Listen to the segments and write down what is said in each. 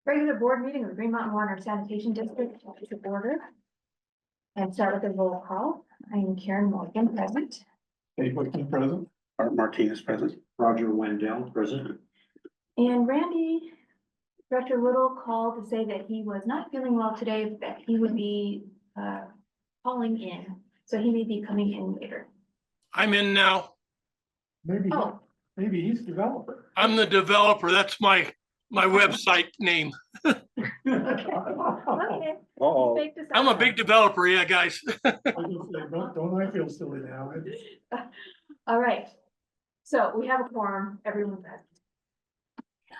Regular board meeting of the Green Mountain Water and Sanitation District to order. And start with the roll call. I am Karen Morgan, present. Dave Whitman, present. Art Martinez, present. Roger Wendell, present. And Randy, Director Little called to say that he was not feeling well today, that he would be calling in. So he may be coming in later. I'm in now. Maybe, Oh. maybe he's developer. I'm the developer. That's my website name. Okay. Uh-oh. Faked us I'm a out. big developer, yeah, guys. I was gonna say, don't I feel silly now? All right. So we have a quorum, everyone present.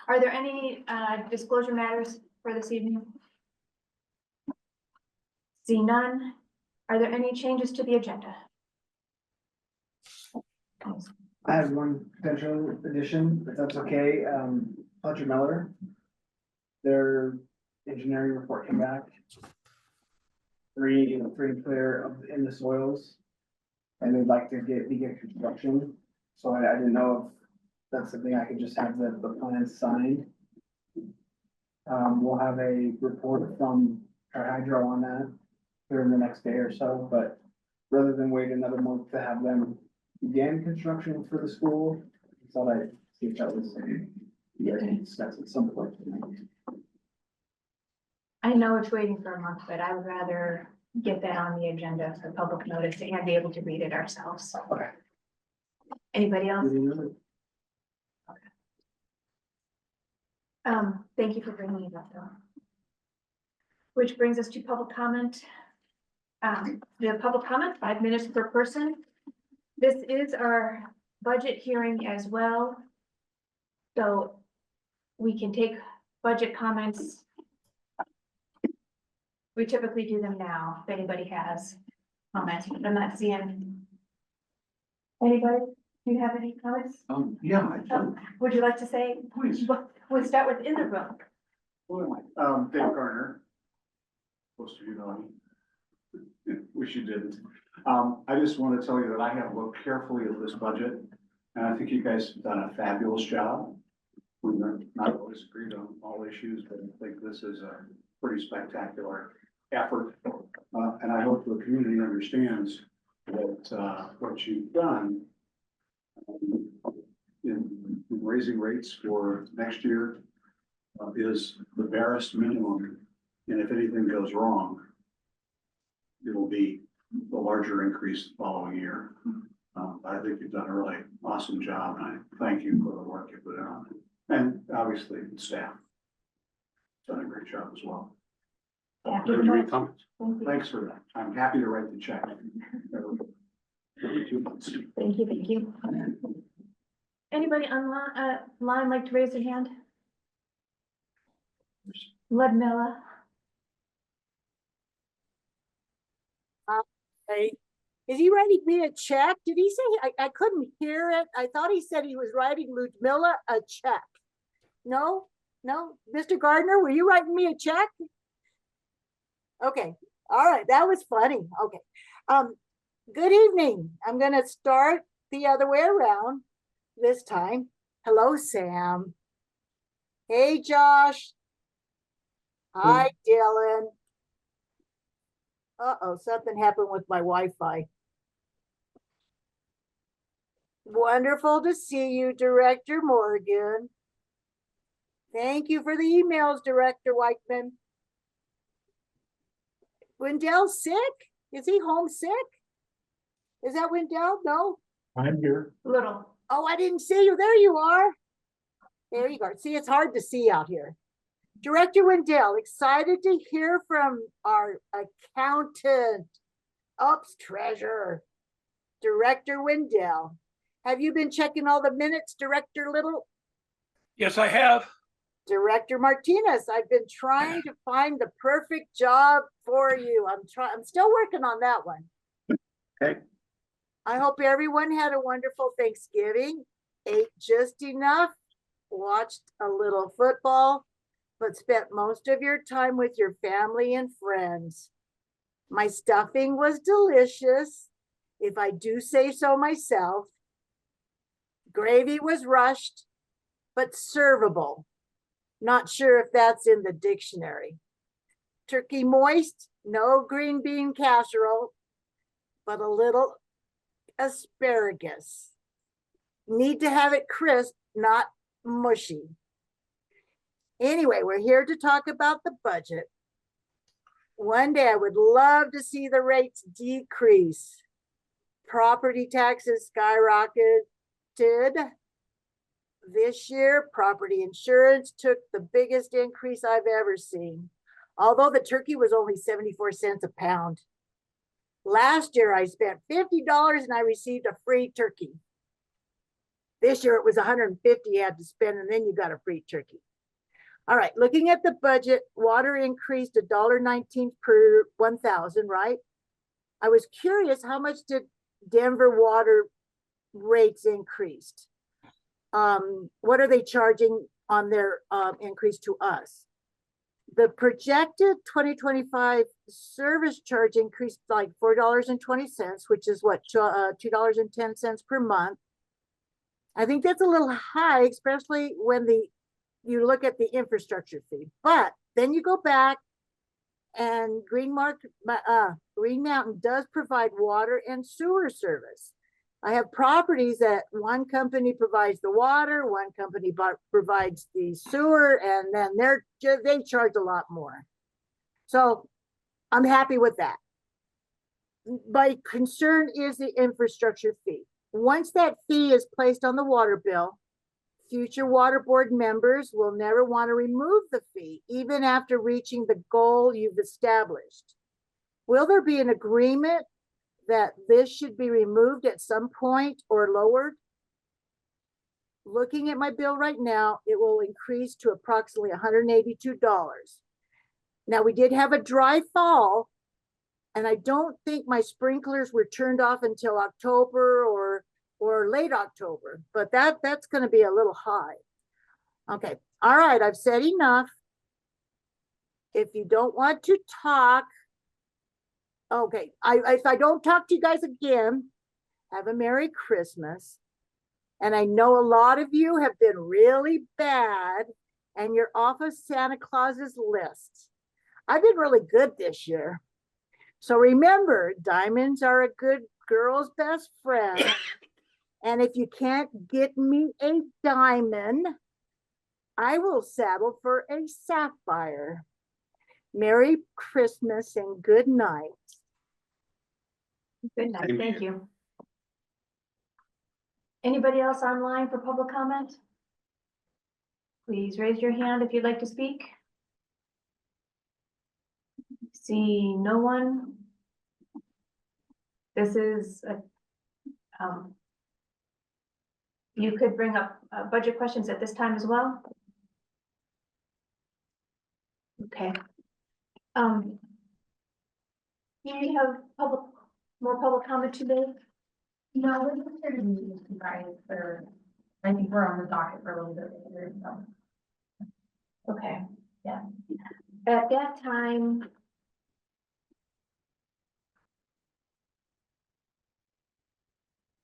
Are there any disclosure matters for this evening? See none. Are there any changes to the agenda? I have one potential addition, if that's okay. Fletcher Miller. Their engineering report came back. Free and clear in the soils. And they'd like to begin construction. So I didn't know if that's something I could just have the plans signed. We'll have a report from our hydro on that here in the next day or so, but rather than wait another month to have them begin construction for the school, I thought I'd see if that was something you guys can discuss at some point tonight. I know it's waiting for a month, but I would rather get that on the agenda for public notice and be able to read it ourselves. Okay. Anybody else? Thank you for bringing it up though. Which brings us to public comment. We have public comment, 5 minutes per person. This is our budget hearing as well. So we can take budget comments. We typically do them now, if anybody has comments, but I'm not seeing. Anybody, do you have any comments? Yeah, Would you like to say? please. We'll start with in the room. Dave Garner. Most of you know him. Wish you didn't. I just want to tell you that I have looked carefully at this budget, and I think you guys have done a fabulous job. We've not always agreed on all issues, but I think this is a pretty spectacular effort. And I hope the community understands that what you've done in raising rates for next year is the barest minimum. And if anything goes wrong, it'll be the larger increase the following year. I think you've done a really awesome job, and I thank you for the work you put in on it. And obviously, the staff done a great job as well. Yeah. Do you have any comments? Thank you. Thanks for that. I'm happy to write the check. Every 2 months. Thank you, thank you. Anybody online, line like to raise their hand? Ludmilla, Hey, is he writing me a check? Did he say, I couldn't hear it. I thought he said he was writing Ludmilla a check. No, Mr. Gardner, were you writing me a check? Okay, all right, that was funny. Okay. Good evening. I'm gonna start the other way around this time. Hello, Sam. Hey, Josh. Hi, Dylan. Uh-oh, something happened with my Wi-Fi. Wonderful to see you, Director Morgan. Thank you for the emails, Director Whiteman. Wendell's sick? Is he homesick? Is that Wendell? No? I'm here. Little. Oh, I didn't see you. There you are. There you go. See, it's hard to see out here. Director Wendell, excited to hear from our accountant, ops treasurer, Director Wendell. Have you been checking all the minutes, Director Little? Yes, I have. Director Martinez, I've been trying to find the perfect job for you. I'm still working on that one. Okay. I hope everyone had a wonderful Thanksgiving, ate just enough, watched a little football, but spent most of your time with your family and friends. My stuffing was delicious, if I do say so myself. Gravy was rushed, but servable. Not sure if that's in the dictionary. Turkey moist, no green bean casserole, but a little asparagus. Need to have it crisp, not mushy. Anyway, we're here to talk about the budget. One day I would love to see the rates decrease. Property taxes skyrocketed. This year, property insurance took the biggest increase I've ever seen, although the turkey was only 74 cents a pound. Last year, I spent $50 and I received a free turkey. This year, it was $150 you had to spend, and then you got a free turkey. All right, looking at the budget, water increased $1.19 per 1,000, right? I was curious, how much did Denver water rates increased? What are they charging on their increase to us? The projected 2025 service charge increased like $4.20, which is what, $2.10 per month. I think that's a little high, especially when you look at the infrastructure fee. But then you go back, and Green Mountain does provide water and sewer service. I have properties that one company provides the water, one company provides the sewer, and then they charge a lot more. So I'm happy with that. My concern is the infrastructure fee. Once that fee is placed on the water bill, future water board members will never want to remove the fee, even after reaching the goal you've established. Will there be an agreement that this should be removed at some point or lowered? Looking at my bill right now, it will increase to approximately $182. Now, we did have a dry fall, and I don't think my sprinklers were turned off until October or late October, but that's going to be a little high. Okay, all right, I've said enough. If you don't want to talk, okay, if I don't talk to you guys again, have a Merry Christmas. And I know a lot of you have been really bad and you're off of Santa Claus's list. I've been really good this year. So remember, diamonds are a good girl's best friend. And if you can't get me a diamond, I will settle for a sapphire. Merry Christmas and good night. Good night, Same thank here. you. Anybody else online for public comment? Please raise your hand if you'd like to speak. See no one. This is you could bring up budget questions at this time as well. Okay. Do we have more public comment today? No, we're just here to meet with you guys for, I think we're on the docket for a little bit later, so. Okay, yeah. At that time.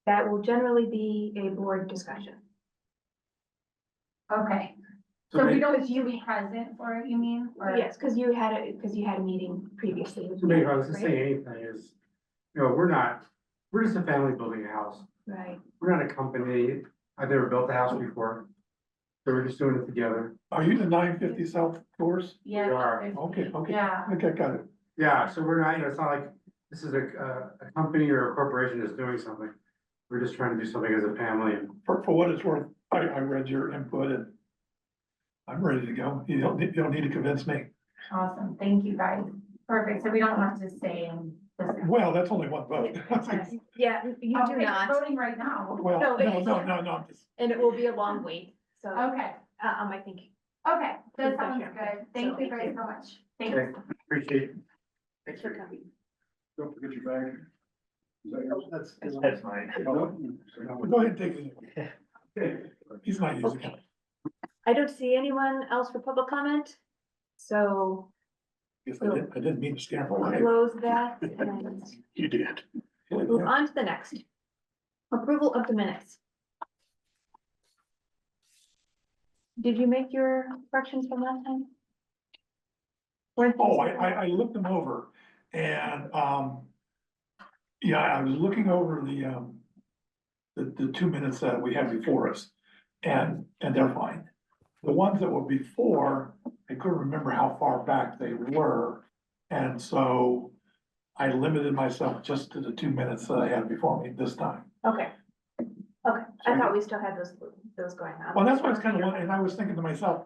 That will generally be a board discussion. Okay, So so we maybe, don't need to be present for it, you mean? Or- Yes, because you had a meeting previously. So maybe if I was to right? say anything is, we're just a family building a house. Right, We're not a company. I've never built a house before. So we're just doing it together. Are you the 950 South Course? Yeah. We are. Okay, okay. Yeah, Okay, got it. Yeah, so we're not, it's not like this is a company or a corporation that's doing something. We're just trying to do something as a family. And For what it's worth, I read your input and I'm ready to go. You don't need to convince me. awesome, thank you guys. Perfect, so we don't have to stay in this. Well, that's only one vote. yeah, you do Okay, not, voting right now. Well, No, no, I'm just. and it will be a long wait, so, Okay, I think. okay, that Good sounds question. good. So, Thank you thank guys you. so much. Thanks. okay, appreciate it. Thanks for coming. don't forget your bag. Is that yours? That's fine. Go ahead and take it. He's not using it. I don't see anyone else for public comment, so Guess I didn't mean to scare him we'll away. close that and You did. move on to the next. Approval of the minutes. Did you make your corrections from last time? Weren't these- Oh, I looked them over and, yeah, I was looking over the 2 minutes that we had before us and they're fine. The ones that were before, I couldn't remember how far back they were. And so I limited myself just to the 2 minutes that I had before me this time. Okay. Okay, I thought we still had those going on. Well, that's what I was kind of wondering, and I was thinking to myself,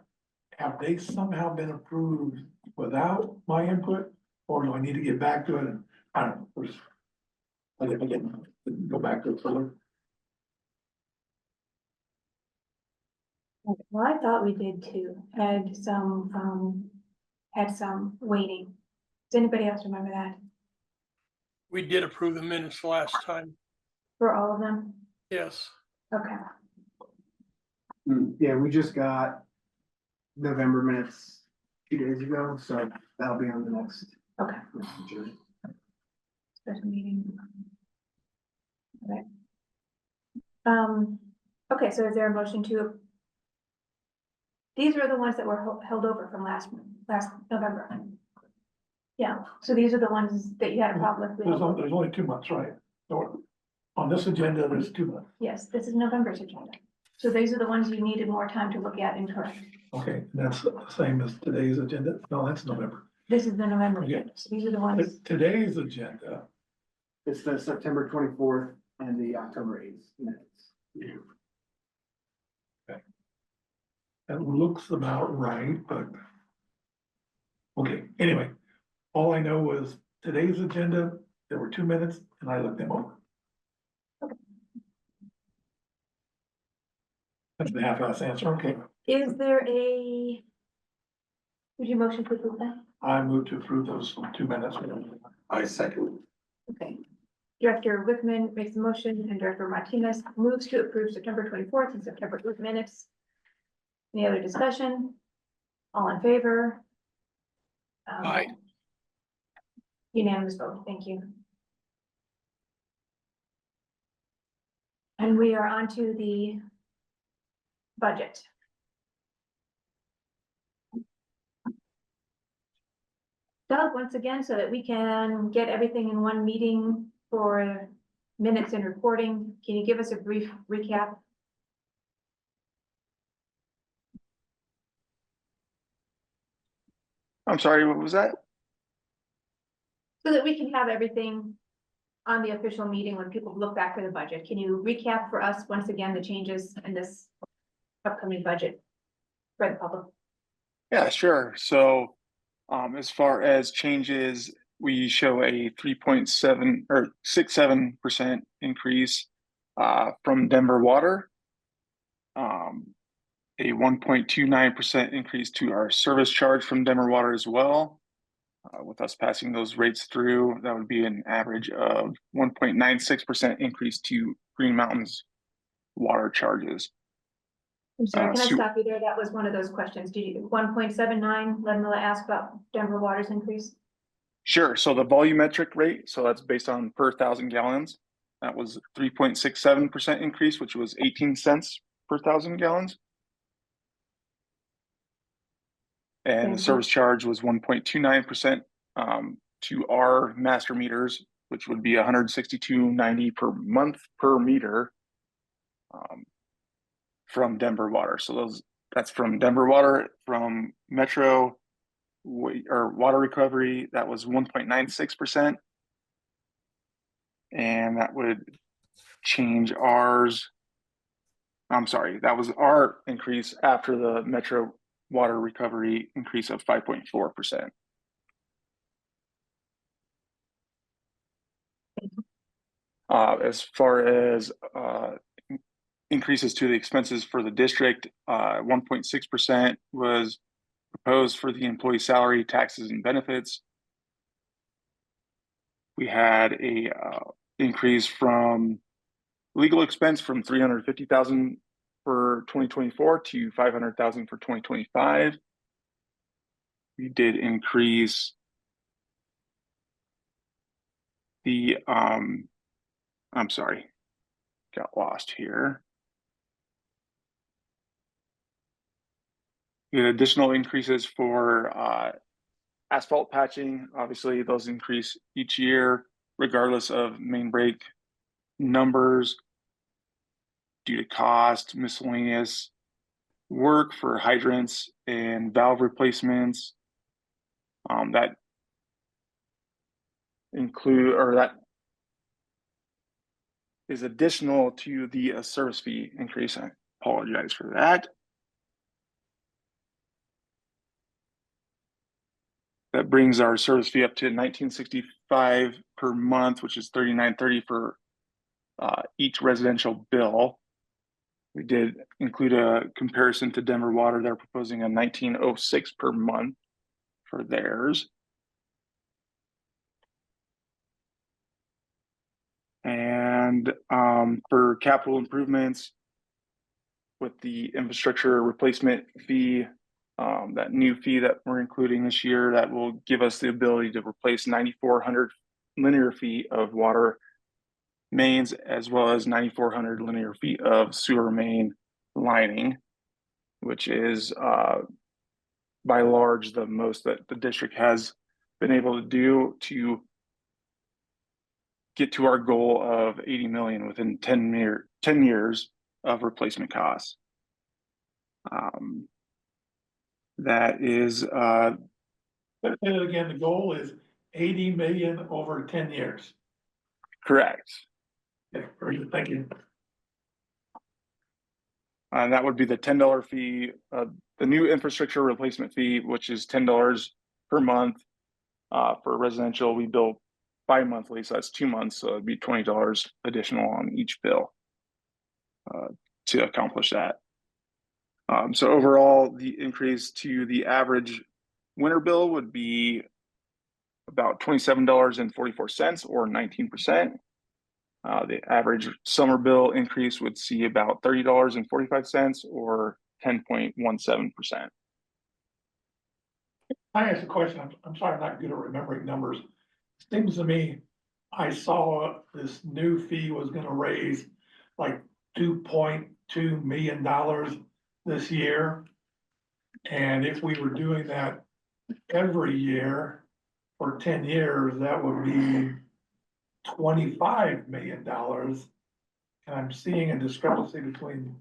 have they somehow been approved without my input? Or do I need to get back to it? And I don't know, I didn't go back to it further. Well, I thought we did too, had some waiting. Does anybody else remember that We did approve the minutes last time. for all of them? Yes. Okay, Yeah, we just got November minutes 2 days ago, so that'll be on the next. okay, agenda. special meeting. Okay. Okay, so is there a motion to? These are the ones that were held over from last November. Yeah, so these are the ones that you had a problem with. There's only 2 months, right? Or on this agenda, there's 2 months. Yes, this is November's agenda. So these are the ones you needed more time to look at and correct. Okay, that's the same as today's agenda. No, that's November. This is the November Okay. agenda, so these are the ones. Today's agenda, It's the September 24th and the October 8th minutes. that looks about right, but. Okay, anyway, all I know was today's agenda, there were 2 minutes and I looked them over. That's the half-ass answer, okay. Is there a? Would you motion to approve that? I move to approve those 2 minutes. I second. Okay. Director Wickman makes the motion and Director Martinez moves to approve September 24th and September 8th minutes. Any other discussion? All in favor? Aye. Unanimous vote, thank you. And we are on to the budget. Doug, once again, so that we can get everything in one meeting for minutes and reporting, can you give us a brief recap? I'm sorry, what was that? So that we can have everything on the official meeting when people look back for the budget. Can you recap for us once again the changes in this upcoming budget for the public? Yeah, sure. So, as far as changes, we show a 3.7 or 6.7% increase from Denver Water. A 1.29% increase to our service charge from Denver Water as well. With us passing those rates through, that would be an average of 1.96% increase to Green Mountain's water charges. I'm sorry, can I so- stop you there? That was one of those questions. Did you, 1.79, Lemuela asked about Denver Water's increase? Sure. So the volumetric rate, so that's based on per 1,000 gallons. That was 3.67% increase, which was 18 cents per 1,000 gallons. And Thank the you. service charge was 1.29% to our master meters, which would be 162.90 per month per meter from Denver Water. So that's from Denver Water. From Metro or water recovery, that was 1.96%. And that would change ours. I'm sorry, that was our increase after the Metro water recovery increase of 5.4%. As far as increases to the expenses for the district, 1.6% was proposed for the employee salary, taxes, and benefits. We had a increase from legal expense from $350,000 for 2024 to $500,000 for 2025. We did increase the I'm sorry, got lost here. We had additional increases for asphalt patching. Obviously, those increase each year, regardless of main break numbers due to cost, miscellaneous work for hydrants and valve replacements. That include, or that is additional to the service fee increase. I apologize for that. That brings our service fee up to $19.65 per month, which is $39.30 for each residential bill. We did include a comparison to Denver Water. They're proposing a $19.06 per month for theirs. And for capital improvements, with the infrastructure replacement fee, that new fee that we're including this year, that will give us the ability to replace 9,400 linear feet of water mains, as well as 9,400 linear feet of sewer main lining, which is by large the most that the district has been able to do to get to our goal of 80 million within 10 years of replacement costs. That is And again, the goal is 80 million over 10 years. correct. Okay, very good, thank you. And that would be the $10 fee, the new infrastructure replacement fee, which is $10 per month. For residential, we bill bi-monthly, so that's 2 months, so it'd be $20 additional on each bill to accomplish that. So overall, the increase to the average winter bill would be about $27.44 or 19%. The average summer bill increase would see about $30.45 or 10.17%. I asked a question, I'm sorry, I'm not good at remembering numbers. Seems to me, I saw this new fee was gonna raise like $2.2 million this year. And if we were doing that every year for 10 years, that would be $25 million. And I'm seeing a discrepancy between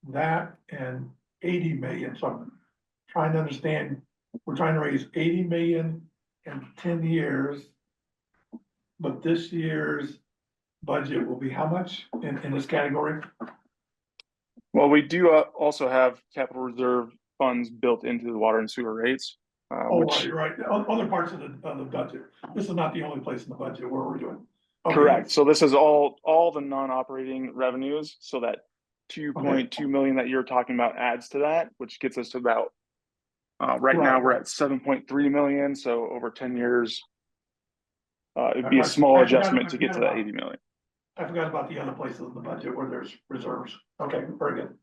that and 80 million, so I'm trying to understand, we're trying to raise 80 million in 10 years. But this year's budget will be how much in this category? Well, we do also have capital reserve funds built into the water and sewer rates. Oh, Which, right, other parts of the budget. This is not the only place in the budget where we're doing. Okay. correct. So this is all the non-operating revenues. So that 2.2 million that you're talking about adds to that, which gets us to about, right now we're at 7.3 million. So over 10 years, it'd be a small adjustment to get to that 80 million. I forgot about the other places in the budget where there's reserves. Okay, very good.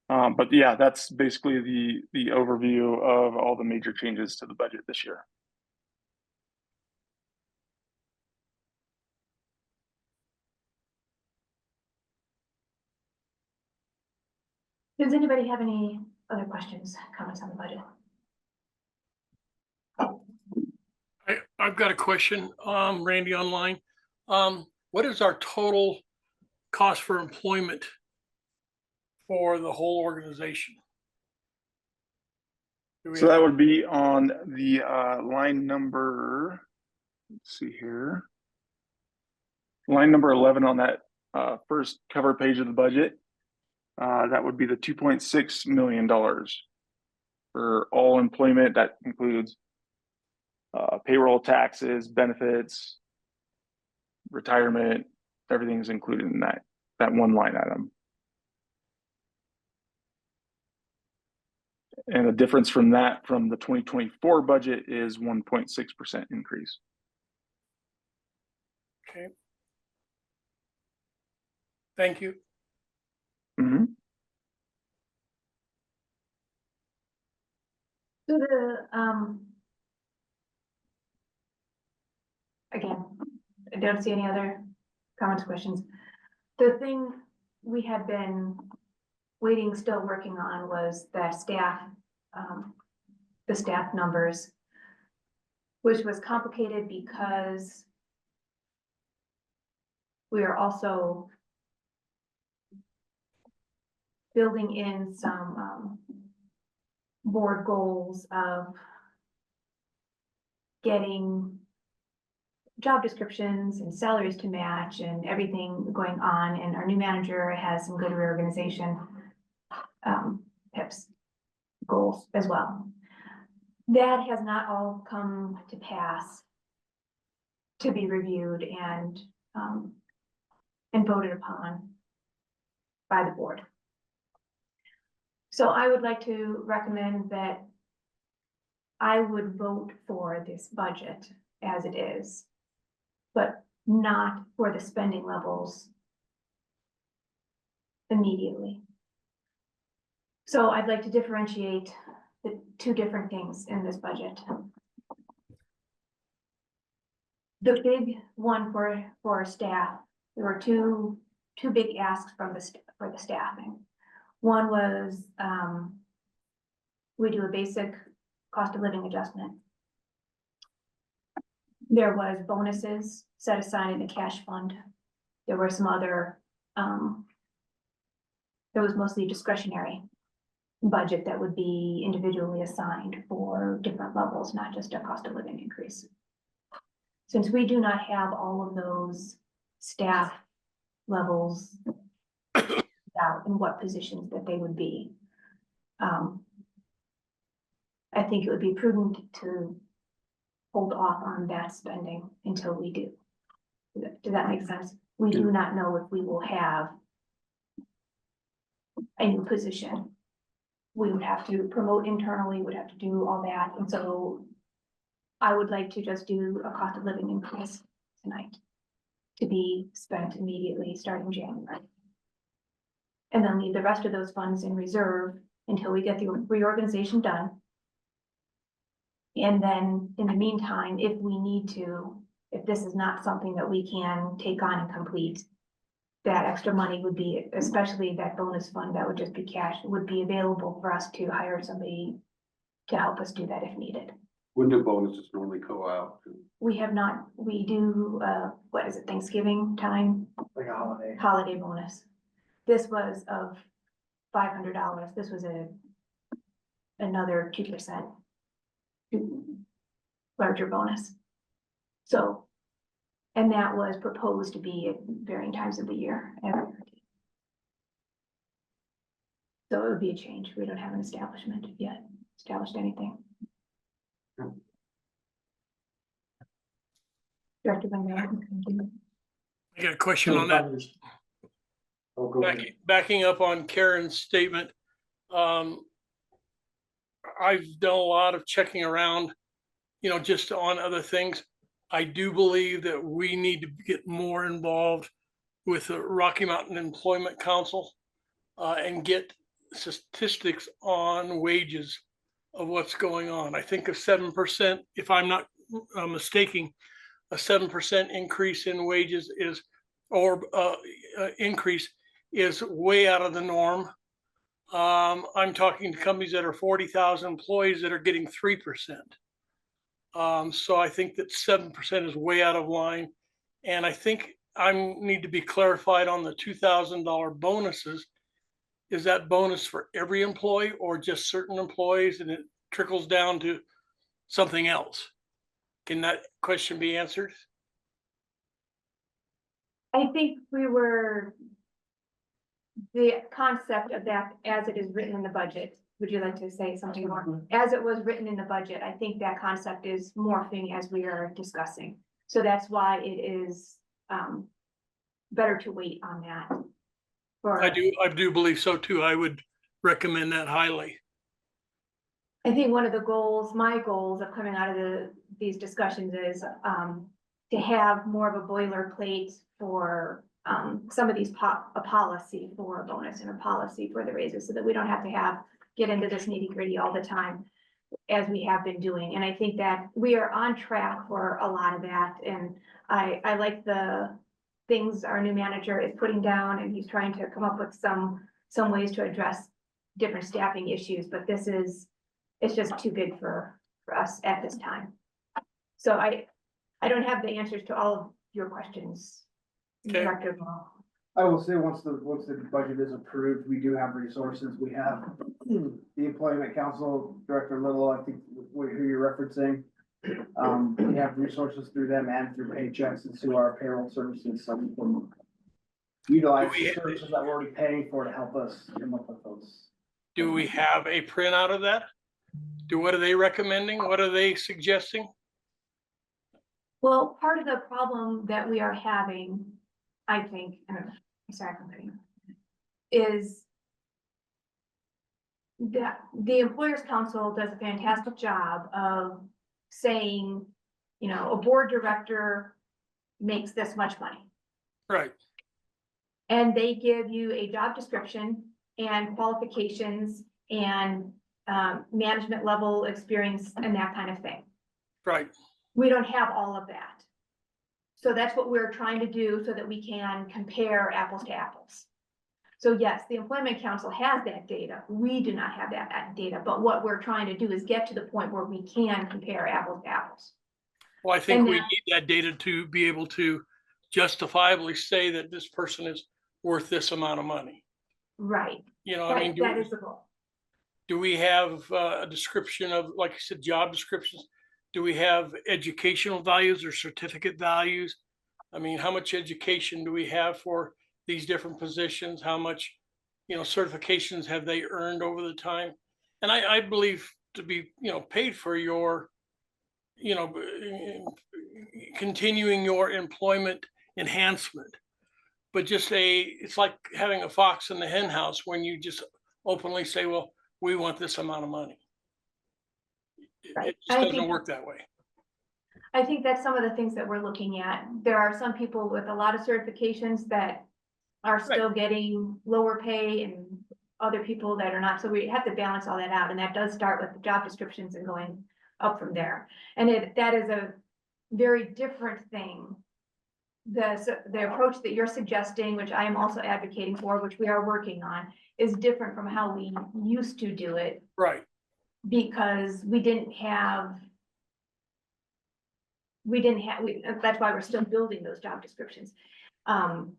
But yeah, that's basically the overview of all the major changes to the budget this year. Does anybody have any other questions, comments on the budget? I've got a question, Randy, online. What is our total cost for employment for the whole organization? So that would be on the line number, let's see here. Line number 11 on that first cover page of the budget. That would be the $2.6 million for all employment. That includes payroll, taxes, benefits, retirement, everything's included in that one line item. And the difference from the 2024 budget is 1.6% increase. Okay. Thank you. Mm-hmm. So the, again, I don't see any other comments, questions. The thing we had been waiting, still working on was the staff numbers, which was complicated because we are also building in some board goals of getting job descriptions and salaries to match and everything going on. And our new manager has some good reorganization tips, goals as well. That has not all come to pass to be reviewed and voted upon by the board. So I would like to recommend that I would vote for this budget as it is, but not for the spending levels immediately. So I'd like to differentiate the two different things in this budget. The big one for staff, there were two big asks for the staffing. One was, we do a basic cost of living adjustment. There was bonuses set aside in the cash fund. There were some other, there was mostly discretionary budget that would be individually assigned for different levels, not just a cost of living increase. Since we do not have all of those staff levels out in what positions that they would be, I think it would be prudent to hold off on that spending until we do. Does that make sense? We do not know if we will have a new position. We would have to promote internally, would have to do all that. And so I would like to just do a cost of living increase tonight to be spent immediately starting January. And then leave the rest of those funds in reserve until we get the reorganization done. And then in the meantime, if we need to, if this is not something that we can take on and complete, that extra money would be, especially that bonus fund that would just be cash, would be available for us to hire somebody to help us do that if needed. When do bonuses normally go out? We have not, we do, what is it, Thanksgiving time? Like a holiday. Holiday bonus. This was of $500. This was another 2% larger bonus. So, and that was proposed to be at varying times of the year. So it would be a change. We don't have an establishment yet, established anything. Director Van Dam. I got a question on that. Oh, go ahead. Backing up on Karen's statement. I've done a lot of checking around, just on other things. I do believe that we need to get more involved with the Rocky Mountain Employment Council and get statistics on wages of what's going on. I think a 7%, if I'm not mistaken, a 7% increase in wages increase is way out of the norm. I'm talking to companies that are 40,000 employees that are getting 3%. So I think that 7% is way out of line. And I think I need to be clarified on the $2,000 bonuses. Is that bonus for every employee or just certain employees and it trickles down to something else? Can that question be answered? I think the concept of that as it is written in the budget. Would you like to say something more? As it was written in the budget, I think that concept is morphing as we are discussing. So that's why it is better to wait on that. I do believe so too. I would recommend that highly. I think one of the goals, my goals of coming out of these discussions is to have more of a boilerplate for some of these a policy for a bonus and a policy for the raises so that we don't have to get into this nitty gritty all the time as we have been doing. And I think that we are on track for a lot of that. And I like the things our new manager is putting down and he's trying to come up with some some ways to address different staffing issues, but it's just too big for us at this time. So I don't have the answers to all of your questions. Okay. Director. I will say, once the budget is approved, we do have resources. We have the Employment Council, Director Little, I think, who you're referencing. We have resources through them and through paychecks and through our payroll services, so we can utilize the services that we're already paying for to help us come up with those. Do we have a printout of that? What are they recommending? What are they suggesting? Well, part of the problem that we are having, I think, is that the Employers Council does a fantastic job of saying, you know, a board director makes this much money. Right. And they give you a job description and qualifications and management level experience and that kind of thing. Right. We don't have all of that. So that's what we're trying to do so that we can compare apples to apples. So yes, the Employment Council has that data. We do not have that data, but what we're trying to do is get to the point where we can compare apples to apples. Well, I think And we that- need that data to be able to justifiably say that this person is worth this amount of money. Right. You know, I mean, That is the goal. do we have a description of, like you said, job descriptions? Do we have educational values or certificate values? I mean, how much education do we have for these different positions? How much, you know, certifications have they earned over the time? And I believe to be, you know, paid for your, you know, continuing your employment enhancement. But just it's like having a fox in the hen house when you just openly say, well, we want this amount of money. Right. It just I doesn't think- work that way. I think that's some of the things that we're looking at. There are some people with a lot of certifications that are still getting lower pay and other people that are not. So we have to balance all that out. And that does start with the job descriptions and going up from there. And that is a very different thing. The approach that you're suggesting, which I am also advocating for, which we are working on, is different from how we used to do it. Right. Because that's why we're still building those job descriptions. And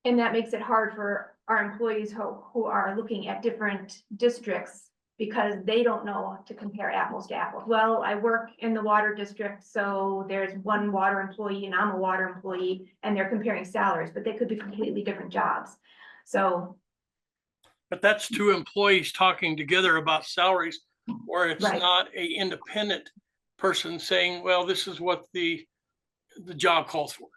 that makes it hard for our employees who are looking at different districts because they don't know to compare apples to apples. Well, I work in the water district, so there's one water employee and I'm a water employee, and they're comparing salaries, but they could be completely different jobs. So. But that's two employees talking together about salaries, where it's Right. not a independent person saying, well, this is what the job calls for.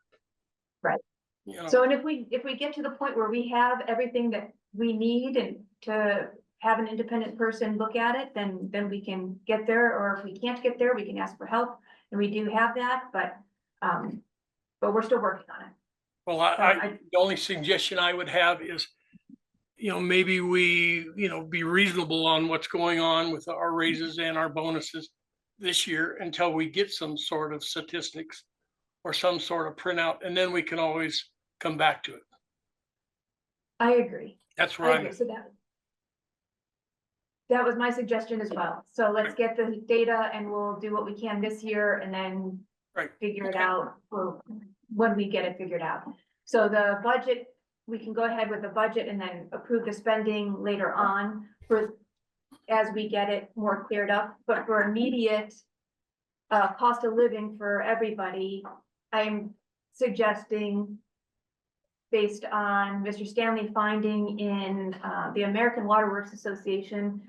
Right. You know, So, and if we get to the point where we have everything that we need and to have an independent person look at it, then we can get there, or if we can't get there, we can ask for help, and we do have that, but we're still working on it. well, I- the only suggestion I would have is, you know, maybe we, you know, be reasonable on what's going on with our raises and our bonuses this year until we get some sort of statistics or some sort of printout, and then we can always come back to it. I agree. That's where I I'm, agree, so that was my suggestion as well. So let's get the data and we'll do what we can this year and then right. figure it Okay. out when we get it figured out. So the budget, we can go ahead with the budget and then approve the spending later on as we get it more cleared up. But for immediate cost of living for everybody, I'm suggesting, based on Mr. Stanley finding in the American Water Works Association,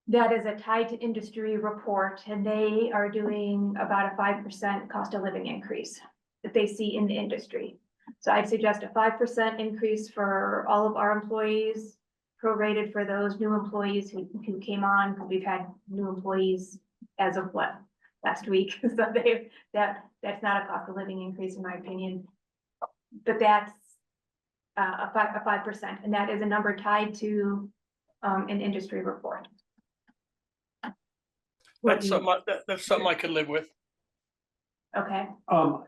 that is a tied to industry report, and they are doing about a 5% cost of living increase that they see in the industry. So I'd suggest a 5% increase for all of our employees, prorated for those new employees who came on, because we've had new employees as of last week. So that's not a cost of living increase in my opinion. But that's a 5%, and that is a number tied to an industry report. That's something I could live with. Okay, A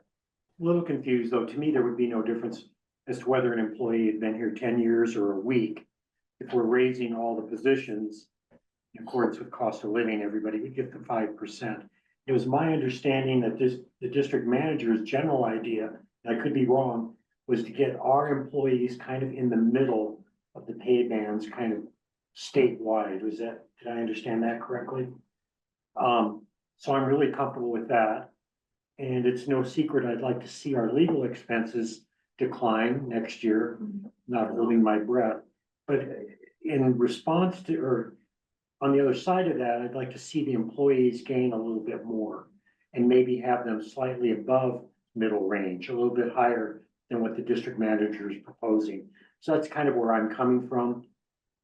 little confused though. To me, there would be no difference as to whether an employee had been here 10 years or a week. If we're raising all the positions in accordance with cost of living, everybody would get the 5%. It was my understanding that the district manager's general idea, and I could be wrong, was to get our employees kind of in the middle of the pay bands, kind of statewide. Did I understand that correctly? So I'm really comfortable with that. And it's no secret, I'd like to see our legal expenses decline next year, not holding my breath. But in response to, or on the other side of that, I'd like to see the employees gain a little bit more and maybe have them slightly above middle range, a little bit higher than what the district manager is proposing. So that's kind of where I'm coming from.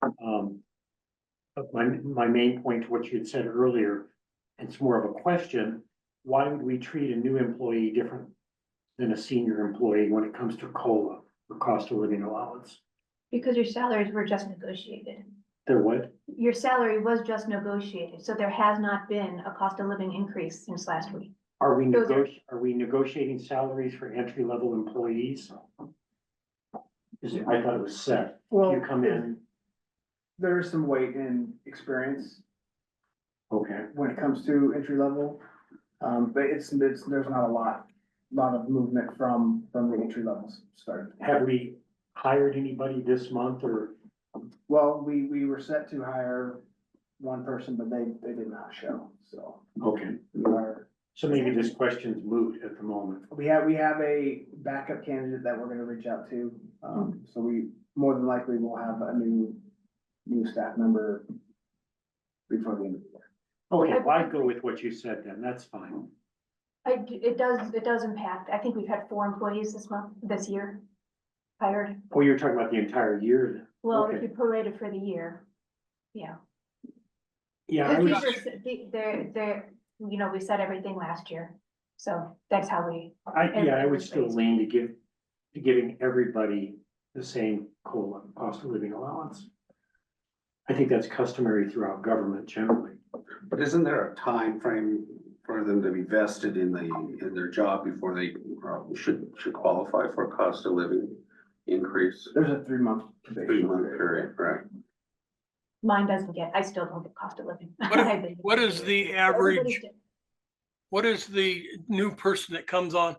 But my main point to what you had said earlier, it's more of a question. Why would we treat a new employee different than a senior employee when it comes to COLA or cost of living allowance? Because your salaries were just negotiated. They're what? Your salary was just negotiated, so there has not been a cost of living increase since last week. Are we Those are we negotiating salaries for entry-level employees? I thought it was set. Well, You come in, there is some weight in experience okay, when it comes to entry level. But there's not a lot of movement from the entry levels started. have we hired anybody this month or? Well, we were set to hire one person, but they did not show, so Okay, so maybe this question's moot at the moment. we have a backup candidate that we're gonna reach out to. So we more than likely will have a new staff member before the end of the year. Okay, well, I'd go with what you said then, that's fine. It does impact. I think we've had 4 employees this year hired. Oh, you're talking about the entire year then? Well, if Okay. you prorated for the year, yeah. Yeah, I Because was, they're, we said everything last year, so that's how we. I would still lean to giving everybody the same COLA, cost of living allowance. I think that's customary throughout government generally. But isn't there a time frame for them to be vested in their job before they should qualify for a cost of living increase? There's a 3-month. 3-month period, right? Mine I still don't get cost of living. What is the Everybody's average, what is the new person that comes on,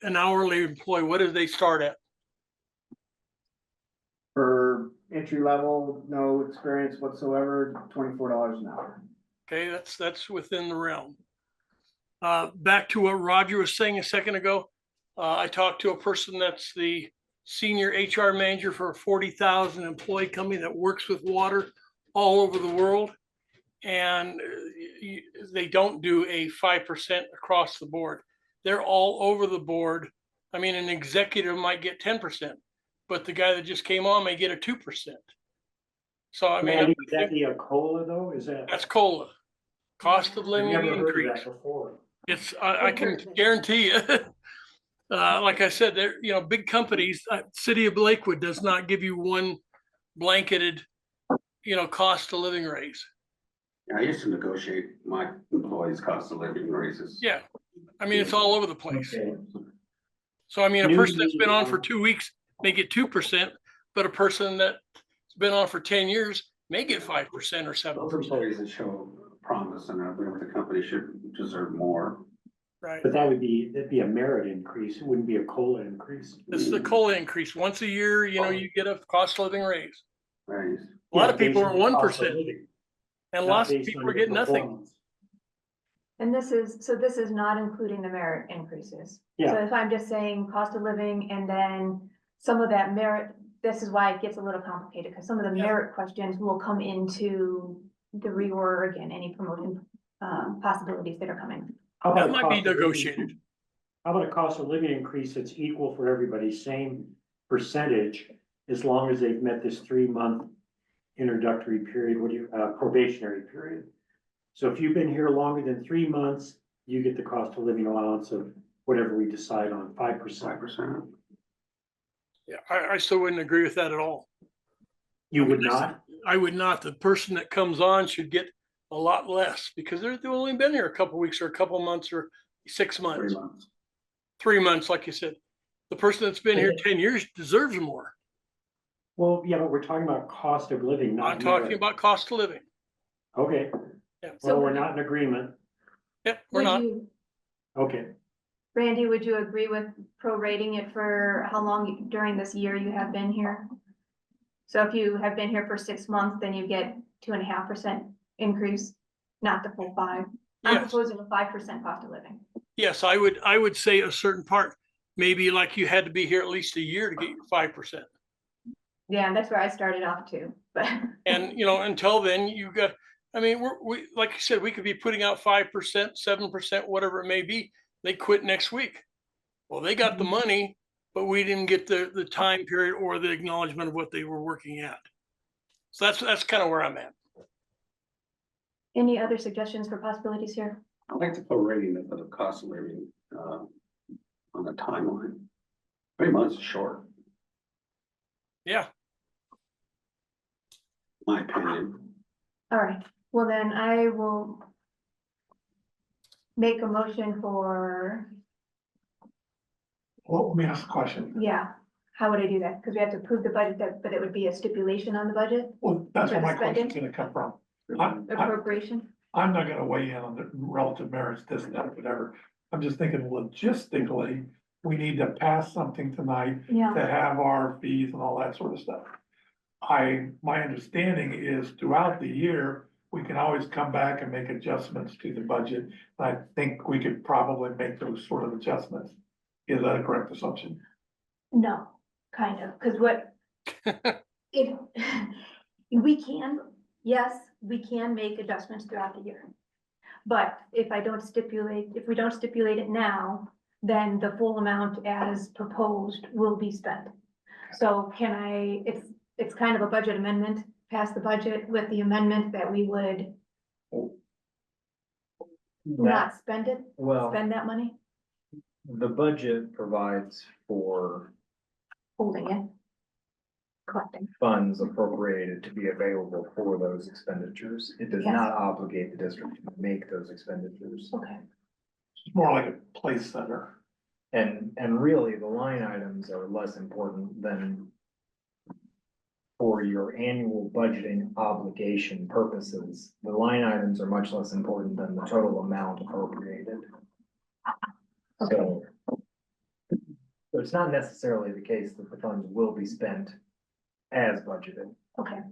an hourly employee, what do they start at? For entry level, no experience whatsoever, $24 an hour. Okay, that's within the realm. Back to what Roger was saying a second ago. I talked to a person that's the senior HR manager for a 40,000 employee company that works with water all over the world. And they don't do a 5% across the board. They're all over the board. I mean, an executive might get 10%, but the guy that just came on may get a 2%. So I mean, Randy, would that be a COLA though? Is that? that's COLA, cost of I've living never heard of increase. that before. It's, I can guarantee you, like I said, there, big companies, City of Lakewood does not give you one blanketed, cost of living raise. I used to negotiate my employees' cost of living raises. Yeah. I mean, it's all over the place. Okay. So I mean, a person that's been on for 2 weeks may get 2%, but a person that's been on for 10 years may get 5% or 7%. Those employees that show promise and the company should deserve more. Right. But that'd be a merit increase. It wouldn't be a COLA increase. This is the COLA increase. Once a year, you get a cost of living raise. Right. A lot of people are Based on the cost of 1%, living, and not lots of based people on are your getting nothing. performance. And this is not including the merit increases. Yeah. So if I'm just saying cost of living and then some of that merit, this is why it gets a little complicated, because some of the merit questions will come into the reorg and any promotion possibilities that are coming. How about That a might be cost of living- negotiated. How about a cost of living increase that's equal for everybody, same percentage, as long as they've met this 3-month introductory period, probationary period? So if you've been here longer than 3 months, you get the cost of living allowance of whatever we decide on, 5%. 5%. Yeah, I still wouldn't agree with that at all. You would not? I would not. The person that comes on should get a lot less because they've only been here a couple weeks or a couple months or 6 months. 3 months. 3 months, like you said. The person that's been here 10 years deserves more. Well, yeah, but we're talking about cost of living, not I'm talking merit. about cost of living. Okay, Yeah. So well, we're not in agreement. Yep, we're Would not. you, Okay, Randy, would you agree with prorating it for how long during this year you have been here? So if you have been here for 6 months, then you get 2.5% increase, not the full 5. I'm Yes. proposing a 5% cost of living. Yes, I would say a certain part, maybe like you had to be here at least a year to get your 5%. Yeah, and that's where I started off too, but. And, you know, until then you got, I mean, we, like you said, we could be putting out 5%, 7%, whatever it may be. They quit next week. Well, they got the money, but we didn't get the time period or the acknowledgement of what they were working at. So that's kind of where I'm at. Any other suggestions for possibilities here? I'd like to put rating of the cost of living, on the timeline. 3 months is short, Yeah. my opinion. All right, well then I will make a motion for, Well, let me ask a question. yeah, how would I do that? Because we have to approve the budget, but it would be a stipulation on the budget, Well, that's where For the my question's spending? gonna come from. I'm appropriation. not gonna weigh in on the relative merits, this, that, whatever. I'm just thinking logistically, we need to pass something tonight Yeah, to have our fees and all that sort of stuff. My understanding is throughout the year, we can always come back and make adjustments to the budget. I think we could probably make those sort of adjustments. Is that a correct assumption? no, kind of, because what, if, we can, yes, we can make adjustments throughout the year. But if we don't stipulate it now, then the full amount as proposed will be spent. So it's kind of a budget amendment, pass the budget with the amendment that we would not spend it, Well, spend that money, the budget provides for holding it, collecting. funds appropriated to be available for those expenditures. It does Yes. not obligate the district to make those expenditures. Okay, It's more like a place center. And really, the line items are less important than for your annual budgeting obligation purposes. The line items are much less important than the total amount appropriated. So it's not necessarily the case that the funds will be spent as budgeted. okay.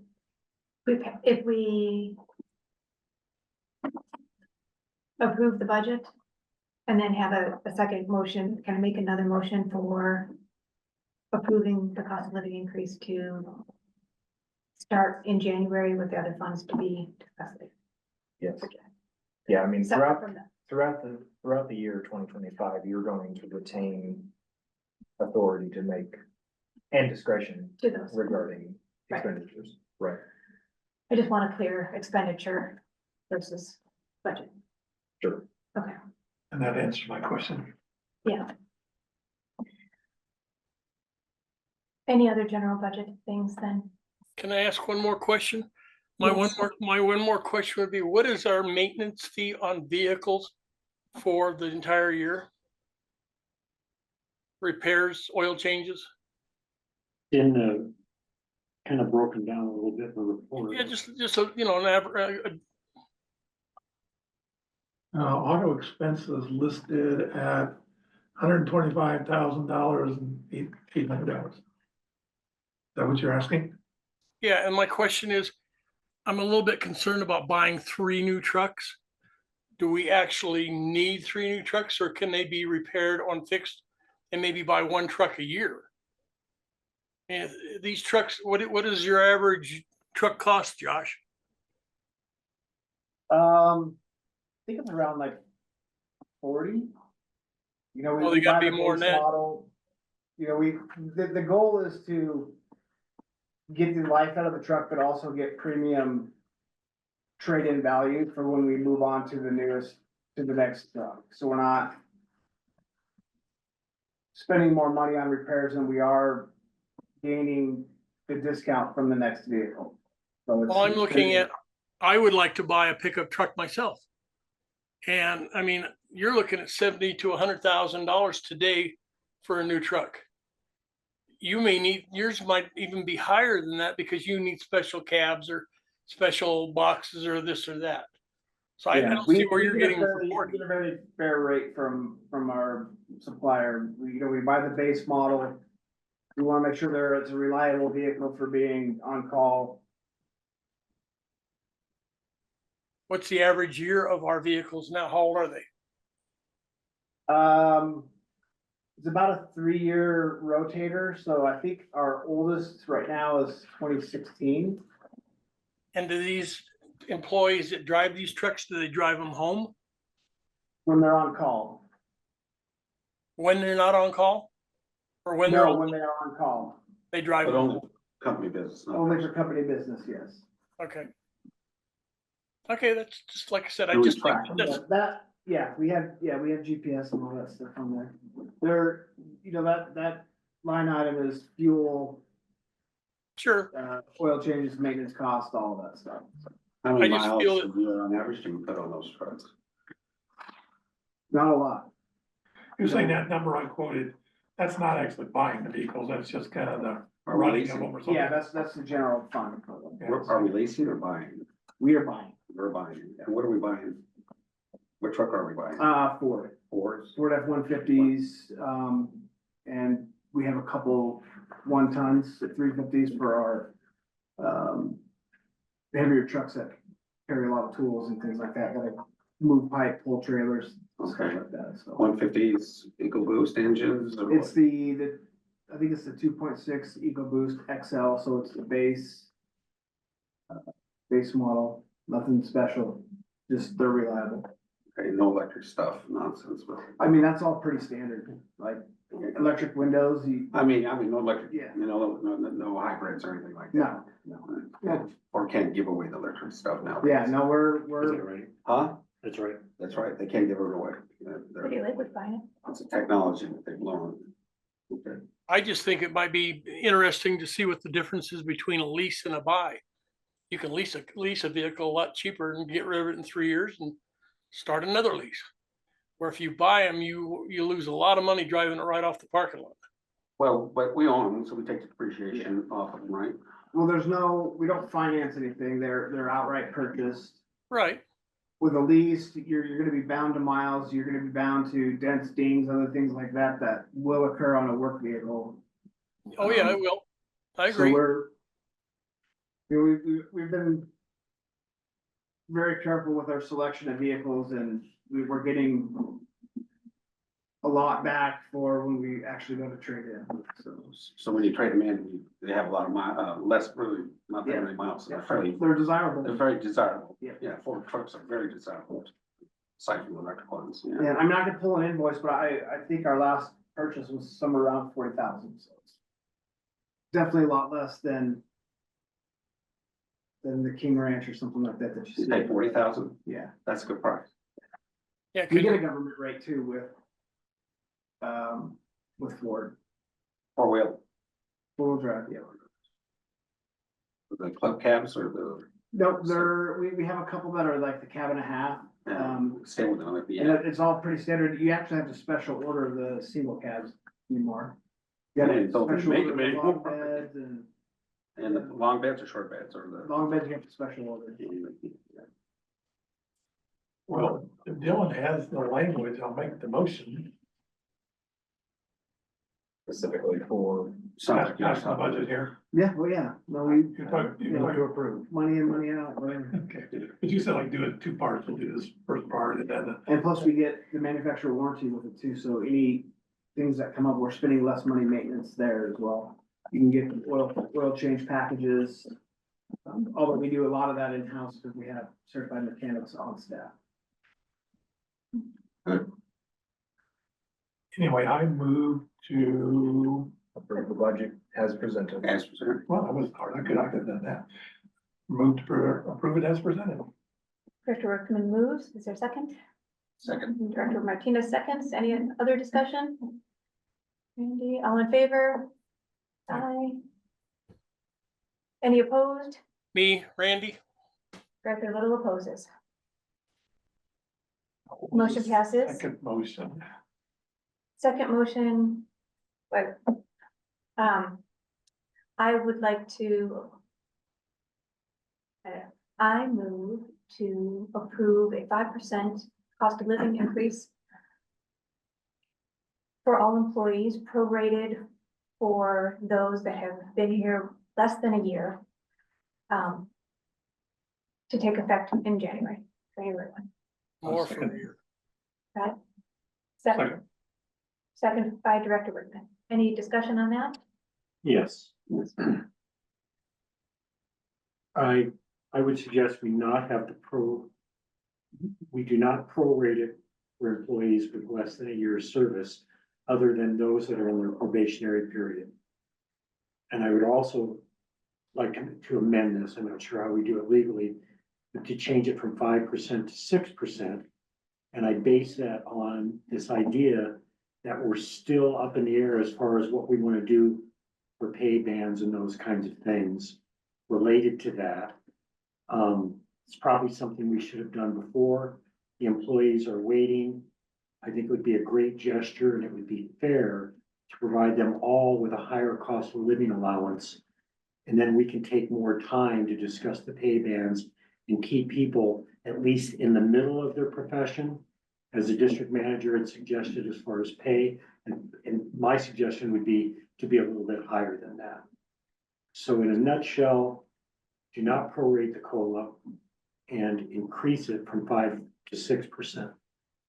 If we approve the budget and then have a second motion, kind of make another motion for approving the cost of living increase to start in January with the other funds to be discussed. Yes. Yeah, I mean, Separate from that. throughout the year 2025, you're going to retain authority to make and discretion To those. regarding Right. expenditures. Right. I just want a clear expenditure versus budget. Sure. Okay, And that answers my question. yeah. Any other general budget things then? Can I ask one more question? My one more question would be, what is our maintenance fee on vehicles for the entire year? Repairs, oil changes? in the, kind of broken down a little bit in the report. Yeah, just so, you know, an average, Auto expenses listed at $125,000 and $800. Is that what you're asking? yeah, and my question is, I'm a little bit concerned about buying 3 new trucks. Do we actually need 3 new trucks, or can they be repaired on fixed and maybe buy 1 truck a year? And these trucks, what is your average truck cost, Josh? I think it's around like 40. You know, Well, we they gotta buy be the more than base that. model. You know, the goal is to get the life out of the truck, but also get premium trade-in value for when we move on to the next truck. So we're not spending more money on repairs than we are gaining the discount from the next vehicle. So it's. Well, I'm looking at, I would like to buy a pickup truck myself. And I mean, you're looking at $70,000 to $100,000 today for a new truck. you may need, yours might even be higher than that because you need special cabs or special boxes or this or that. So I Yeah, don't see where we you're get a getting fairly- for we 40. get a very fair rate from our supplier. We buy the base model. We wanna make sure it's a reliable vehicle for being on call. What's the average year of our vehicles now? How old are they? It's about a 3-year rotator, so I think our oldest right now is 2016. And do these employees that drive these trucks, do they drive them home When they're on call. when they're not on call? Or when they're No, on, when they are on call. they drive But them only home? company business. not Only for personal. company business, yes. Okay. Okay, that's just like I said, I Do we just think track them? that's, We have GPS and all that stuff on there. That line item is fuel, sure. oil changes, maintenance cost, all of that stuff. How many I just miles feel a year on average do we put on those trucks? Not a lot. You're saying that number I quoted, that's not actually buying the vehicles, that's just kind of the Are we running of leasing? them or something. Yeah, that's the general fund. Are we leasing or buying? We are buying, We're buying. And what are we buying? What truck are we buying? Ford Fords? F-150s, and we have a couple 1-tons at 350s for our, heavier trucks that carry a lot of tools and things like that, that move pipe, pull trailers, stuff Okay. like that, so. 150s, EcoBoost engines? Or It's what? I think it's the 2.6 EcoBoost XL, so it's the base model, nothing special, just they're reliable. Okay, no electric stuff, nonsense, but, I mean, that's all pretty standard, like electric windows, no electric, Yeah. no hybrids or anything like that. no. Or can't give away the electric stuff now. Yeah, no, Is we're, that right? Huh? That's right. That's right, they can't give it away. Pretty liquid fine. It's a technology that they've learned. Okay. I just think it might be interesting to see what the difference is between a lease and a buy. You can lease a vehicle a lot cheaper and get rid of it in 3 years and start another lease. Where if you buy them, you lose a lot of money driving it right off the parking lot. Well, but we own them, so we take the depreciation off of them, right? well, we don't finance anything, they're outright purchased. Right. With a lease, you're gonna be bound to miles, you're gonna be bound to dents, dings, other things like that, that will occur on a work vehicle. Oh, yeah, I will. I So agree. we've been very careful with our selection of vehicles, and we're getting a lot back for when we actually go to trade in, so. So when you trade them in, they have a lot of less, really, not that Yeah. many miles, so Yeah, they're fairly, they're desirable. they're very desirable. Yeah. Yeah, Ford trucks are very desirable, aside from electric ones, yeah. And I'm not gonna pull an invoice, but I think our last purchase was somewhere around 40,000, so it's definitely a lot less than the King Ranch or something like that that you You see. pay 40,000, Yeah, that's a good price. Yeah, we could get a government rate too with Ford, Four-wheel, four-wheel drive, yeah. the club cabs or the, Nope, we have a couple that are like the cab and a half, stay with them, and yeah. it's all pretty standard. You actually have to special order the single cabs anymore. You Yeah, gotta don't special make order them the anymore. long beds and And the long beds or short beds or the. long beds you have to special order. Well, if Dylan has the language, I'll make the motion, Specifically for Sounds like pass the budget here. Yeah, well, yeah, no, You're talking, you're to talking, approve. money in, money out, whatever. okay, but you said like do it in 2 parts, we'll do this first part and then And plus we get the manufacturer warranty with it too, so any things that come up, we're spending less money maintenance there as well. You can get oil change packages. Although we do a lot of that in-house because we have certified mechanics on staff. anyway, I move to, Approve the budget as presented. As presented. well, that was hard, I could have done that. Move to approve it as presented. Director Workman moves. Is there a second? Second. Director Martinez seconds. Any other discussion? Randy, all in favor? Aye. Any opposed? me, Randy. Director Little opposes. Motion passes. Second motion. Second motion, but I would like to. I move to approve a 5% cost of living increase for all employees, prorated for those that have been here less than a year. To take effect in January 1. More for a year. Okay. Second. Second by Director Workman. Any discussion on that? Yes. I would suggest we not have we do not prorate it for employees with less than a year's service, other than those that are in their probationary period. And I would also like to amend this, I'm not sure how we do it legally, but to change it from 5% to 6%. And I base that on this idea that we're still up in the air as far as what we want to do for pay bands and those kinds of things related to that. It's probably something we should have done before. The employees are waiting. I think it would be a great gesture, and it would be fair to provide them all with a higher cost of living allowance. And then we can take more time to discuss the pay bands and keep people at least in the middle of their profession, as the district manager had suggested as far as pay. And my suggestion would be to be a little bit higher than that. So in a nutshell, do not prorate the COLA and increase it from 5 to 6%.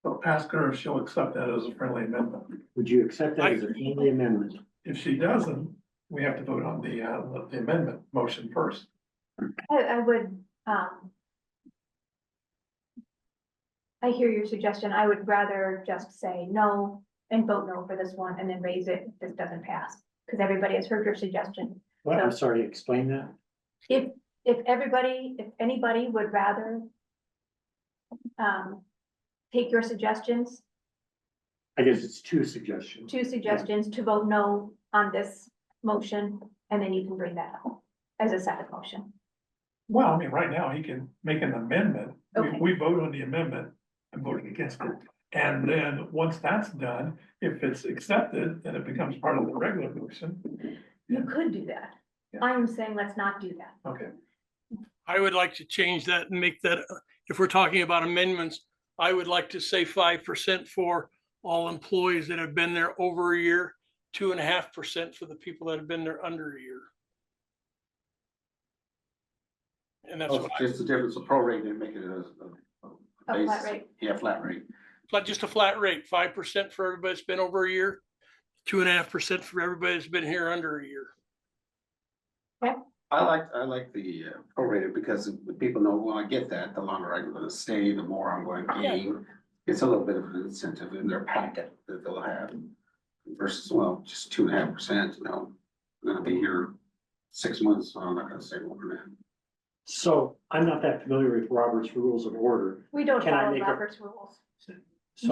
So ask her if she'll accept that as a friendly amendment. Would you accept that as a friendly amendment? If she doesn't, we have to vote on the amendment motion first. I would, I hear your suggestion. I would rather just say no and vote no for this one and then raise it if this doesn't pass. Because everybody has heard your suggestion. What, I'm sorry, explain that. If anybody would rather take your suggestions, I guess it's two suggestions. to vote no on this motion, and then you can bring that up as a second motion. Well, I mean, right now, he can make an amendment. Okay. We vote on the amendment and voting against it. And then, once that's done, if it's accepted, then it becomes part of the regular motion. You could do that. Yeah. I am saying let's not do that. Okay. I would like to change that and make that, if we're talking about amendments, I would like to say 5% for all employees that have been there over a year, 2.5% for the people that have been there under a year. And that's what Just the difference of prorate and make it A flat basis. rate. Yeah, flat rate. Like just a flat rate, 5% for everybody that's been over a year, 2.5% for everybody that's been here under a year. I like the prorated because the people know, when I get that, the longer I'm gonna stay, the more I'm going to gain. It's a little bit of an incentive in their packet that they'll have versus, well, just 2.5%, you know. I'm gonna be here 6 months, so I'm not gonna say more than that. So I'm not that familiar with Robert's Rules of Order. We don't Can I follow make a- Robert's rules. So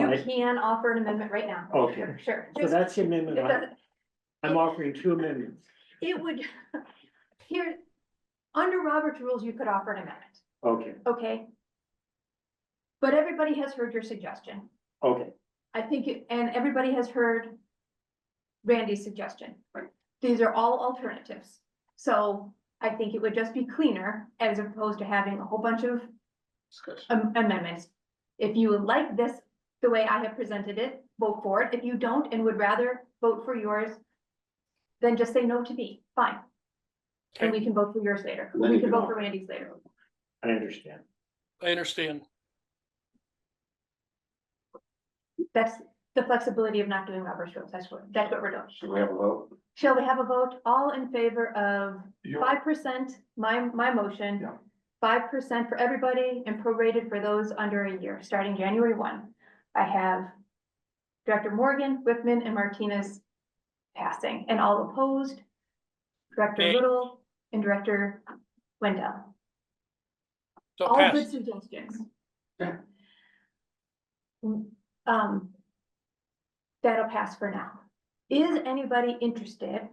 You I, can offer an amendment right now. okay, Sure. so Just- that's the amendment. it doesn't- I'm offering two amendments. It would, here, under Robert's rules, you could offer an amendment, Okay, okay? But everybody has heard your suggestion. okay. I think, and everybody has heard Randy's suggestion. Right. These are all alternatives. So I think it would just be cleaner as opposed to having a whole bunch of Discussion. amendments. If you like this, the way I have presented it, vote for it. If you don't and would rather vote for yours, then just say no to me, fine. And we can vote for yours later. And then We you can can vote for offer. Randy's later. I understand. I understand. That's the flexibility of not doing Robert's rules. That's what we're doing. Should we have a vote? Shall we have a vote? All in favor of Your- 5%, my motion? Yeah. 5% for everybody and prorated for those under a year, starting January 1. I have Director Morgan, Whitman, and Martinez passing, and all opposed, Director Nay. Little and Director Wendell. So All pass. good suggestions. Yeah. That'll pass for now. Is anybody interested?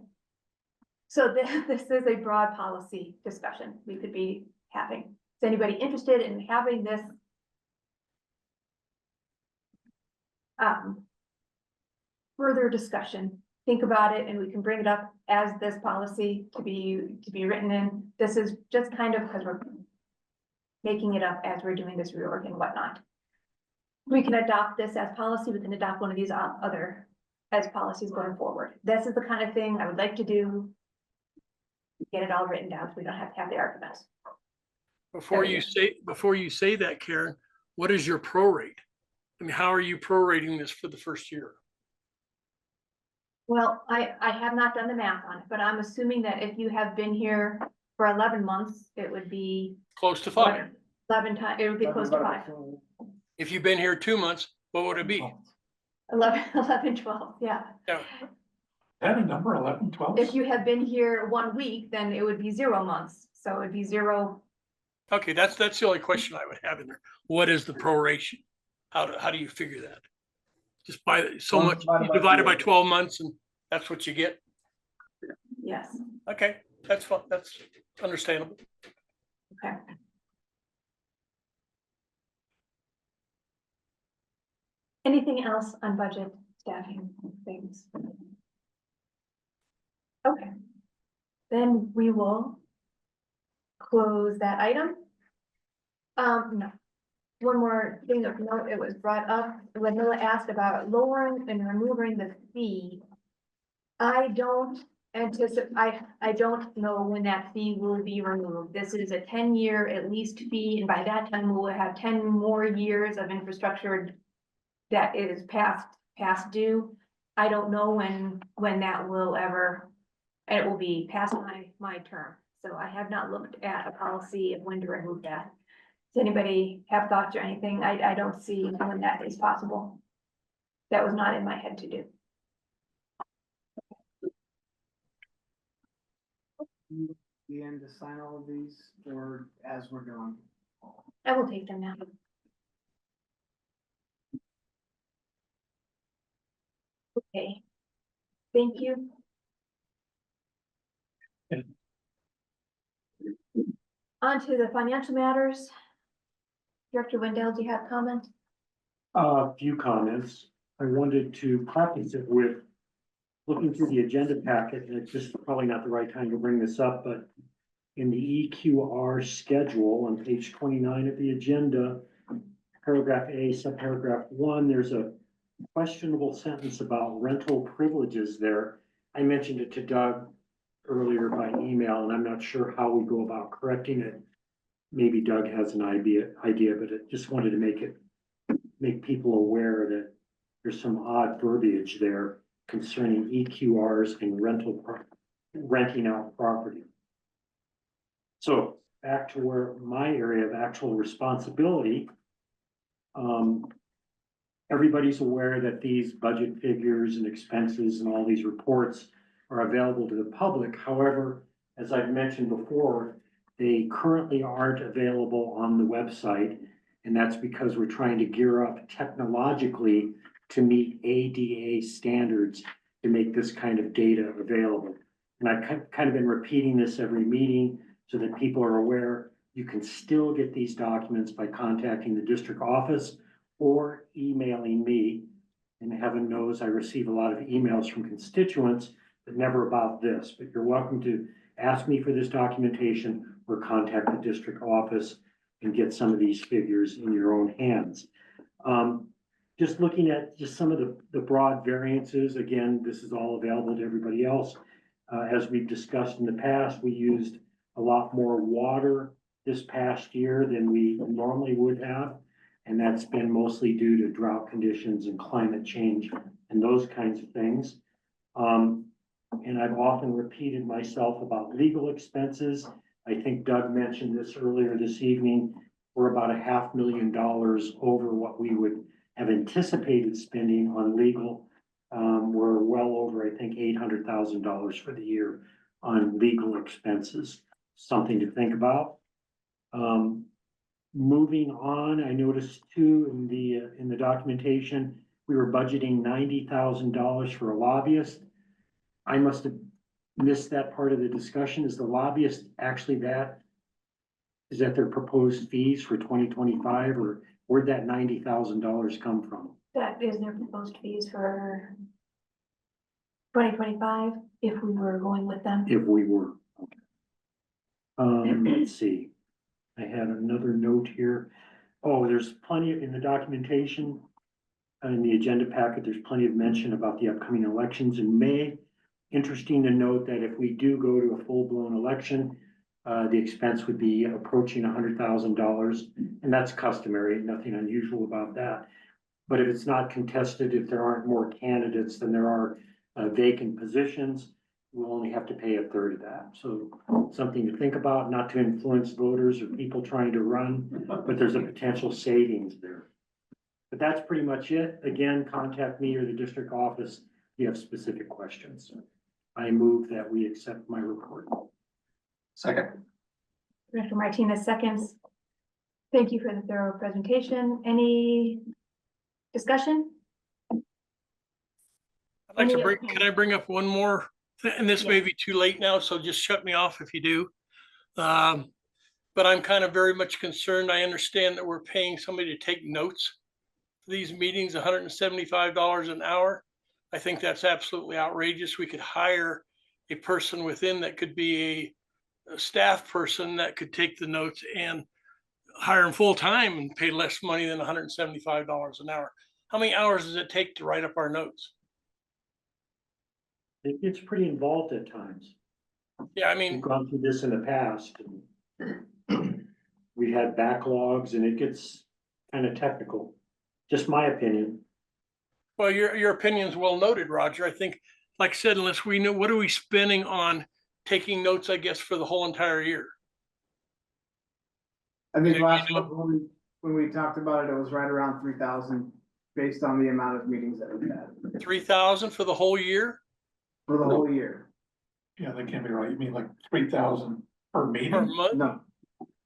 So this is a broad policy discussion we could be having. Is anybody interested in having this? Further discussion think about it and we can bring it up as this policy to be written in. This is just kind of because we're making it up as we're doing this reorg and whatnot. We can adopt this as policy, we can adopt one of these other as policies going forward. This is the kind of thing I would like to do. Get it all written down so we don't have to have the arguments. Before you say that, Karen, what is your prorate? I mean, how are you prorating this for the first year? Well, I have not done the math on it, but I'm assuming that if you have been here for 11 months, it would be Close to 5. 11 times, it would be close to 5. If you've been here 2 months, what would it be? 11, 12, yeah. Yeah. That a number, 11, 12? If you have been here 1 week, then it would be 0 months, so it'd be 0. Okay, that's the only question I would have in there. What is the proration? How do you figure that? Just by so Well, much, divided you by divide it by 2. 12 months and that's what you get? Yes, Okay, that's fine. That's understandable. okay. Anything else on budget, staffing, things? Okay. Then we will close that item. No. One more thing of note, it was brought up, when Mila asked about lowering and removing the fee. I don't anticipate, I don't know when that fee will be removed. This is a 10-year at least fee, and by that time we will have 10 more years of infrastructure that is past due. I don't know when that will ever, and it will be past my term. So I have not looked at a policy of when to remove that. Does anybody have thoughts or anything? I don't see when that is possible. That was not in my head to do. The end to sign all of these, or as we're going? I will take them now. Okay. Thank you. On to the financial matters. Director Wendell, do you have comment? A few comments. I wanted to preface it with looking through the agenda packet, and it's just probably not the right time to bring this up, but in the EQR schedule on page 29 of the agenda, paragraph A, subparagraph 1, there's a questionable sentence about rental privileges there. I mentioned it to Doug earlier by email, and I'm not sure how we go about correcting it. Maybe Doug has an idea, but I just wanted to make people aware that there's some odd verbiage there concerning EQRs and renting out property. So back to where my area of actual responsibility. Everybody's aware that these budget figures and expenses and all these reports are available to the public. However, as I've mentioned before, they currently aren't available on the website. And that's because we're trying to gear up technologically to meet ADA standards to make this kind of data available. And I've kind of been repeating this every meeting so that people are aware you can still get these documents by contacting the district office or emailing me. And heaven knows I receive a lot of emails from constituents, but never about this. But you're welcome to ask me for this documentation or contact the district office and get some of these figures in your own hands. Just looking at just some of the broad variances, again, this is all available to everybody else. As we've discussed in the past, we used a lot more water this past year than we normally would have. And that's been mostly due to drought conditions and climate change and those kinds of things. And I've often repeated myself about legal expenses. I think Doug mentioned this earlier this evening. We're about $500,000 over what we would have anticipated spending on legal. We're well over, I think, $800,000 for the year on legal expenses. Something to think about. Moving on, I noticed too in the documentation, we were budgeting $90,000 for a lobbyist. I must have missed that part of the discussion. Is the lobbyist actually is that their proposed fees for 2025, or where'd that $90,000 come from? That is their proposed fees for 2025, if we were going with them. if we were. Okay. Let's see. I had another note here. Oh, there's plenty in the documentation. In the agenda packet, there's plenty of mention about the upcoming elections in May. Interesting to note that if we do go to a full-blown election, the expense would be approaching $100,000, and that's customary, nothing unusual about that. But if it's not contested, if there aren't more candidates than there are vacant positions, we'll only have to pay a third of that. So something to think about, not to influence voters or people trying to run, but there's a potential savings there. But that's pretty much it. Again, contact me or the district office if you have specific questions. I move that we accept my report. Second. Director Martinez seconds. Thank you for the thorough presentation. Any discussion? I'd like to Any- can I bring up one more? And this may be too late now, so just shut me off if you do. But I'm kind of very much concerned. I understand that we're paying somebody to take notes for these meetings, $175 an hour. I think that's absolutely outrageous. We could hire a person within that could be a staff person that could take the notes and hire them full time and pay less money than $175 an hour. How many hours does it take to write up our notes? It's pretty involved at times. Yeah, I We've mean, gone through this in the past. We had backlogs and it gets kind of technical. Just my opinion. well, your opinion's well noted, Roger. I think, like I said, unless we know, what are we spending on taking notes, I guess, for the whole entire year? I think You last know- month when we talked about it, it was right around 3,000 based on the amount of meetings that we had 3,000 for the whole year? for the whole year. Yeah, that can't be right. You mean like 3,000 per Per meeting? month? No,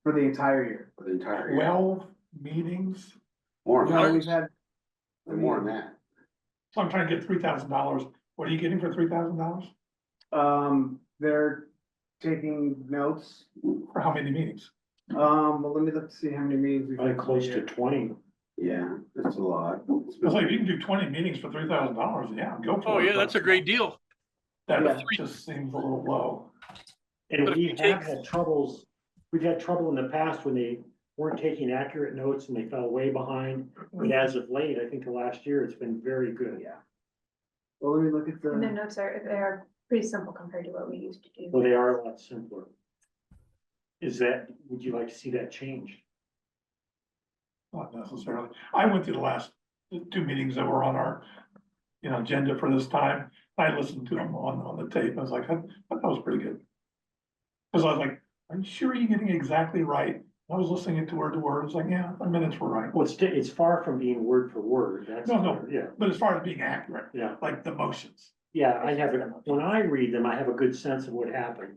for the entire year. For the entire year. 12 meetings? More than No, that, we've had. more than that. So I'm trying to get $3,000. What are you getting for $3,000? They're taking notes. For how many meetings? Well, let me look to see how many meetings we've Probably had. close to 20. Yeah, that's a lot. It's like if you can do 20 meetings for $3,000, yeah, go for Oh, it. yeah, that's a great deal. That Yeah. just seems a little low. And But if we you have take- had troubles, we've had trouble in the past when they weren't taking accurate notes and they fell way behind. But as of late, I think the last year, it's been very good. Yeah. Well, let me look at And the the, notes are pretty simple compared to what we used to do. Well, they are a lot simpler. Would you like to see that change? Not necessarily. I went through the last two meetings that were on our, agenda for this time. I listened to them on the tape. I was like, I thought that was pretty good. Cause I was like, are you sure you're getting it exactly right? I was listening it to word. It's like, yeah, the minutes were right. Well, it's far from being word for word. That's, No. yeah, But as far as being accurate, yeah. like the motions. Yeah, I have, when I read them, I have a good sense of what happened.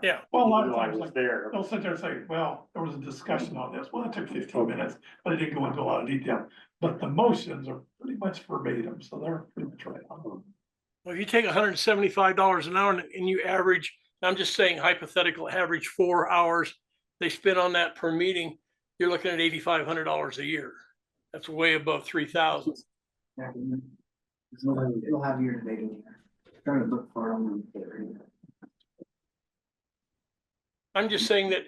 Yeah. Well, a lot Even of though I times, was like, there. they'll sit there and say, well, there was a discussion on this. Well, it took 15 minutes, but it didn't go into a lot of detail. But the motions are pretty much verbatim, so they're pretty much right on them. Well, if you take $175 an hour and you average, I'm just saying hypothetical, average 4 hours they spend on that per meeting, you're looking at $8,500 a year. That's way above 3,000. it'll have year to date in here. Trying to look for them. I'm just saying that,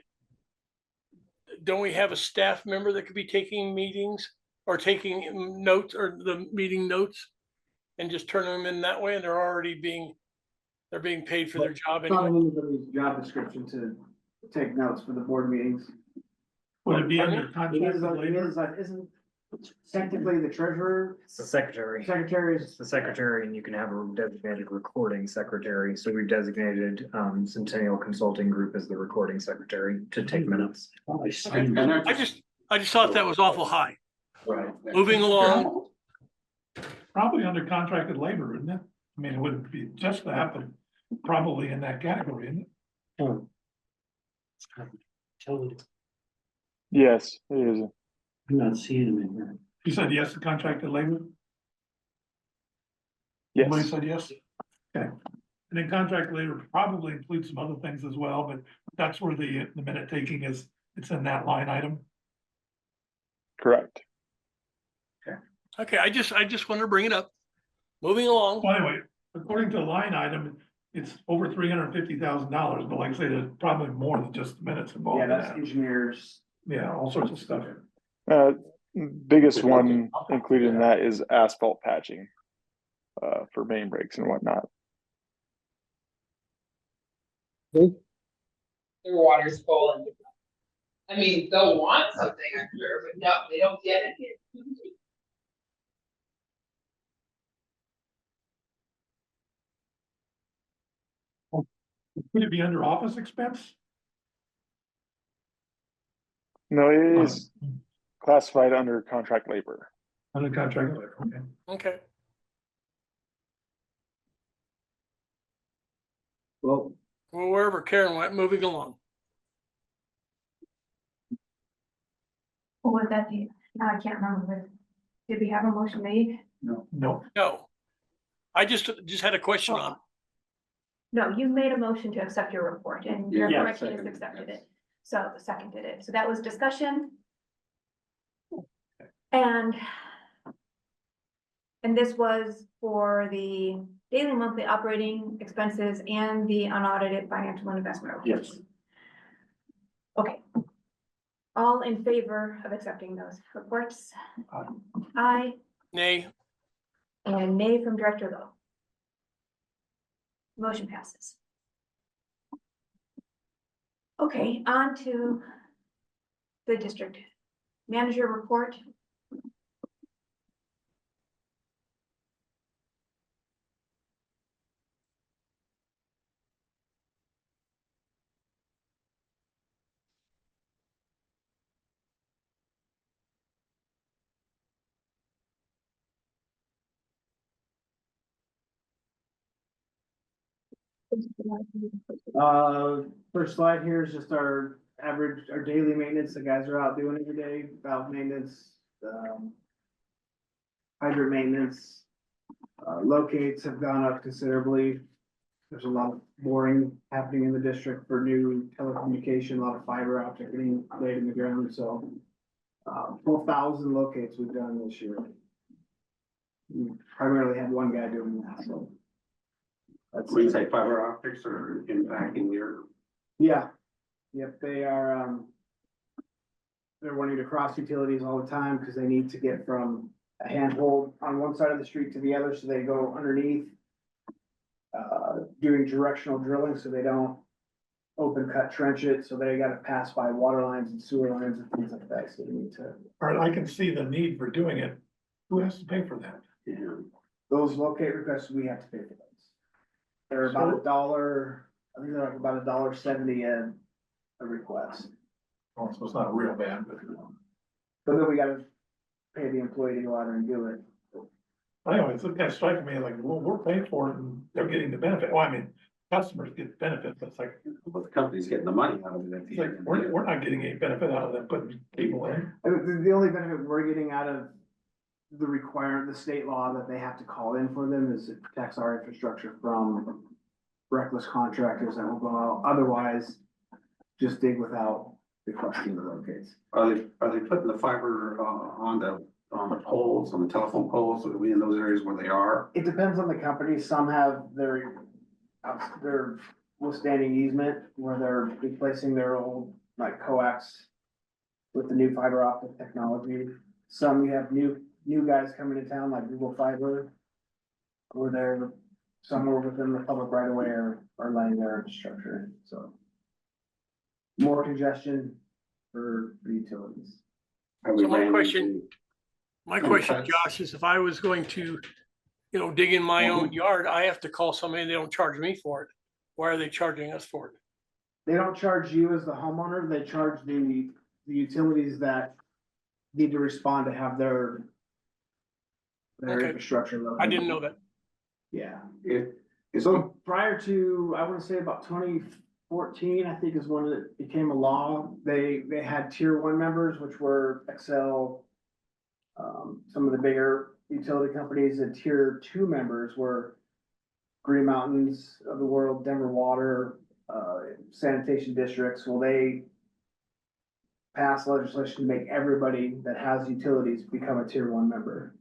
don't we have a staff member that could be taking meetings or taking notes or the meeting notes and just turning them in that way, and they're being paid for their job It's not anyway? anybody's job description to take notes for the board meetings. Would it be under It is, contracted labor? isn't technically the treasurer, It's the secretary. secretary It's is. the secretary, and you can have a designated recording secretary. So we've designated Centennial Consulting Group as the recording secretary to take minutes. Oh, I see. And they're I just thought that was awful high. Right. Moving along, Probably under contracted labor, isn't it? I mean, it wouldn't be just that, but probably in that category, isn't it? Oh. Utility. Yes, it is. I'm not seeing them in here. You said yes to contracted labor? Somebody Yes, said yes? Okay. And then contract labor probably includes some other things as well, but that's where the minute taking is, it's in that line item. correct. okay, I just wanted to bring it up. Moving along, Well, anyway, according to the line item, it's over $350,000, but like I say, there's probably more than just the minutes involved Yeah, in that's that. engineers. Yeah, all sorts of stuff. Biggest one included in that is asphalt patching, for main breaks and whatnot. Their water's full. I mean, they'll want something, I'm sure, but no, they don't get it here. Could it be under office expense? No, it is classified under contract labor. Under contract, okay. Okay. Well, Well, wherever Karen went, moving along. What was that? I can't remember. Did we have a motion made? No. No. I just had a question on, No, you made a motion to accept your report and your Yeah, correction has second, accepted yes. it. So seconded it. So that was discussion. And this was for the daily monthly operating expenses and the unaudited financial and investment reports. Yes. Okay. All in favor of accepting those reports? Aye, nay, and nay from Director Lowe. Motion passes. Okay, on to the district manager report. First slide here is just our average, our daily maintenance the guys are out doing every day, valve maintenance, hydrant maintenance. Locates have gone up considerably. There's a lot of boring happening in the district for new telecommunication, a lot of fiber optic getting laid in the ground, so. 12,000 locates we've done this year. We primarily had one guy doing that, so. That's When you say fiber optics are impacting your, Yeah, yep, they are, they're wanting to cross utilities all the time because they need to get from a handhold on one side of the street to the other, so they go underneath. Doing directional drilling, so they don't open cut trench it, so they gotta pass by water lines and sewer lines and things like that, so they need to. All right, I can see the need for doing it. Who has to pay for that? Those locate requests, we have to pay for those. They're about $1, I think they're like about $1.70 a request. Oh, so it's not real bad, but. But then we gotta pay the employee to go out there and do it. Anyway, it's kind of striking me like, well, we're paying for it and they're getting the benefit. Well, I mean, customers get the benefit, but it's like, but the company's getting the money out of it at it's the like, end. we're not getting any benefit out of them putting cable in. And the only benefit we're getting out of the state law that they have to call in for them is it protects our infrastructure from reckless contractors that will go out, otherwise just dig without requesting the locates. Are they putting the fiber, on the poles, on the telephone poles, are we in those areas where they are? It depends on the company. Some have their withstanding easement where they're replacing their old like coax with the new fiber optic technology. Some you have new guys coming to town like Google Fiber. Where they're somewhere within the public right of way or laying their infrastructure, so. More congestion for utilities. Have we So my ran question- into- my Any question, cuts? Josh, is if I was going to, dig in my own yard, I have to call somebody, they don't charge me for it. Why are they charging us for it? They don't charge you as the homeowner, they charge the utilities that need to respond to have their Okay. infrastructure located. I didn't know that. Yeah, Is so prior to, I wanna say about 2014, I think is when it became a law, they had tier 1 members, which were Excel. Some of the bigger utility companies, and tier 2 members were Green Mountains of the world, Denver Water, sanitation districts. Well, they passed legislation to make everybody that has utilities become a tier 1 member.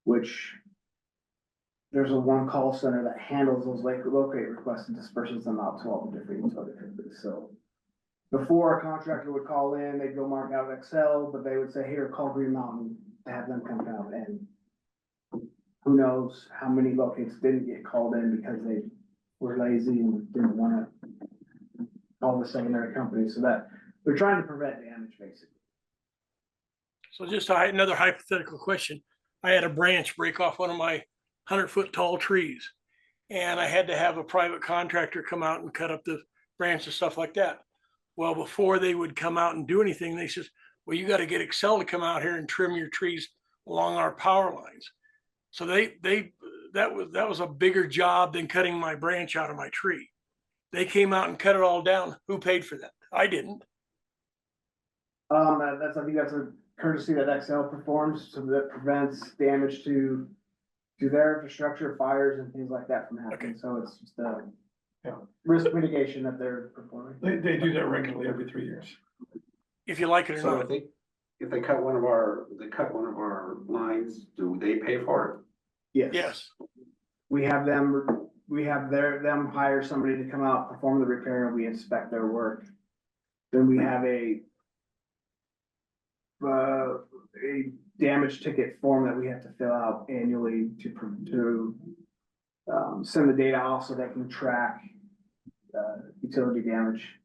Which there's a one call center that handles those locate requests and disperses them out to all the different utility companies, so. Before a contractor would call in, they'd go mark out Excel, but they would say, here, call Green Mountain to have them come out, and who knows how many locates didn't get called in because they were lazy and didn't wanna call the secondary company, so that they're trying to prevent damage, basically. So just another hypothetical question. I had a branch break off one of my 100-foot tall trees. And I had to have a private contractor come out and cut up the branch and stuff like that. Well, before they would come out and do anything, they says, well, you got to get Excel to come out here and trim your trees along our power lines. So that was a bigger job than cutting my branch out of my tree. They came out and cut it all down. Who paid for that? I didn't. I think that's a courtesy that Excel performs, so that prevents damage to their infrastructure, fires and things like that from happening, so it's just Yeah. risk mitigation that they're performing. They do that regularly every 3 years. If you like it or So not. if they cut one of our lines, do they pay for Yes. We have them hire somebody to come out, perform the repair, and we inspect their work. Then we have a damage ticket form that we have to fill out annually to send the data off so they can track utility damage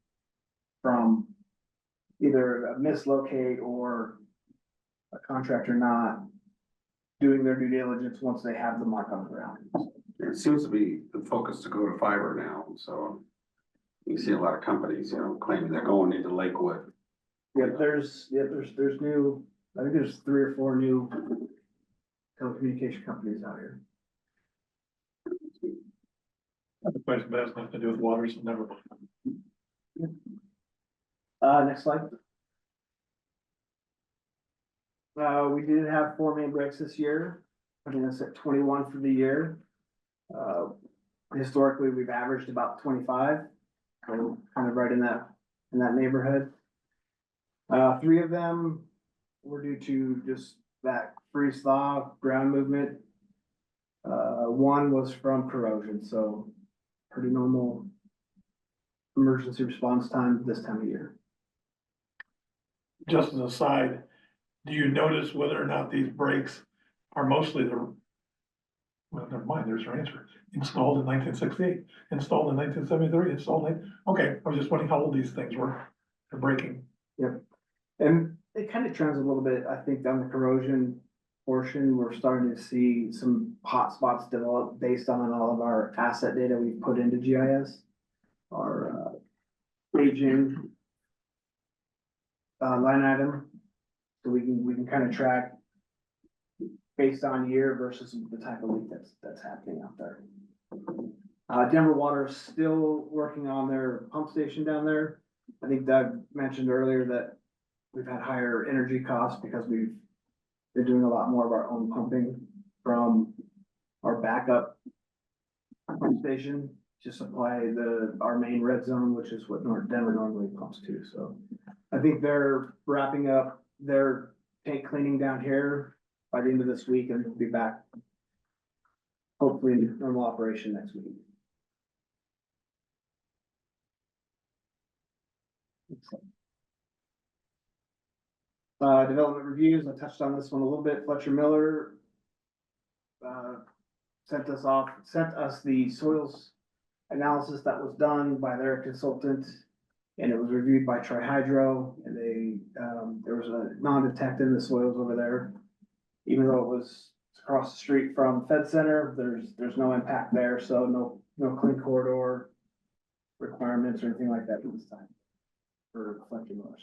from either a mislocate or a contractor not doing their due diligence once they have the mark on the ground. it? It seems to be the focus to go to fiber now, so you see a lot of companies, claiming they're going into Lakewood. There's new, I think there's 3 or 4 new telecommunication companies out here. The question has nothing to do with water, so never. Next slide. We did have 4 main breaks this year, putting us at 21 for the year. Historically, we've averaged about 25, so kind of right in that neighborhood. 3 of them were due to just that freeze thaw ground movement. 1 was from corrosion, so pretty normal emergency response time this time of year. Just as a side, do you notice whether or not these breaks are mostly well, never mind, there's your answer. Installed in 1968, installed in 1973, okay, I was just wondering how old these things were. They're breaking. Yep. And it kind of trends a little bit, I think, on the corrosion portion. We're starting to see some hot spots develop based on all of our asset data we've put into GIS. Our aging line item. So we can kind of track based on year versus the type of leak that's happening out there. Denver Water is still working on their pump station down there. I think Doug mentioned earlier that we've had higher energy costs because we've been doing a lot more of our own pumping from our backup pump station to supply our main red zone, which is what Denver normally pumps to. So I think they're wrapping up their tank cleaning down here by the end of this week, and we'll be back hopefully in normal operation next week. Development reviews, I touched on this one a little bit. Fletcher Miller sent us the soils analysis that was done by their consultant, and it was reviewed by Tri-Hydro, and there was a non-detect in the soils over there. Even though it was across the street from Fed Center, there's no impact there, so no clean corridor requirements or anything like that at this time for Fletcher Miller.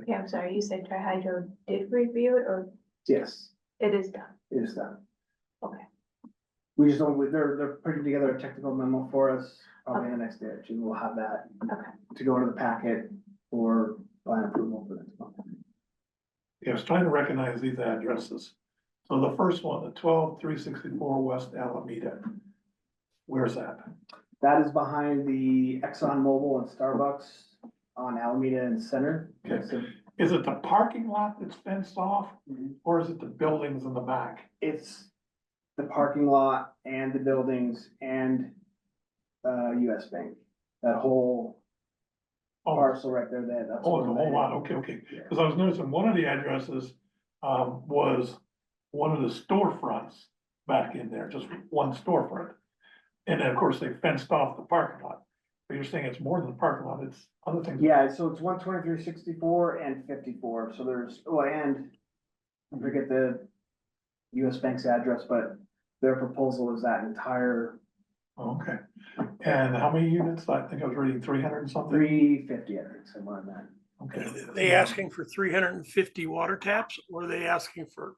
Okay, I'm sorry, you said Tri-Hydro did review it, or Yes, it is done? it is done. Okay. We just don't, they're putting together a technical memo for us, probably the next day or two, we'll have that. Okay. To go into the packet for plan approval for next month. Yeah, I was trying to recognize these addresses. So the first one, the 12364 West Alameda. Where's that? That is behind the Exxon Mobil and Starbucks on Alameda and Center. Okay. So Is it the parking lot that's fenced off, or is it the buildings in the back? it's the parking lot and the buildings and US Bank. That whole Oh, parcel right there, that's. oh, it's a where whole they- lot, okay, Yeah. because I was noticing one of the addresses, was one of the storefronts back in there, just one storefront. And then, of course, they fenced off the parking lot, but you're saying it's more than the parking lot, it's other things. Yeah, so it's 12364 and 54, so there's, oh, and I forget the US Bank's address, but their proposal is that entire Okay, and how many units? I think I was reading 300 and something. 350, I think, somewhere in that. Okay. Are they asking for 350 water taps, or are they asking for,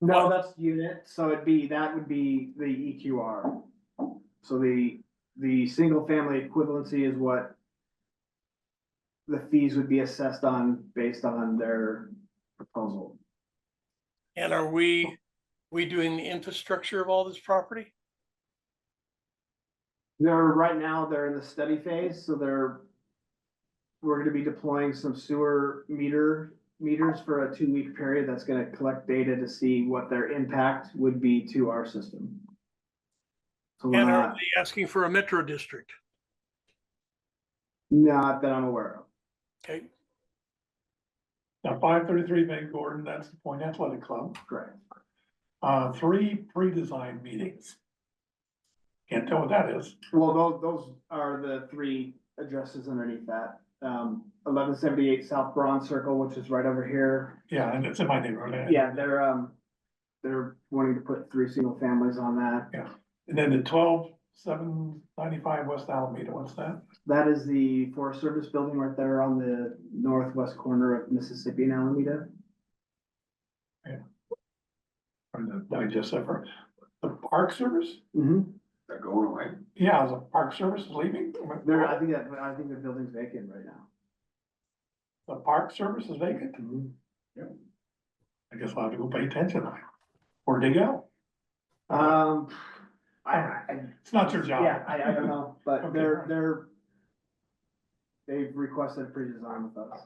No, that's unit, so that would be the EQR. So the single family equivalency is what the fees would be assessed on based on their proposal. and are we doing the infrastructure of all this property? Right now, they're in the study phase, so we're gonna be deploying some sewer meters for a 2-week period that's gonna collect data to see what their impact would be to our system. So we're And are not, they asking for a metro district? not that I'm aware of. Okay, Now, 533 Van Gordon, that's the Point Athletic Club, Correct. 3 pre-design meetings. Can't tell what that is. Well, those are the 3 addresses underneath that. 1178 South Bronze Circle, which is right over here. Yeah, and it's in my neighborhood. Yeah, they're wanting to put 3 single families on that. And then the 12795 West Alameda, what's that? That is the Forest Service building right there on the northwest corner of Mississippi and Alameda. Or I just said for the Park Service? Mm-hmm. They're going away. Yeah, the Park Service is leaving? I think the building's vacant right now. The Park Service is vacant? Mm-hmm. I guess I'll have to go pay attention. Where'd they go? It's not your job. Yeah, I don't know, but Okay. they've requested a pre-design with us.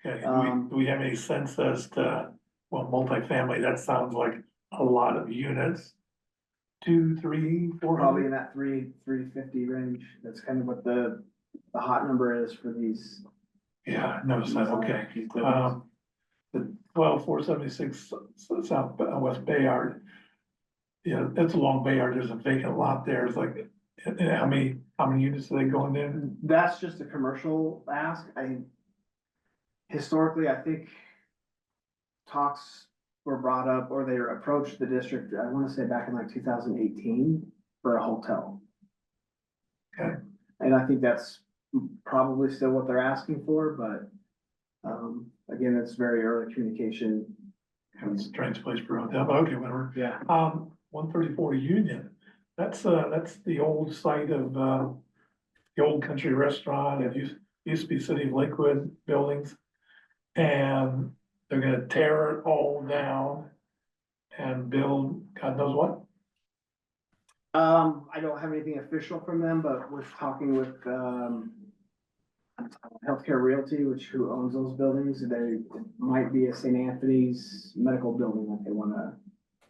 Okay, do we have any sense as to, well, multifamily, that sounds like a lot of units? 2, 3, 400? Probably in that 350 range. That's kind of what the hot number is for these. Yeah, I noticed that, okay. these buildings. The 12476 South West Bayard. Yeah, that's a long Bayard, there's a vacant lot there, it's like, how many units are they going in? That's just a commercial ask. Historically, I think talks were brought up or they approached the district, I want to say back in like 2018 for a hotel. Okay. And I think that's probably still what they're asking for, but again, it's very early communication. It's a strange place for a hotel, but okay, whatever. Yeah. 134 Union, that's the old site of, the old country restaurant, it used to be City of Lakewood buildings. And they're gonna tear it all down and build God knows what. I don't have anything official from them, but we're talking with Healthcare Realty, who owns those buildings. It might be a St. Anthony's medical building that they wanna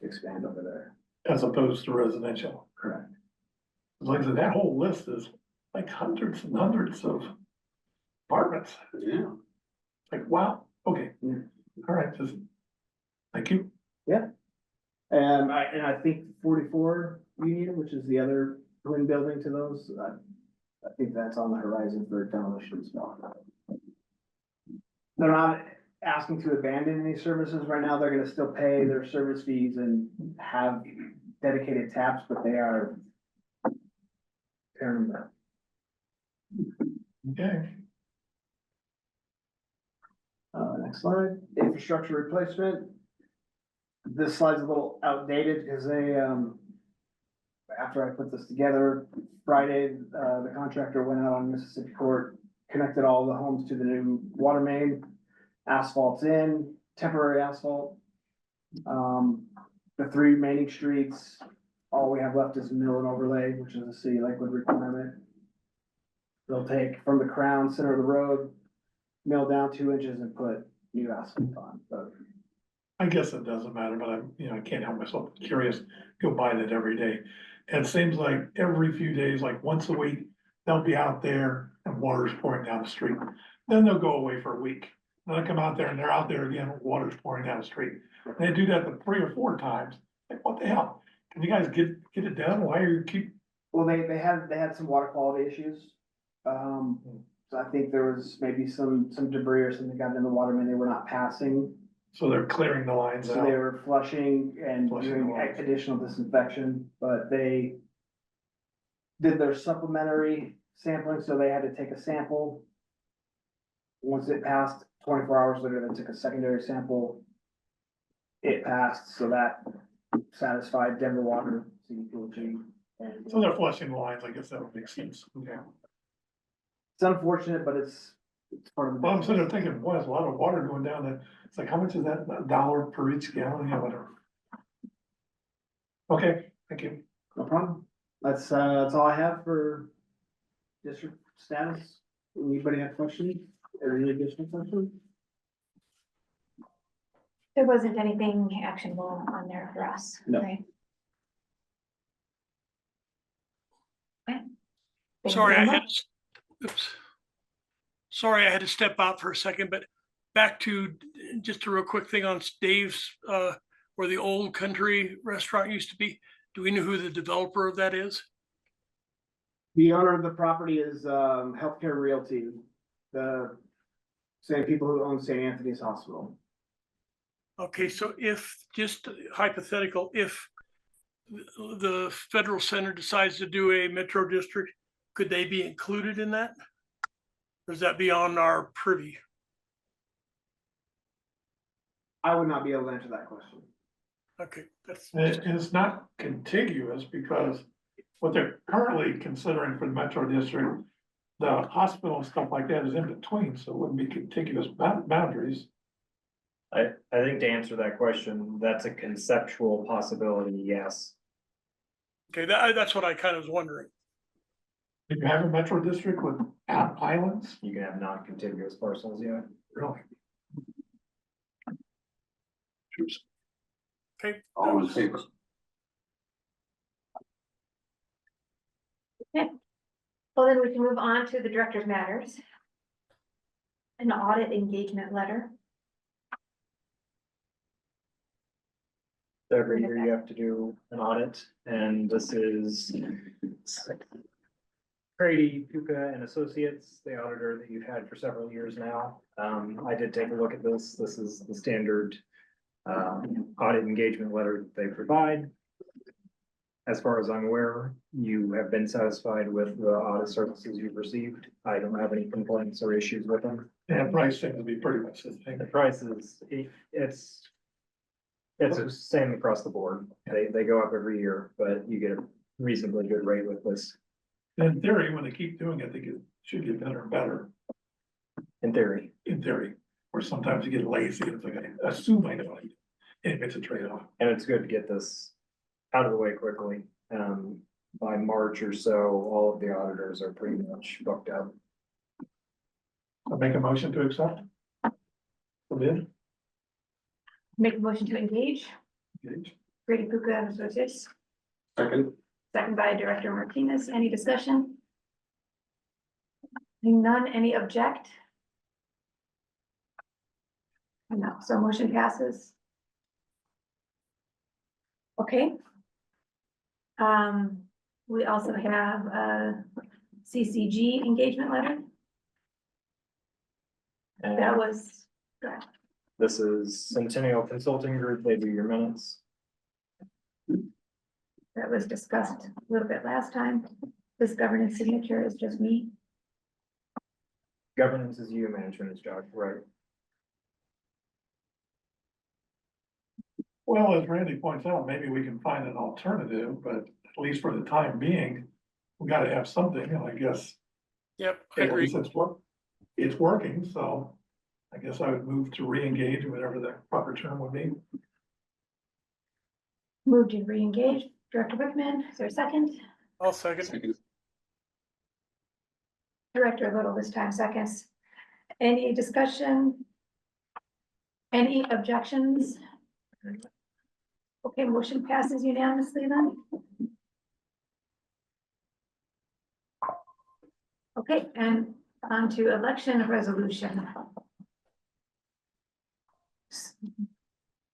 expand over there. As opposed to residential. Correct. Like I said, that whole list is like hundreds and hundreds of apartments. Yeah. Like, wow, okay, Yeah. all right, just, thank you. And I think 44 Union, which is the other twin building to those, I think that's on the horizon for demolition as well. They're not asking to abandon any services right now. They're gonna still pay their service fees and have dedicated taps, but they are tearing them down. Okay, Next slide, infrastructure replacement. This slide's a little outdated because after I put this together, Friday, the contractor went out on Mississippi Court, connected all the homes to the new water main, asphalt's in, temporary asphalt. The 3 remaining streets, all we have left is mill and overlay, which is a city Lakewood requirement. They'll take from the crown center of the road, mill down 2 inches and put new asphalt on, but I guess it doesn't matter, but I'm, I can't help myself curious, go by that every day. And it seems like every few days, like once a week, they'll be out there and water's pouring down the street. Then they'll go away for a week. Then I come out there and they're out there again, water's pouring down the street. They do that 3 or 4 times. Like, what the hell? Can you guys get it done? Why are you keep, Well, they had some water quality issues. So I think there was maybe some debris or something got in the water main, they were not passing. so they're clearing the lines So they out? were flushing and Flushing the doing lines. additional disinfection, but they did their supplementary sampling, so they had to take a sample. Once it passed, 24 hours later, they took a secondary sample. It passed, so that satisfied Denver Water, CDPG. So they're flushing the lines, I guess that would make sense. Okay. It's unfortunate, but it's part of the. Well, I'm sitting there thinking, boy, there's a lot of water going down there. It's like, how much is that? $1 per each gallon? Yeah, whatever. Okay, thank you. No problem. That's all I have for district status. Anybody have questions? Or any additional questions? There wasn't anything actionable on there for us, No. right? Okay. Thank Sorry, you I very had, much. oops. Sorry, I had to step out for a second, but back to just a real quick thing on Dave's, where the old country restaurant used to be. Do we know who the developer of that is? The owner of the property is Healthcare Realty, the same people who own St. Anthony's Hospital. Okay, so if, just hypothetical, if the federal center decides to do a metro district, could they be included in that? Or is that beyond our privy? I would not be able to answer that question. Okay, that's, And it's not contiguous because what they're currently considering for the Metro District, the hospital and stuff like that is in between, so it wouldn't be contiguous boundaries. I think to answer that question, that's a conceptual possibility, yes. okay, that's what I kind of was wondering. If you have a Metro District with islands, You can have non-contiguous parcels, yeah. really? Okay. All in favor? Well, then we can move on to the director's matters. An audit engagement letter. Every year you have to do an audit, and this is Grady, Puka and Associates, the auditor that you've had for several years now. I did take a look at this. This is the standard audit engagement letter that they provide. As far as I'm aware, you have been satisfied with the audit services you've received. I don't have any complaints or issues with them. And price seems to be pretty much the same. The price is, it's the same across the board. They go up every year, but you get a reasonably good rate with this, In theory, when they keep doing it, should get better and better, in theory. in theory. Or sometimes you get lazy, it's like, I assume I know it. And it's a trade-off. And it's good to get this out of the way quickly. By March or so, all of the auditors are pretty much booked up. I'll make a motion to accept. The bid. Make a motion to engage. Engage. Grady Puka and Associates, Second, second by Director Martinez. Any discussion? Seeing none, any object? No, so motion passes. Okay. We also have a CCG engagement letter. That And was, this is Centennial Consulting Group. They do your minutes. that was discussed a little bit last time. This governance signature is just me. Governance is you, management is Josh, right? Well, as Randy points out, maybe we can find an alternative, but at least for the time being, we gotta have something, and I guess. Yep, I At agree. least it's working, so I guess I would move to re-engage, whatever the proper term would be. Moved and re-engaged. Director Wickman, is there a second? I'll second. second, Director Little this time seconds. Any discussion? Any objections? Okay, motion passes unanimously then. Okay, and on to election resolution.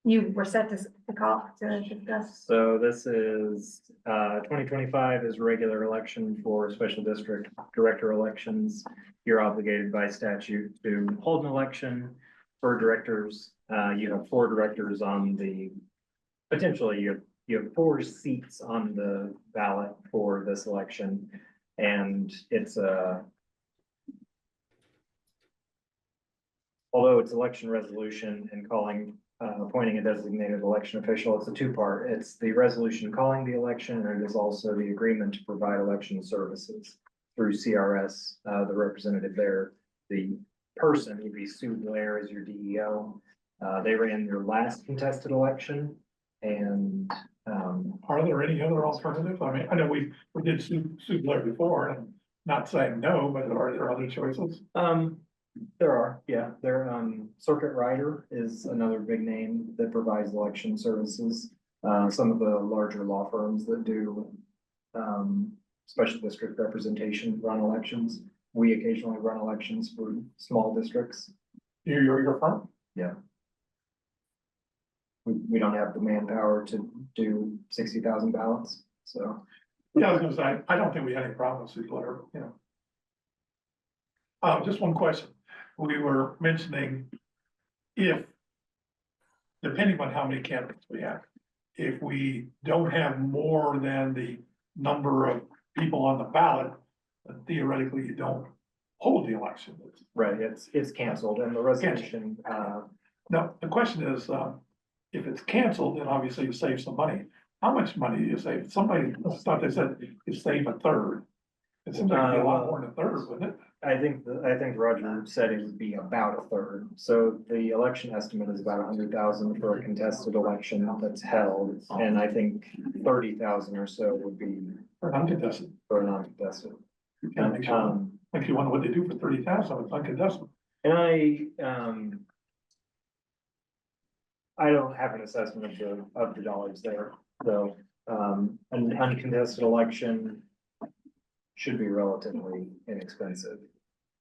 You were set to call to discuss. So this is, 2025 is regular election for special district director elections. You're obligated by statute to hold an election for directors. You have 4 directors on the, potentially you have 4 seats on the ballot for this election. And it's although it's election resolution and calling, appointing a designated election official, it's a 2-part. It's the resolution calling the election, and it is also the agreement to provide election services through CRS, the representative there. The person, you'd be Sue Blair as your DEO. They ran your last contested election, and Are there any other alternatives? I mean, I know we did Sue Blair before, and not saying no, but are there other choices? there are, yeah, there, Circuit Rider is another big name that provides election services. Some of the larger law firms that do, special district representation run elections. We occasionally run elections for small districts. Your firm? Yeah. We don't have the manpower to do 60,000 ballots, so. Yeah, I was gonna say, I don't think we had any problem with Sue Blair, you know. Just one question. We were mentioning if, depending on how many candidates we have, if we don't have more than the number of people on the ballot, then theoretically you don't hold the election. Right, it's canceled, and the resolution, Now, the question is, if it's canceled, then obviously you save some money. How much money do you save? Somebody thought they said you save 1/3. It seems like it'd be a lot more than 1/3, wouldn't it? I think Roger said it would be about 1/3. So the election estimate is about 100,000 for a contested election that's held, and I think 30,000 or so would be For uncontested. for a non-contested. Yeah, make sure. Like you wonder what they do for 30,000, it's uncontested. And I don't have an assessment of the dollars there, so, an uncontested election should be relatively inexpensive.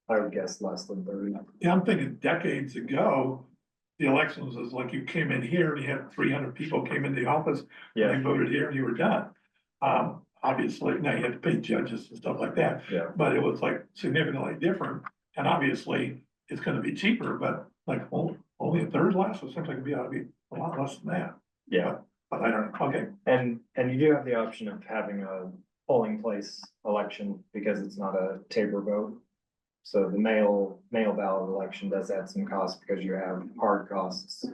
I would guess less than 30. Yeah, I'm thinking decades ago, the elections was like you came in here and you had 300 people came into the office. Yeah. They voted here and you were done. Obviously, now you had to pay judges and stuff like that. Yeah. But it was like significantly different, and obviously, it's gonna be cheaper, but like, only 1/3 less, it seems like it'd ought to be a lot less than that. Yeah. But I don't know, okay, And you do have the option of having a polling place election because it's not a Tabor vote. So the mail ballot election does add some costs because you have hard costs.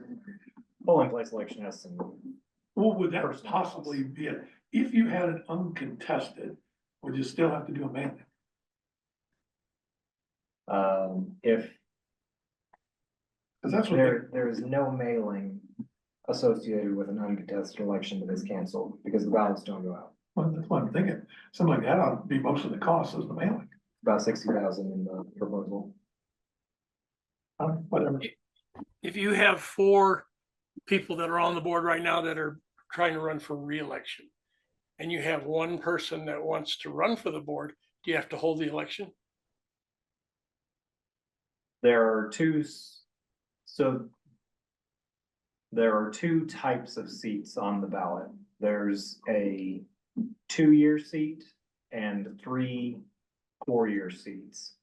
Polling place election has some. what would that Personal possibly be, if you had an uncontested, would you still have to do a mailing? If Cause that's what they. there is no mailing associated with an uncontested election that is canceled because the ballots don't go out. Well, that's what I'm thinking, something like that ought to be most of the cost is the mailing, About 60,000 in the proposal. Whatever. If you have 4 people that are on the board right now that are trying to run for reelection, and you have one person that wants to run for the board, do you have to hold the election? There are two types of seats on the ballot. There's a 2-year seat and 3 4-year seats.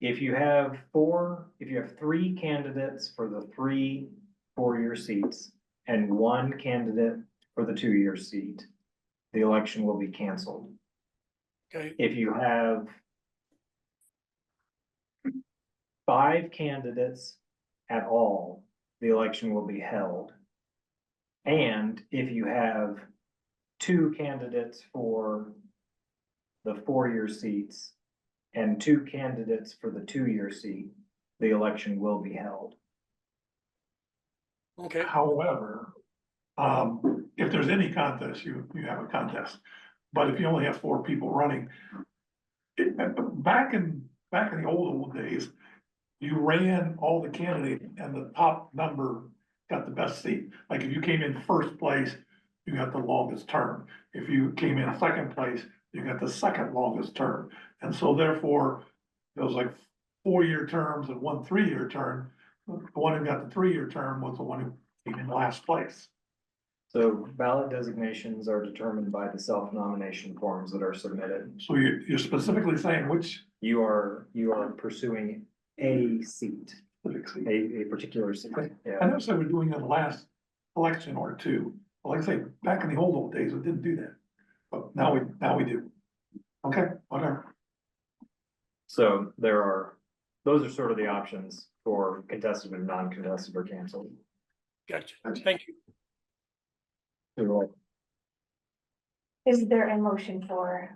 If you have 3 candidates for the 3 4-year seats and 1 candidate for the 2-year seat, the election will be canceled. Okay, If you have 5 candidates at all, the election will be held. And if you have 2 candidates for the 4-year seats and 2 candidates for the 2-year seat, the election will be held. okay. However, if there's any contest, you have a contest. But if you only have 4 people running, back in the old days, you ran all the candidates and the top number got the best seat. Like if you came in first place, you got the longest term. If you came in second place, you got the second longest term. And so therefore, there was like 4-year terms and 1 3-year term. The one who got the 3-year term was the one who came in last place. So ballot designations are determined by the self-nomination forms that are submitted. So you're specifically saying which You are pursuing a seat, civic seat. a particular seat. I Yeah, know they were doing it last election or two. Like I say, back in the old days, we didn't do that. But now we do. Okay, whatever. so those are sort of the options for contested and non-contested or canceled. Gotcha. Thank you. Is there a motion for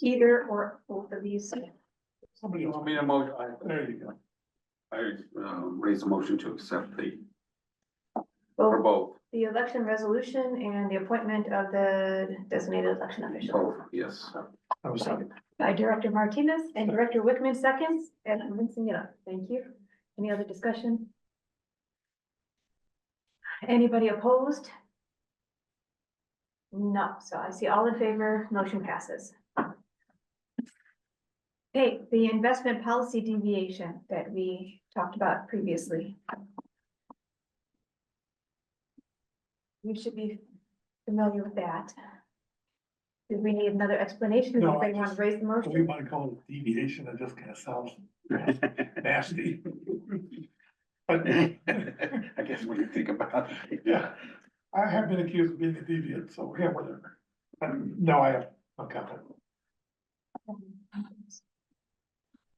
either or both of these? Somebody else. I mean, a motion, There you go. I raise a motion to accept or both, The election resolution and the appointment of the designated election official. both, yes. I was second. By Director Martinez and Director Wickman seconds, and I'm mixing it up. Thank you. Any other discussion? Anybody opposed? No, so I see all in favor, motion passes. Okay, the investment policy deviation that we talked about previously. You should be familiar with that. Do we need another explanation? Does No, anybody want to raise the We motion? want to call it deviation, it just kind of sounds nasty. But, I guess when you think about it. yeah, I have been accused of being a deviant, so yeah, whatever. No, I have no comment.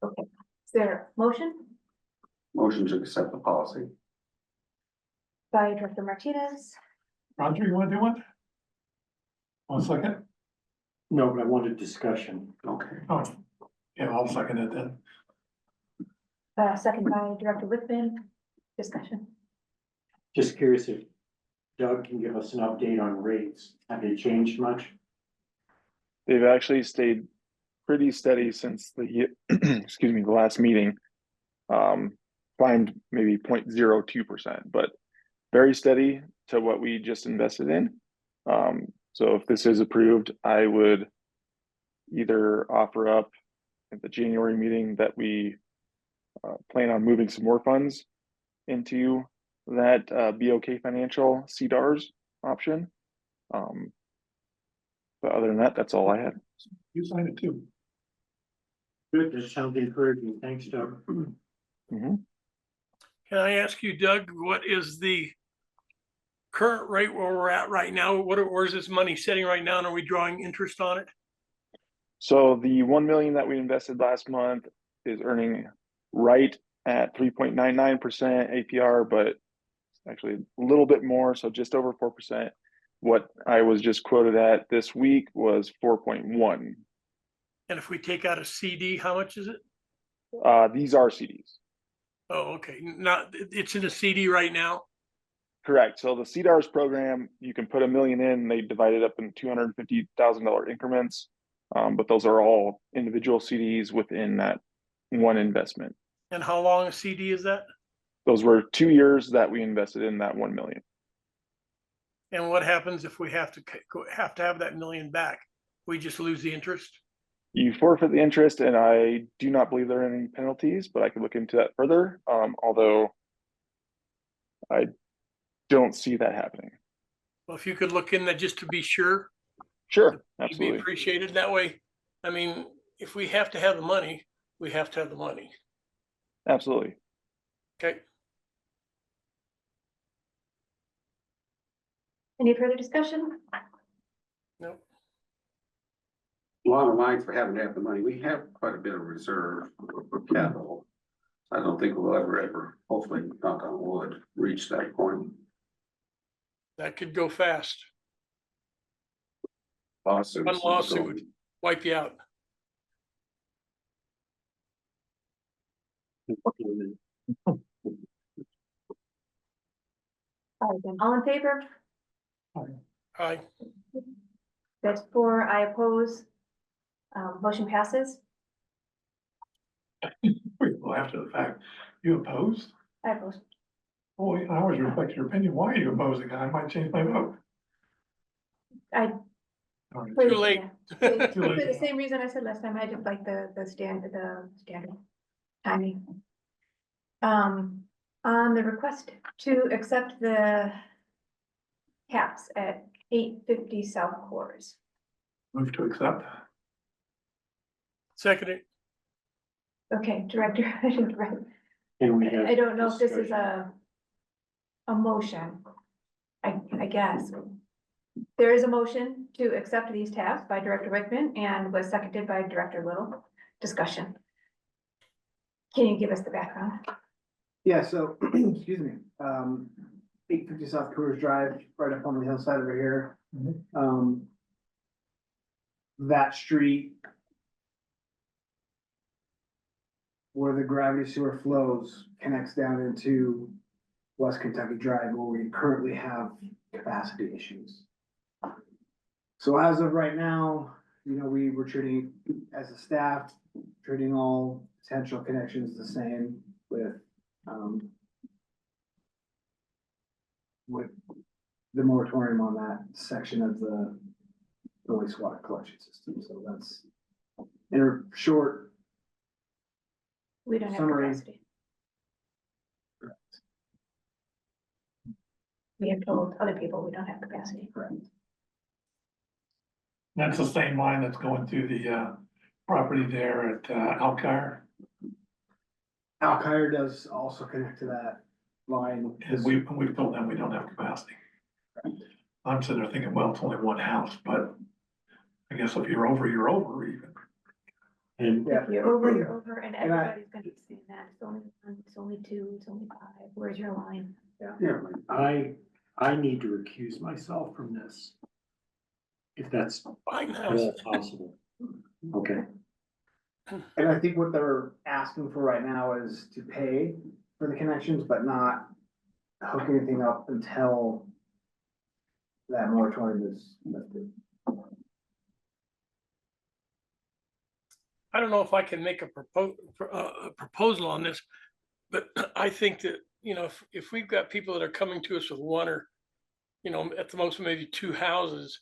Okay, is there a motion Motion to accept the policy. by Director Martinez? Roger, you want to do one? 1 second? No, but I wanted discussion. Okay. Oh, yeah, I'll second it then. Second by Director Wickman. Discussion. Just curious if Doug can give us an update on rates. Have they changed much? They've actually stayed pretty steady since the, excuse me, the last meeting. Climbed maybe 0.02%, but very steady to what we just invested in. So if this is approved, I would either offer up at the January meeting that we plan on moving some more funds into that BOK Financial CDARS option. But other than that, that's all I had. You signed it too. Good, that sounds encouraging. Thanks, Doug. Mhm. Can I ask you, Doug, what is the current rate where we're at right now? Where's this money sitting right now? And are we drawing interest on it? So the 1 million that we invested last month is earning right at 3.99% APR, but actually a little bit more, so just over 4%. What I was just quoted at this week was 4.1. And if we take out a CD, how much is it? These are CDs. Oh, okay. It's in a CD right now. Correct. So the CDARS program, you can put $1 million in, they divide it up in $250,000 increments. But those are all individual CDs within that one investment. And how long a CD is that? Those were 2 years that we invested in that 1 million. And what happens if we have to have that million back? We just lose the interest? You forfeit the interest, and I do not believe there are any penalties, but I could look into that further. Although I don't see that happening. Well, if you could look in that just to be sure, Sure, it'd be absolutely. appreciated that way. I mean, if we have to have the money, we have to have the money. Absolutely. Okay. Any further discussion? No. Along the lines for having to have the money, we have quite a bit of reserve capital. I don't think we'll ever, hopefully, knock on wood, reach that point. That could go fast. Lawsuits. One lawsuit would wipe you out. All right, then, all in favor? Aye. That's 4, I oppose. Motion passes. Well, after the fact, you opposed? I oppose. Oh, I always respect your opinion. Why are you opposing? I might change my vote. I. All right. for- Too late. yeah, Too For late. the same reason I said last time, I did like the standard timing. On the request to accept the caps at 850 South Cours. Move to accept. Seconded. Okay, Director, And we have. I don't know if this is discussion. a motion. I guess. There is a motion to accept these tabs by Director Rickman and was seconded by Director Little. Discussion. Can you give us the background? Yeah, so, excuse me, 850 South Coors Drive, right up on the hillside over here. That street where the gravity sewer flows connects down into West Kentucky Drive, where we currently have capacity issues. So as of right now, you know, we were treating, as a staff, treating all potential connections the same with the moratorium on that section of the wastewater collection system. So that's in a short We don't have summary. capacity. We have told other people we don't have capacity. Correct. That's the same line that's going through the property there at Alkire. Alkire does also connect to that line. And we've told them we don't have capacity. I'm sitting there thinking, well, it's only one house, but I guess if you're over, you're over even. And Yeah. If you're over, you're over, and And I- everybody's gonna be saying that, it's only one, it's only two, it's only five, where's your line? yeah, I need to recuse myself from this. If that's Fine at now. all possible. Okay, And I think what they're asking for right now is to pay for the connections, but not hook anything up until that moratorium is lifted. I don't know if I can make a proposal on this, but I think that, you know, if we've got people that are coming to us with one or, you know, at the most maybe two houses,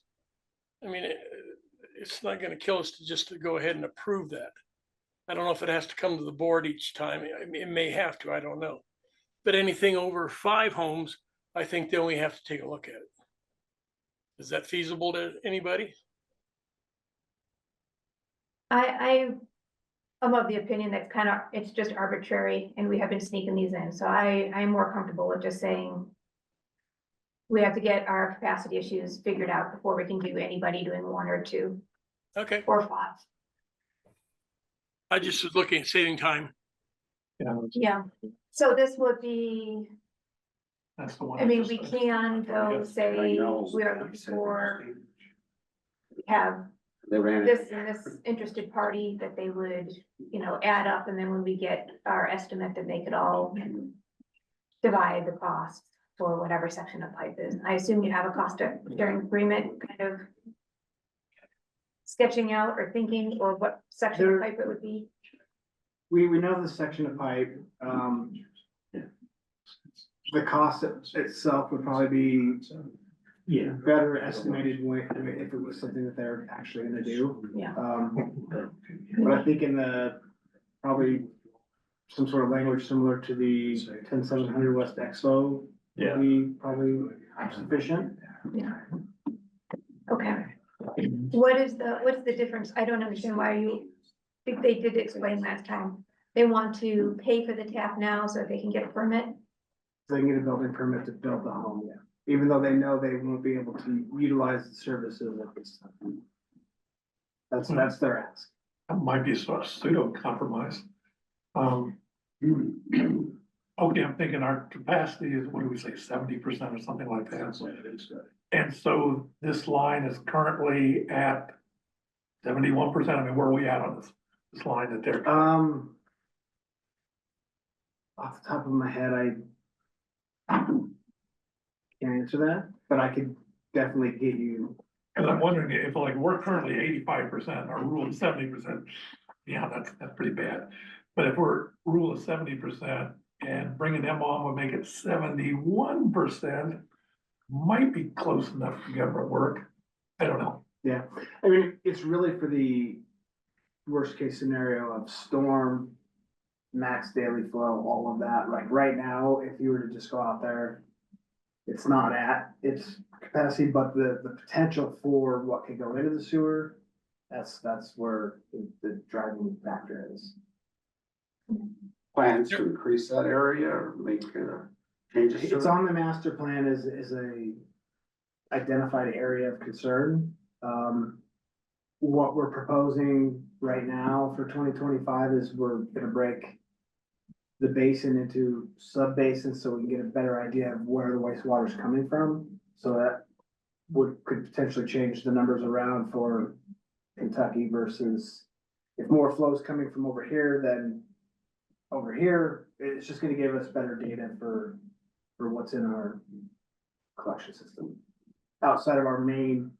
I mean, it's not gonna kill us to go ahead and approve that. I don't know if it has to come to the board each time. It may have to, I don't know. But anything over 5 homes, I think then we have to take a look at it. Is that feasible to anybody? I'm of the opinion that's kind of, it's just arbitrary, and we have been sneaking these in, so I'm more comfortable with just saying we have to get our capacity issues figured out before we can do anybody doing 1 or 2 Okay, or 5. I just was looking at saving time. Yeah, so this would be, That's the one. I mean, just we said. can go say I know. we are looking for, have They ran this it. and this interested party that they would, you know, add up, and then when we get our estimate, that they could all divide the cost for whatever section of pipe is. I assume you have a cost sharing agreement kind of sketching out or thinking, or what section of There- pipe it would be. We know the section of pipe, the cost itself would probably be yeah. better estimated if it was something that they're actually gonna do. Yeah. But I think in the, probably some sort of language similar to the 10700 West Expo would be probably sufficient. Yeah. Okay. What's the difference? I don't understand why I think they did explain last time. They want to pay for the tap now so they can get a permit. They can get a building permit to build the home, yeah, even though they know they won't be able to utilize the services at this time. That's their ask. That might be sort of pseudo compromise. Okay, I'm thinking our capacity is, what do we say, 70% or something like that. And so this line is currently at 71%. I mean, where are we at on this line that they're? Off the top of my head, I can't answer that, but I could definitely get you. Cause I'm wondering if, like, we're currently 85%, our rule is 70%. Yeah, that's pretty bad. But if we're rule is 70%, And bringing them on would make it 71%. Might be close enough for government work. I don't know. Yeah, I mean, it's really for the worst case scenario of storm, max daily flow, all of that. Like right now, if you were to just go out there, it's not at its capacity, but the potential for what could go into the sewer, that's where the driving factor is. Plans to increase that area or make changes to It's it? on the master plan as a identified area of concern. What we're proposing right now for 2025 is we're gonna break the basin into sub-basins so we can get a better idea of where the wastewater is coming from. So that could potentially change the numbers around for Kentucky versus if more flow is coming from over here than over here, it's just gonna give us better data for what's in our collection system. Outside of our main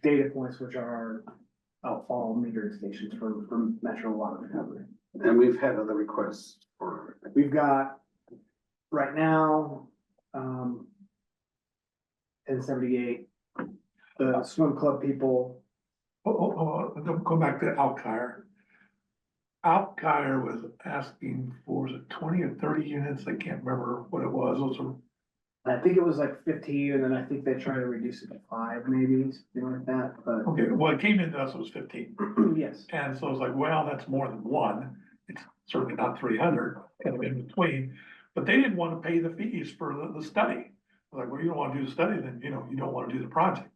data points, which are our outfall metering stations from Metro Water Recovery. And we've had other requests for, We've got, right now, 1078, the swim club people. Go back to Alkire. Alkire was asking for, was it 20 or 30 units? I can't remember what it was. Those are, I think it was like 15, and then I think they try to reduce it to 5, maybe, something like that, but okay, well, it came into us, it was 15. yes. And so it's like, well, that's more than one. It's certainly not 300, kind of in between. But they didn't want to pay the fees for the study. Like, well, you don't want to do the study, then, you don't want to do the project.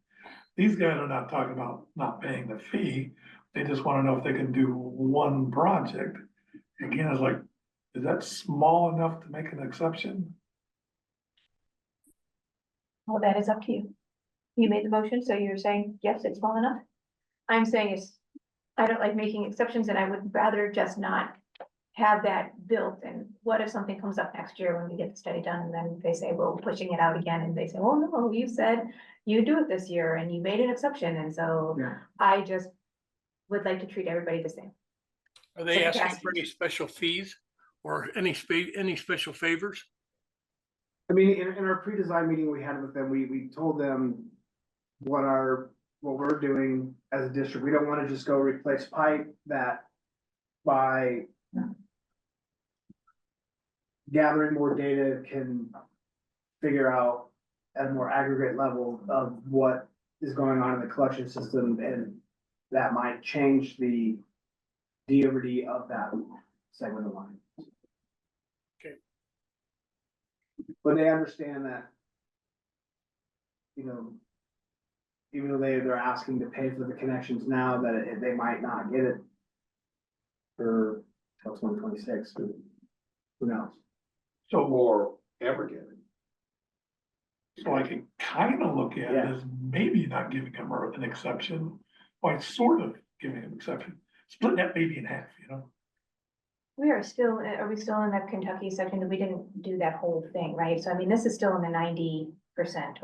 These guys are not talking about not paying the fee. They just want to know if they can do one project. Again, it's like, is that small enough to make an exception? Well, that is up to you. You made the motion, so you're saying, yes, it's small enough? I'm saying I don't like making exceptions and I would rather just not have that built. And what if something comes up next year when we get the study done and then they say, well, we're pushing it out again, and they say, well, no, you said you do it this year and you made an exception, and so Yeah. I just would like to treat everybody the same. Are they So asking yes. for any special fees or any special favors? I mean, in our pre-design meeting we had with them, we told them what we're doing as a district. We don't want to just go replace pipe that by gathering more data can figure out at a more aggregate level of what is going on in the collection system, and that might change the D over D of that segment of line. Okay. But they understand that, even though they're asking to pay for the connections now, that they might not get it for till 2026, who knows? So, or ever get it. so I can kind of look at it as maybe not giving them an exception, by sort of giving an exception, splitting that baby in half, Are we still in that Kentucky section? We didn't do that whole thing, right? So I mean, this is still in the 90%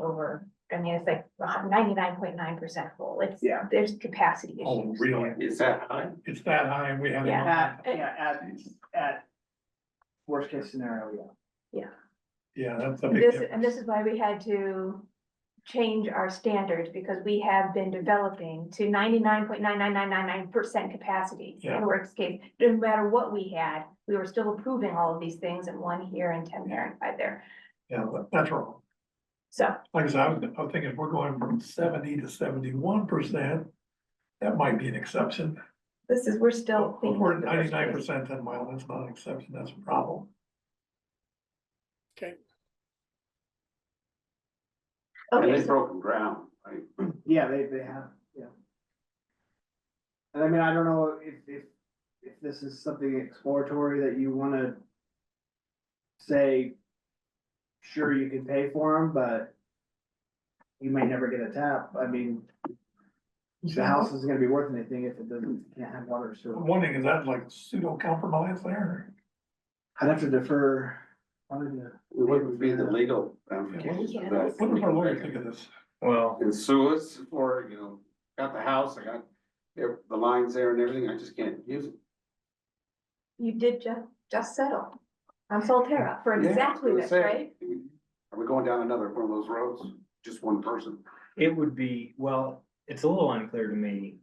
over, I mean, it's like 99.9% full. Yeah. There's capacity Oh, issues. really? Is that high? It's that high, and we had. Yeah. At worst case scenario, Yeah, that's a big difference. This is why we had to change our standards, because we have been developing to 99.99999% capacity. Yeah. In the worst case, no matter what we had, we were still approving all of these things, and 1 here and 10 there and 5 there. Yeah, that's wrong. So, Like I said, I was thinking if we're going from 70 to 71%, that might be an exception. we're still If thinking. we're of at the worst case. 99%, then well, that's not an exception, that's a problem. Okay. And Okay, they've so broken ground, right? yeah, they have, yeah. And I mean, I don't know if this is something exploratory that you wanna say, sure, you can pay for them, but you may never get a tap. I mean, the house isn't gonna be worth anything if it can't have water, so One thing is that like pseudo compromise there. I'd have to defer. What would be the legal ramifications of that? What does our lawyer think of this? Well, And sue us for, got the house, I got the lines there and everything, I just can't use it. you did, Jeff? just settled on Solterra for Yeah, exactly I was this, gonna say, right? Are we going down another one of those roads? Just one person? It would be, well, it's a little unclear to me.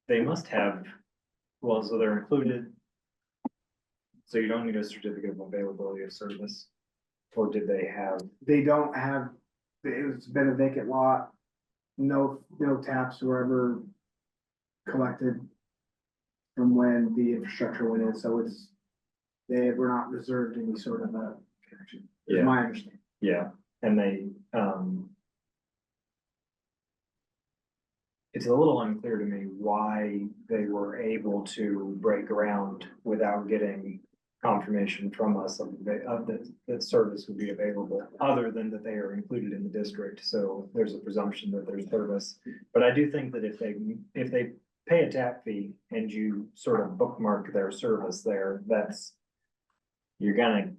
They must have, well, so they're included. So you don't need a certificate of availability of service. Or did they have, They don't have, it's been a vacant lot. No taps were ever collected from when the infrastructure went in, so they were not reserved any sort of a connection, is Yeah. my understanding. yeah, and they, it's a little unclear to me why they were able to break ground without getting confirmation from us of that service would be available, other than that they are included in the district, so there's a presumption that there's service. But I do think that if they pay a tap fee and you sort of bookmark their service there, you're gonna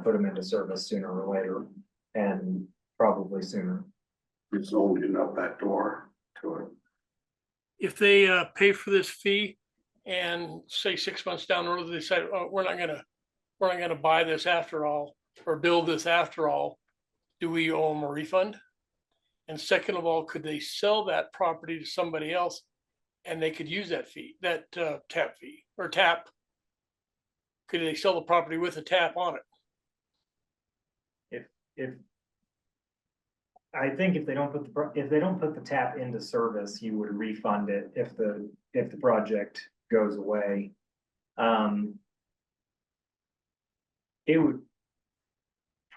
put them into service sooner or later, and probably sooner. It's opening up that door to it. If they pay for this fee and say 6 months down the road, they decide, oh, we're not gonna buy this after all, or build this after all, do we owe them a refund? And second of all, could they sell that property to somebody else and they could use that fee, that tap fee or tap? Could they sell the property with a tap on it? If I think if they don't put the tap into service, you would refund it if the project goes away. It would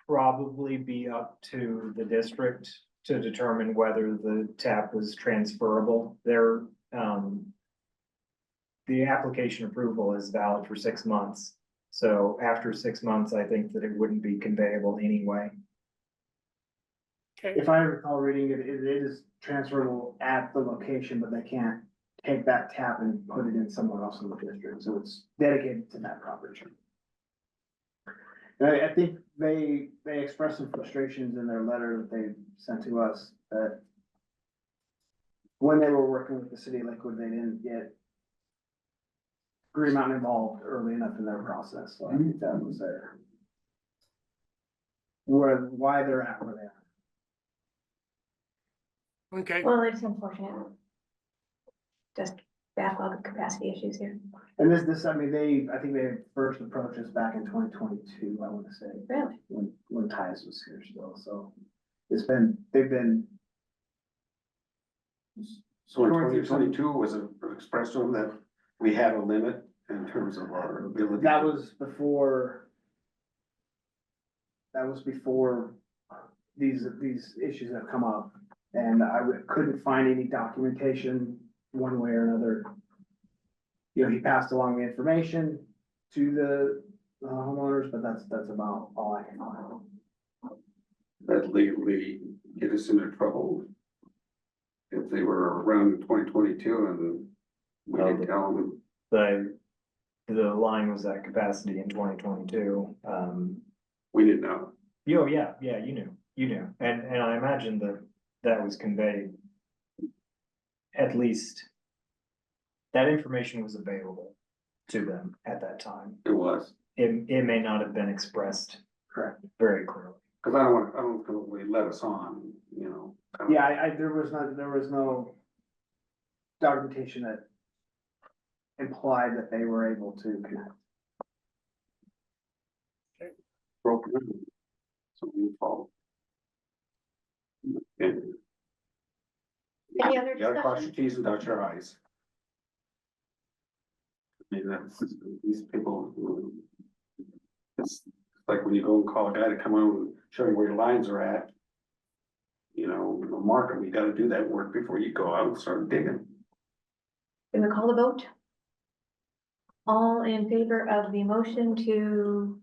probably be up to the district to determine whether the tap was transferable. The application approval is valid for 6 months. So after 6 months, I think that it wouldn't be conveyable anyway. Okay, If I recall reading it, it is transferable at the location, but they can't take that tap and put it in somewhere else in the district, so it's dedicated to that property. And I think they expressed some frustrations in their letter that they sent to us, that when they were working with the city of Lakewood, they didn't get Green Mountain involved early enough in their process, so I think that was why they're at where they are. okay. Well, it's unfortunate. Just backlog of capacity issues here. And I mean, I think they first approached us back in 2022, I want to say. Really? When Tyus was here still, so they've been. So in 2022, was it expressed to them that we had a limit in terms of our ability? That was before these issues have come up, and couldn't find any documentation one way or another. You know, he passed along the information to the homeowners, but that's about all I can find. That legally get us into trouble. If they were around in 2022 and we didn't tell them. The line was at capacity in 2022. We didn't know. Oh, yeah, you knew. And I imagine that was conveyed. At least that information was available to them at that time. It was. It may not have been expressed Correct. very clearly. Cause I don't think we let us on, you know. Yeah, there was no documentation that implied that they were able to connect. Broken. So we follow. And Any other you gotta cross your discussion? T's and dot your I's. I mean, these people. It's like when you go and call a guy to come out and show you where your lines are at. You know, mark them, you gotta do that work before you go out and start digging. Can we call the vote? All in favor of the motion to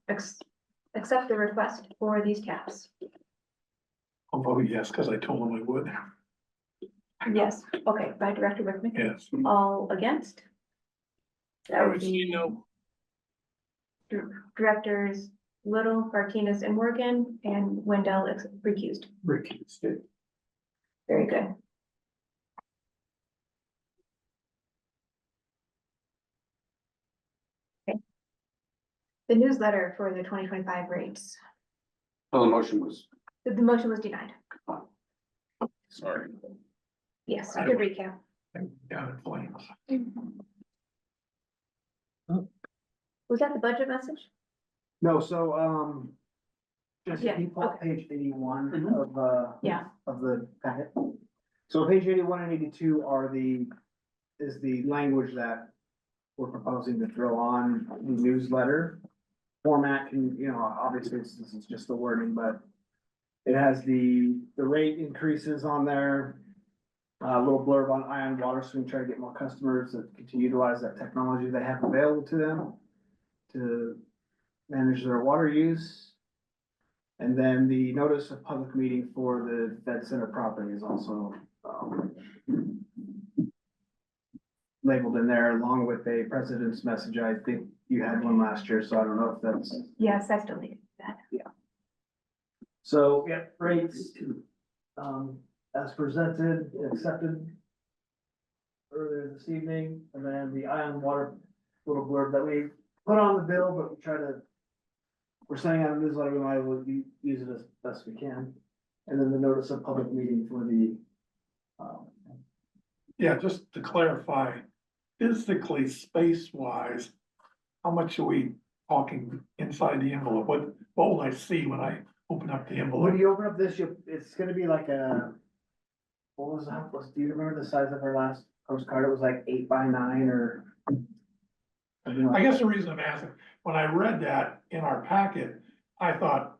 accept the request for these taps? I'll vote yes, because I told them I would. Yes, okay, by Director Rickman. Yes. All against? I That would would say be no. Directors Little, Martinez, and Morgan, and Wendell recused. Recused. Very good. Okay. the newsletter for the 2025 rates. So the motion was, The motion was denied. sorry. Yes, good recap. Down in flames. Was that the budget message? No, so, just Yeah, keep on page 81 Mhm. Yeah. of the packet. So page 81 and 82 is the language that we're proposing to throw on the newsletter. Format can, obviously this is just the wording, but it has the rate increases on there. A little blurb on Ion Water, so we can try to get more customers that can utilize that technology they have available to them to manage their water use. And then the notice of public meeting for the Fed Center property is also labeled in there along with a president's message. I think you had one last year, so I don't know if that's. Yes, I still need that. So, yeah, rates, as presented, accepted earlier this evening, and then the Ion Water little blurb that we put on the bill, but we're sending out a newsletter, we might as well use it as best we can. And then the notice of public meeting for the, Yeah, just to clarify, physically, space-wise, how much are we talking inside the envelope? What will I see when I open up the when envelope? you open up this, it's gonna be like what was that, do you remember the size of our last postcard? It was like 8x9 or. something I like guess the reason I'm asking, when I read that in our packet, I thought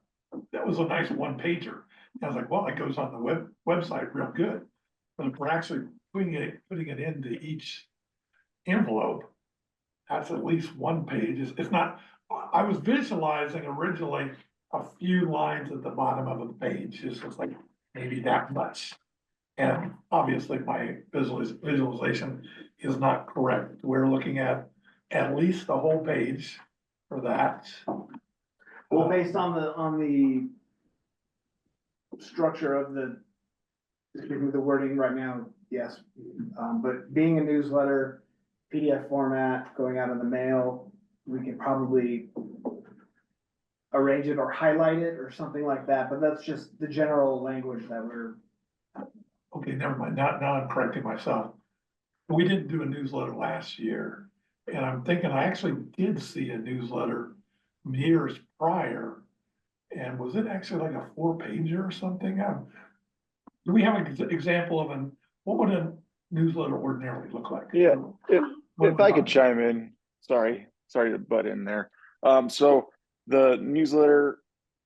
that was a nice one pager. I was like, well, it goes on the website real good. But if we're actually putting it into each envelope, that's at least one page. It's not, I was visualizing originally a few lines at the bottom of a page. It's just like maybe that much. And obviously my visualization is not correct. We're looking at least the whole page for that. Well, based on the structure of the wording right now, yes. But being a newsletter, PDF format, going out in the mail, we can probably arrange it or highlight it or something like that, but that's just the general language that we're. Okay, never mind. Now I'm correcting myself. We didn't do a newsletter last year. And I'm thinking I actually did see a newsletter years prior. And was it actually like a 4-pager or something? Do we have an example of what would a newsletter ordinarily look like? Yeah, What if I about- could chime in, sorry to butt in there. So the newsletter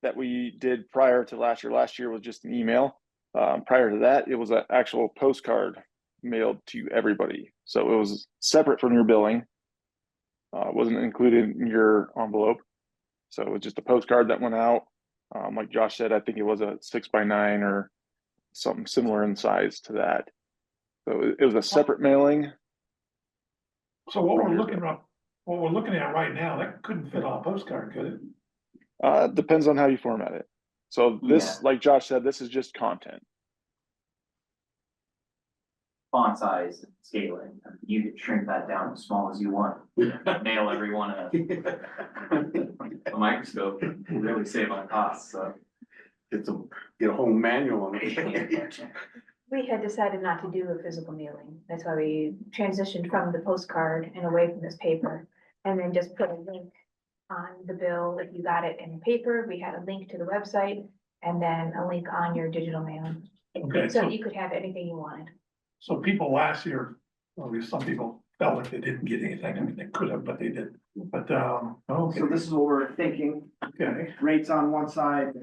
that we did prior to last year was just an email. Prior to that, it was an actual postcard mailed to everybody. So it was separate from your billing. Wasn't included in your envelope. So it was just a postcard that went out. Like Josh said, I think it was a 6x9 or something similar in size to that. So it was a separate mailing. So what we're looking at right now, that couldn't fit on a postcard, could it? Depends on how you format it. So this, like Josh said, this is just content. Font size, scaling, you could shrink that down as small as you want, nail everyone a microscope, really save on costs, so. Get a whole manual made. We had decided not to do a physical mailing. That's why we transitioned from the postcard and away from this paper. And then just put a link on the bill. If you got it in paper, we had a link to the website and then a link on your digital mail. Okay, So so you could have anything you wanted. people last year, or at least some people felt like they didn't get anything. I mean, they could have, but they didn't. But, okay, So this is what we're thinking, okay, rates on one side,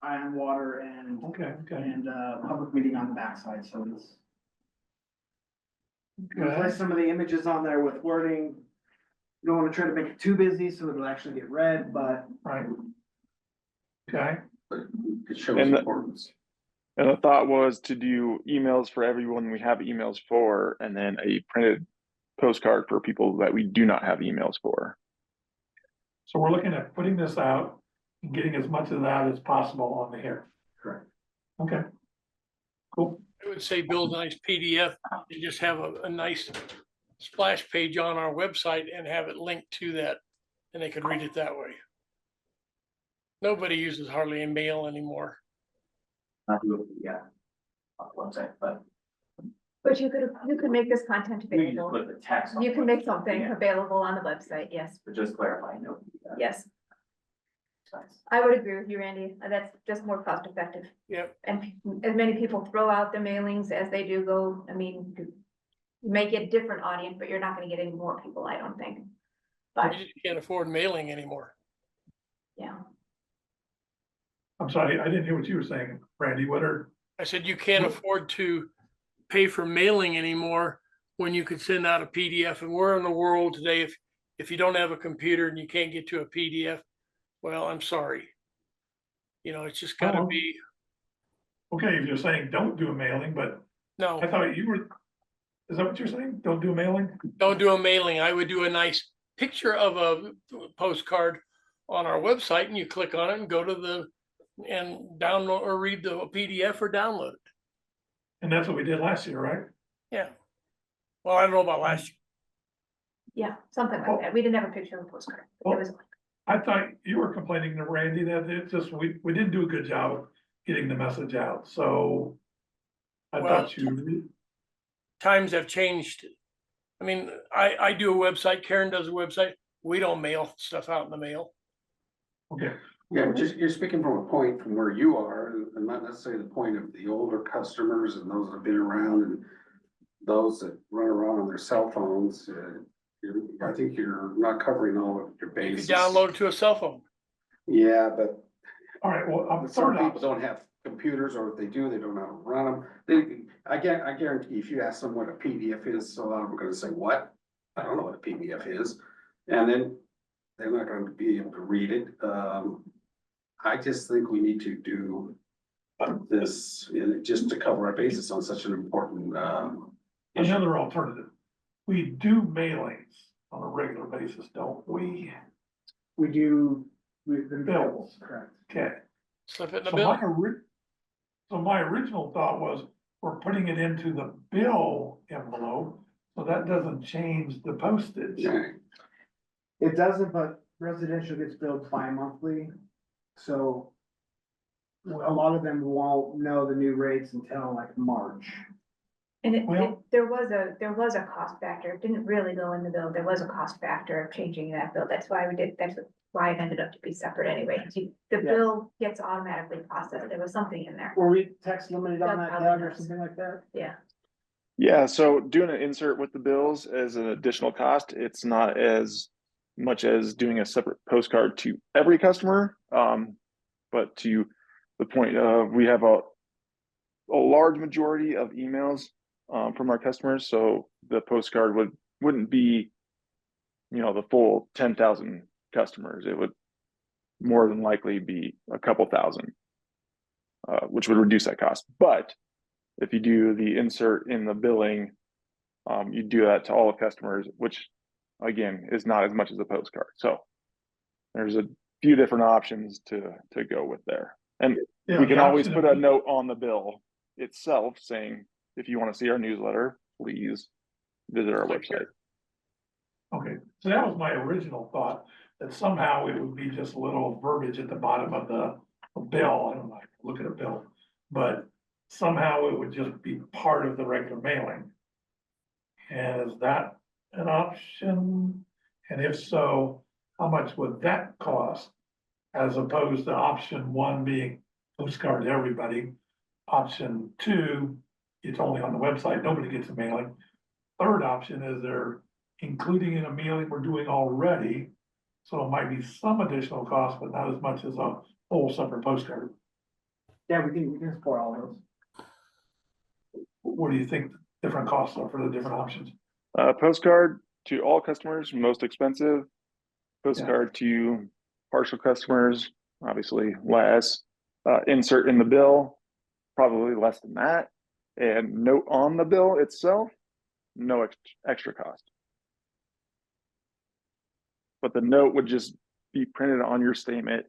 Ion Water and okay. public meeting on the backside, so it's. Okay. Replace some of the images on there with wording. You don't wanna try to make it too busy, so it'll actually get read, but. Right. Okay, It shows And the- importance. And the thought was to do emails for everyone we have emails for, and then a printed postcard for people that we do not have emails for. so we're looking at putting this out and getting as much of that as possible on the here. Correct. Okay. Cool. I would say build a nice PDF and just have a nice splash page on our website and have it linked to that and they could read it that way. Nobody uses hardly a mail anymore. Not do it, yeah. On the website, but But you could make this content we can just available. put the text. on You the can make website, something yeah, available on the website, yes, But just clarifying, no. yes. Nice. I would agree with you, Randy. That's just more cost effective. Yep. And as many people throw out the mailings as they do go, I mean, you may get a different audience, but you're not gonna get any more people, I don't think. But, We just can't afford mailing anymore. yeah, I'm sorry, I didn't hear what you were saying, Randy. What are, I said, you can't afford to pay for mailing anymore when you could send out a PDF. And we're in the world today, if you don't have a computer and you can't get to a PDF, well, I'm sorry. You know, it's just gotta Oh. be, okay, if you're saying don't do a mailing, but I no, thought you were, is that what you're saying? Don't do a mailing? don't do a mailing. I would do a nice picture of a postcard on our website and you click on it and go to the, and download or read the PDF or download it. And that's what we did last year, right? Yeah. Well, I don't know about last year. yeah, something like that. We didn't have a picture of a postcard. It was, I thought you were complaining to Randy that it just, we didn't do a good job of getting the message out, so. I Well, thought you, Times have changed. I mean, I do a website, Karen does a website. We don't mail stuff out in the mail. okay, Yeah, but you're speaking from a point from where you are, and not necessarily the point of the older customers and those that have been around and those that run around on their cell phones. I think you're not covering all of your You bases. could download it to a cell phone. Yeah, but all right, well, some third people option, don't have computers, or if they do, they don't know how to run them. I guarantee if you ask them what a PDF is, so we're gonna say, what? I don't know what a PDF is. And then they're not going to be able to read it. I just think we need to do this just to cover our bases on such an important, issue. another alternative. We do mailings on a regular basis, don't we? We do, the Bills. correct. Okay. Slip it in the So bill. so my original thought was, we're putting it into the bill envelope, so that doesn't change the postage. Yeah. It doesn't, but residential gets billed bi-monthly, so a lot of them won't know the new rates until like March. and Well- there was a cost factor. It didn't really go in the bill. There was a cost factor of changing that bill. That's why that's why it ended up to be separate anyway. The Yeah. bill gets automatically processed. There was something in there. Were we text limited on Doug that, probably Doug, or knows. something like that? Yeah. Yeah, so doing an insert with the bills as an additional cost, it's not as much as doing a separate postcard to every customer. But to the point of, we have a large majority of emails from our customers, so the postcard wouldn't be, the full 10,000 customers. It would more than likely be a couple thousand, which would reduce that cost. But if you do the insert in the billing, you do that to all the customers, which again is not as much as a postcard. So there's a few different options to go with there. And Yeah, we can the always option put of- a note on the bill itself saying, if you want to see our newsletter, please visit our Click website. Okay, so that was my original thought, that somehow it would be just a little verbiage at the bottom of the bill. I don't know, look at a bill, but somehow it would just be part of the regular mailing. And is that an option? And if so, how much would that cost? As opposed to option one being postcard to everybody. Option two, it's only on the website, nobody gets a mailing. Third option is they're including in a mailing we're doing already. So it might be some additional cost, but not as much as a whole separate postcard. Yeah, we can support all those. What do you think the different costs are for the different options? Postcard to all customers, most expensive. Postcard to partial customers, obviously less. Insert in the bill, probably less than that. And note on the bill itself, no extra cost. But the note would just be printed on your statement,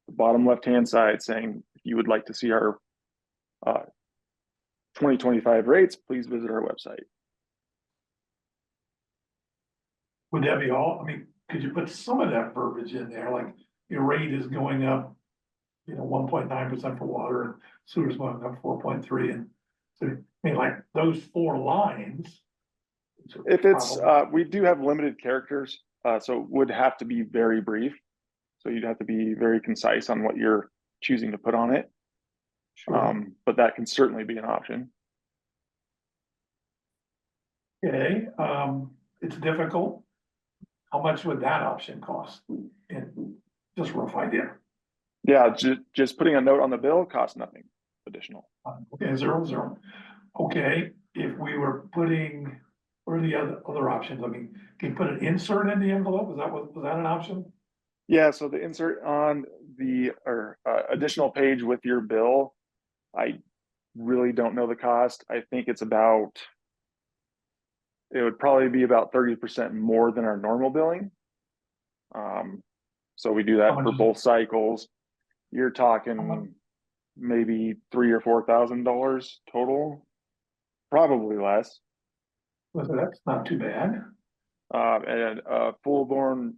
the bottom left-hand side, saying, if you would like to see our 2025 rates, please visit our website. Would that be all? I mean, could you put some of that verbiage in there, like your rate is going up, 1.9% for water and sewer's going up 4.3, and so, I mean, like those 4 lines. If it's, we do have limited characters, so it would have to be very brief. So you'd have to be very concise on what you're choosing to put on it. But that can certainly be an option. Okay, it's difficult. How much would that option cost? And just rough idea. Yeah, just putting a note on the bill costs nothing additional. Okay, 0. Okay, if we were putting, what are the other options? I mean, can you put an insert in the envelope? Was that an option? Yeah, so the insert on the additional page with your bill, I really don't know the cost. I think it would probably be about 30% more than our normal billing. So we do that for both cycles. You're talking maybe $3,000 or $4,000 total, probably less. So that's not too bad. And a full-born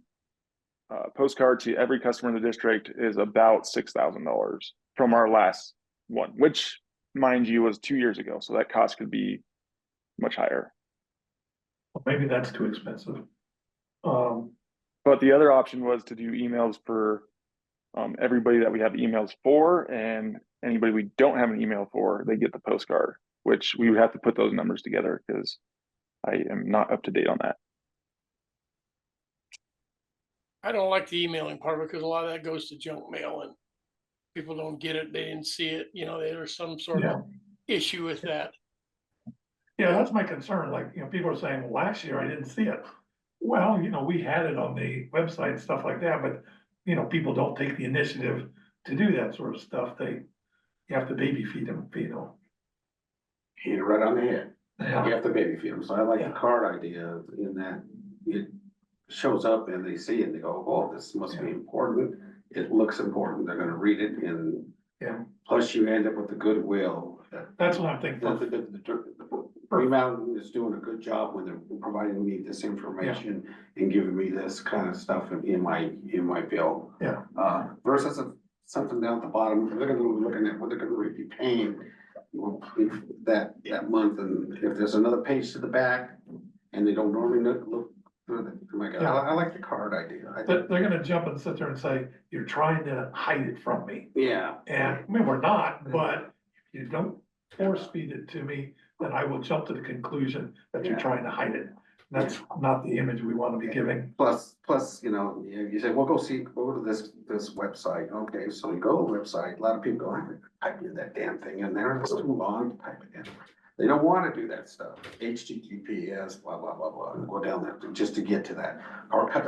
postcard to every customer in the district is about $6,000 from our last one, which, mind you, was 2 years ago. So that cost could be much higher. Maybe that's too expensive. But the other option was to do emails for everybody that we have emails for, and anybody we don't have an email for, they get the postcard, which we would have to put those numbers together because I am not up to date on that. I don't like the emailing part because a lot of that goes to junk mail and people don't get it. They didn't see it. There's some sort of issue with that. Yeah, that's my concern. Like, people are saying, well, last year I didn't see it. Well, we had it on the website and stuff like that, but, people don't take the initiative to do that sort of stuff. You have to baby feed them, Hit it right on the head. Yeah. You have to baby feed them. So I like the card idea in that it shows up and they see it and they go, oh, this must be important. It looks important. They're gonna read it, and plus you end up with the goodwill. That's what I'm thinking. Green Mountain is doing a good job when they're providing me this information and giving me this kind of stuff in my bill. Yeah. Versus something down at the bottom, they're gonna be looking at what they're gonna really be paying that month, and if there's another page to the back and they don't normally look through it, oh my God, I like the card idea. They're gonna jump and sit there and say, you're trying to hide it from me. Yeah. And I mean, we're not, but if you don't force feed it to me, then I will jump to the conclusion that you're trying to hide it. That's not the image we want to be giving. Plus, you say, well, go to this website. Okay, so you go to the website, a lot of people go, I type in that damn thing in there, it's too long to type it in. They don't want to do that stuff. HTTPS, blah, blah, blah, blah, and go down there just to get to that. Or cut,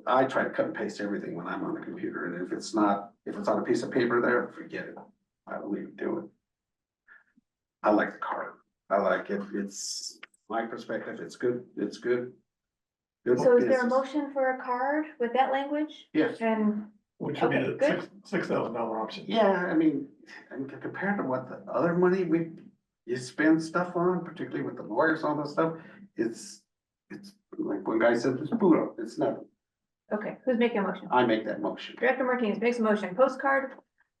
I try to cut and paste everything when I'm on the computer, and if it's on a piece of paper there, forget it. I don't even do it. I like the card. I like it. It's my perspective. It's good. It's good. So is there a motion for a card with that language? Yes. And, Which would be Okay, the good. $6,000 option. Yeah, I mean, compared to what the other money you spend stuff on, particularly with the lawyers, all that stuff, it's like one guy said, it's Pluto. It's not. okay, who's making a motion? I make that motion. Director Martinez makes a motion, postcard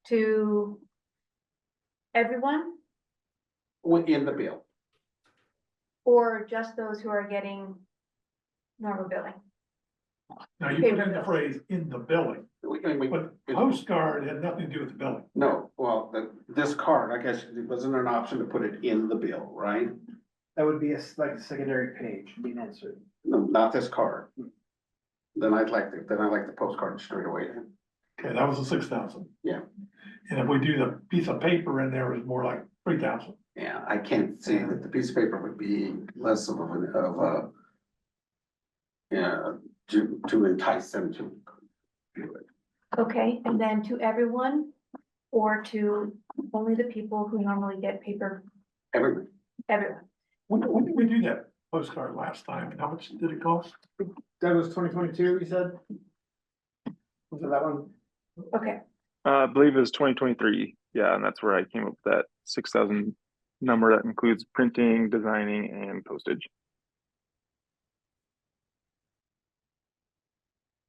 to everyone Within the bill. or just those who are getting normal billing? Now, you put in the phrase in the billing, but postcard had nothing to do with the billing. No, well, this card, I guess, it wasn't an option to put it in the bill, right? That would be like a secondary page, be an insert. No, not this card. Then I like the postcard straight away then. Okay, that was the 6,000. Yeah. And if we do the piece of paper in there, it's more like 3,000. Yeah, I can't see that the piece of paper would be less of to entice them to do it. Okay, and then to everyone or to only the people who normally get paper, Everyone. everyone? When did we do that postcard last time? And how much did it cost? That was 2022, you said? Was it that one? Okay, I believe it was 2023. Yeah, and that's where I came up with that 6,000 number that includes printing, designing, and postage.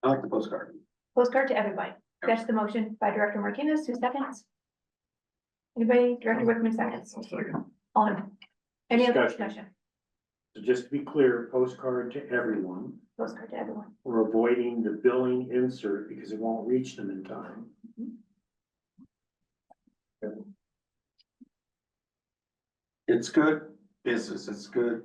I like the postcard. Postcard to everybody. That's the motion by Director Martinez. Who seconds? Anybody? Director Wickman seconds. I'll second. On. Any other Discussion. discussion? So just to be clear, postcard to everyone, Postcard to everyone. we're avoiding the billing insert because it won't reach them in time. It's good business, it's good.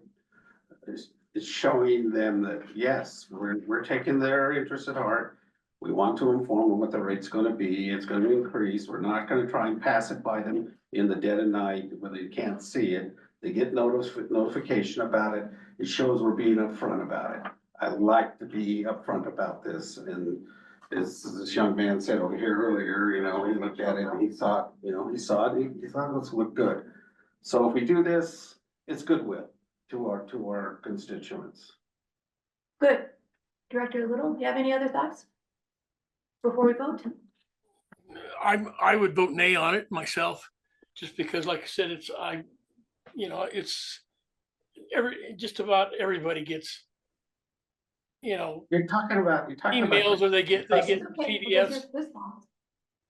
It's showing them that, yes, we're taking their interest at heart. We want to inform them what the rate's gonna be, it's gonna increase, we're not gonna try and pass it by them in the dead of night where they can't see it. They get notification about it, it shows we're being upfront about it. I like to be upfront about this, and as this young man said over here earlier, you know, he looked at it and he thought, you know, he thought it looked good. So if we do this, it's goodwill to our constituents. Good. Director Little, do you have any other thoughts? Before we vote? I would vote nay on it myself, just because, like I said, it's just about everybody gets, You're talking about. emails, or they get Okay, because PDFs, it's this long.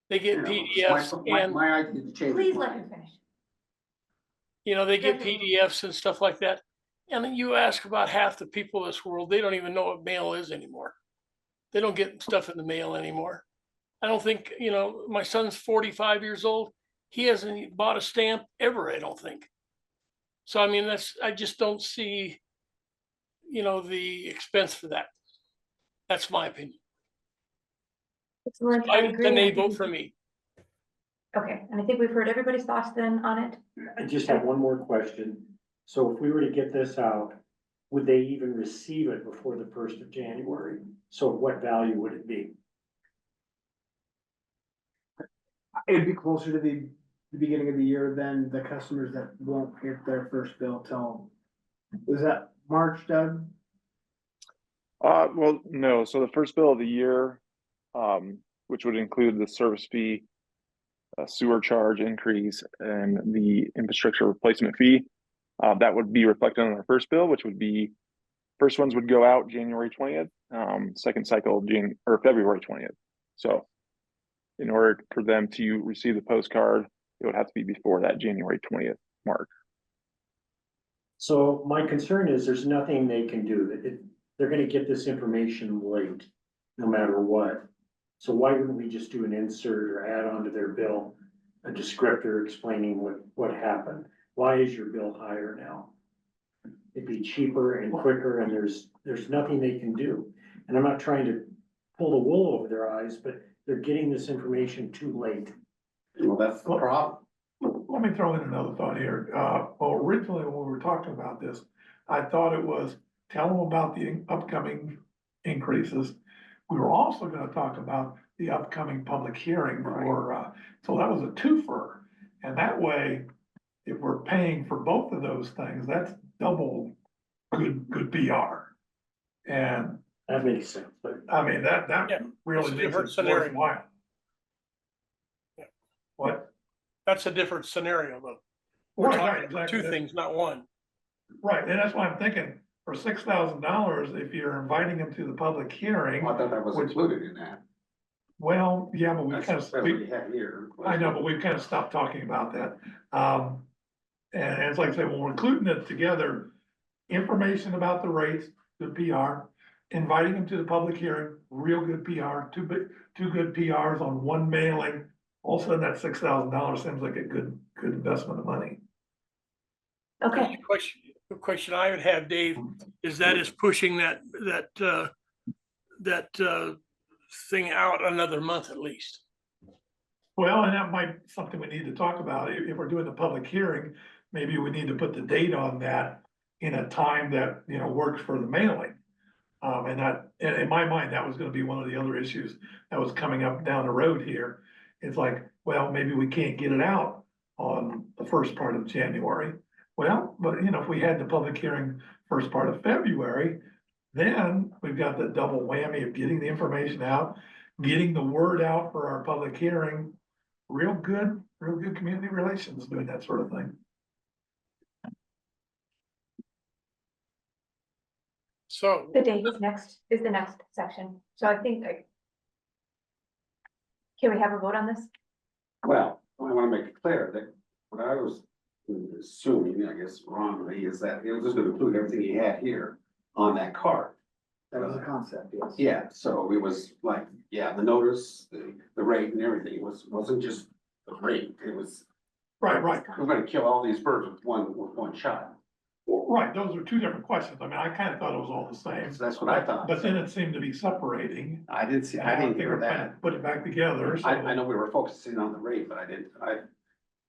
they get you know, PDFs and, My idea to change. Please let him finish. they get Definitely. PDFs and stuff like that. And then you ask about half the people in this world, they don't even know what mail is anymore. They don't get stuff in the mail anymore. I don't think, my son's 45 years old. He hasn't bought a stamp ever, I don't think. So, I mean, I just don't see, the expense for that. That's my opinion. Excellent, I agree. The nay I think vote for me. Okay, and I think we've heard everybody's thoughts then on it. I just have one more question. So if we were to get this out, would they even receive it before the 1st of January? So what value would it be? It'd be closer to the beginning of the year than the customers that won't get their first bill till, was that March, Doug? Well, no, so the first bill of the year, which would include the service fee, sewer charge increase, and the infrastructure replacement fee, that would be reflected on our first bill, which would be, first ones would go out January 20th, second cycle February 20th. So in order for them to receive the postcard, it would have to be before that January 20th mark. So my concern is there's nothing they can do. They're gonna get this information late, no matter what. So why wouldn't we just do an insert or add on to their bill, a descriptor explaining what happened? Why is your bill higher now? It'd be cheaper and quicker, and there's nothing they can do. And I'm not trying to pull the wool over their eyes, but they're getting this information too late. Well, that's the problem. Let me throw in another thought here. Well, originally when we were talking about this, I thought it was tell them about the upcoming increases. We were also gonna talk about the upcoming public hearing for, so that was a twofer. And that way, if we're paying for both of those things, that's double good PR. And That makes sense, but I mean, that Yeah, really it's a makes different it scenario. worthwhile. Yeah. What? That's a different scenario, though. We're Right, talking right, about two exactly. things, not one. Right, and that's why I'm thinking, for $6,000, if you're inviting them to the public hearing, I thought that was Which- included in that. well, yeah, but we That's kind that's of, what you have here. I know, but we've kind of stopped talking about that. And it's like I say, when we're including it together, information about the rates, good PR, inviting them to the public hearing, real good PR, two good PRs on one mailing. All of a sudden, that $6,000 seems like a good investment of money. Okay, The question I would have, Dave, is that is pushing that thing out another month at least. Well, and that might be something we need to talk about. If we're doing the public hearing, maybe we need to put the date on that in a time that, works for the mailing. And that, in my mind, that was gonna be one of the other issues that was coming up down the road here. It's like, well, maybe we can't get it out on the first part of January. Well, but if we had the public hearing first part of February, then we've got the double whammy of getting the information out, getting the word out for our public hearing. Real good community relations doing that sort of thing. So, The date is the next section, so I think can we have a vote on this? Well, I wanna make it clear that what I was assuming, I guess wrongly, is that it was just gonna include everything he had here on that card. That was a concept, yes. Yeah, so it was like, yeah, the notice, the rate and everything, it wasn't just the rate, it was, Right, right. we're gonna kill all these birds with one shot. Well, right, those are two different questions. I mean, I kind of thought it was all the same. So that's what I thought. But then it seemed to be separating. I didn't see, I And didn't think hear we're trying that. to Put it back together, so. I know we were focusing on the rate, but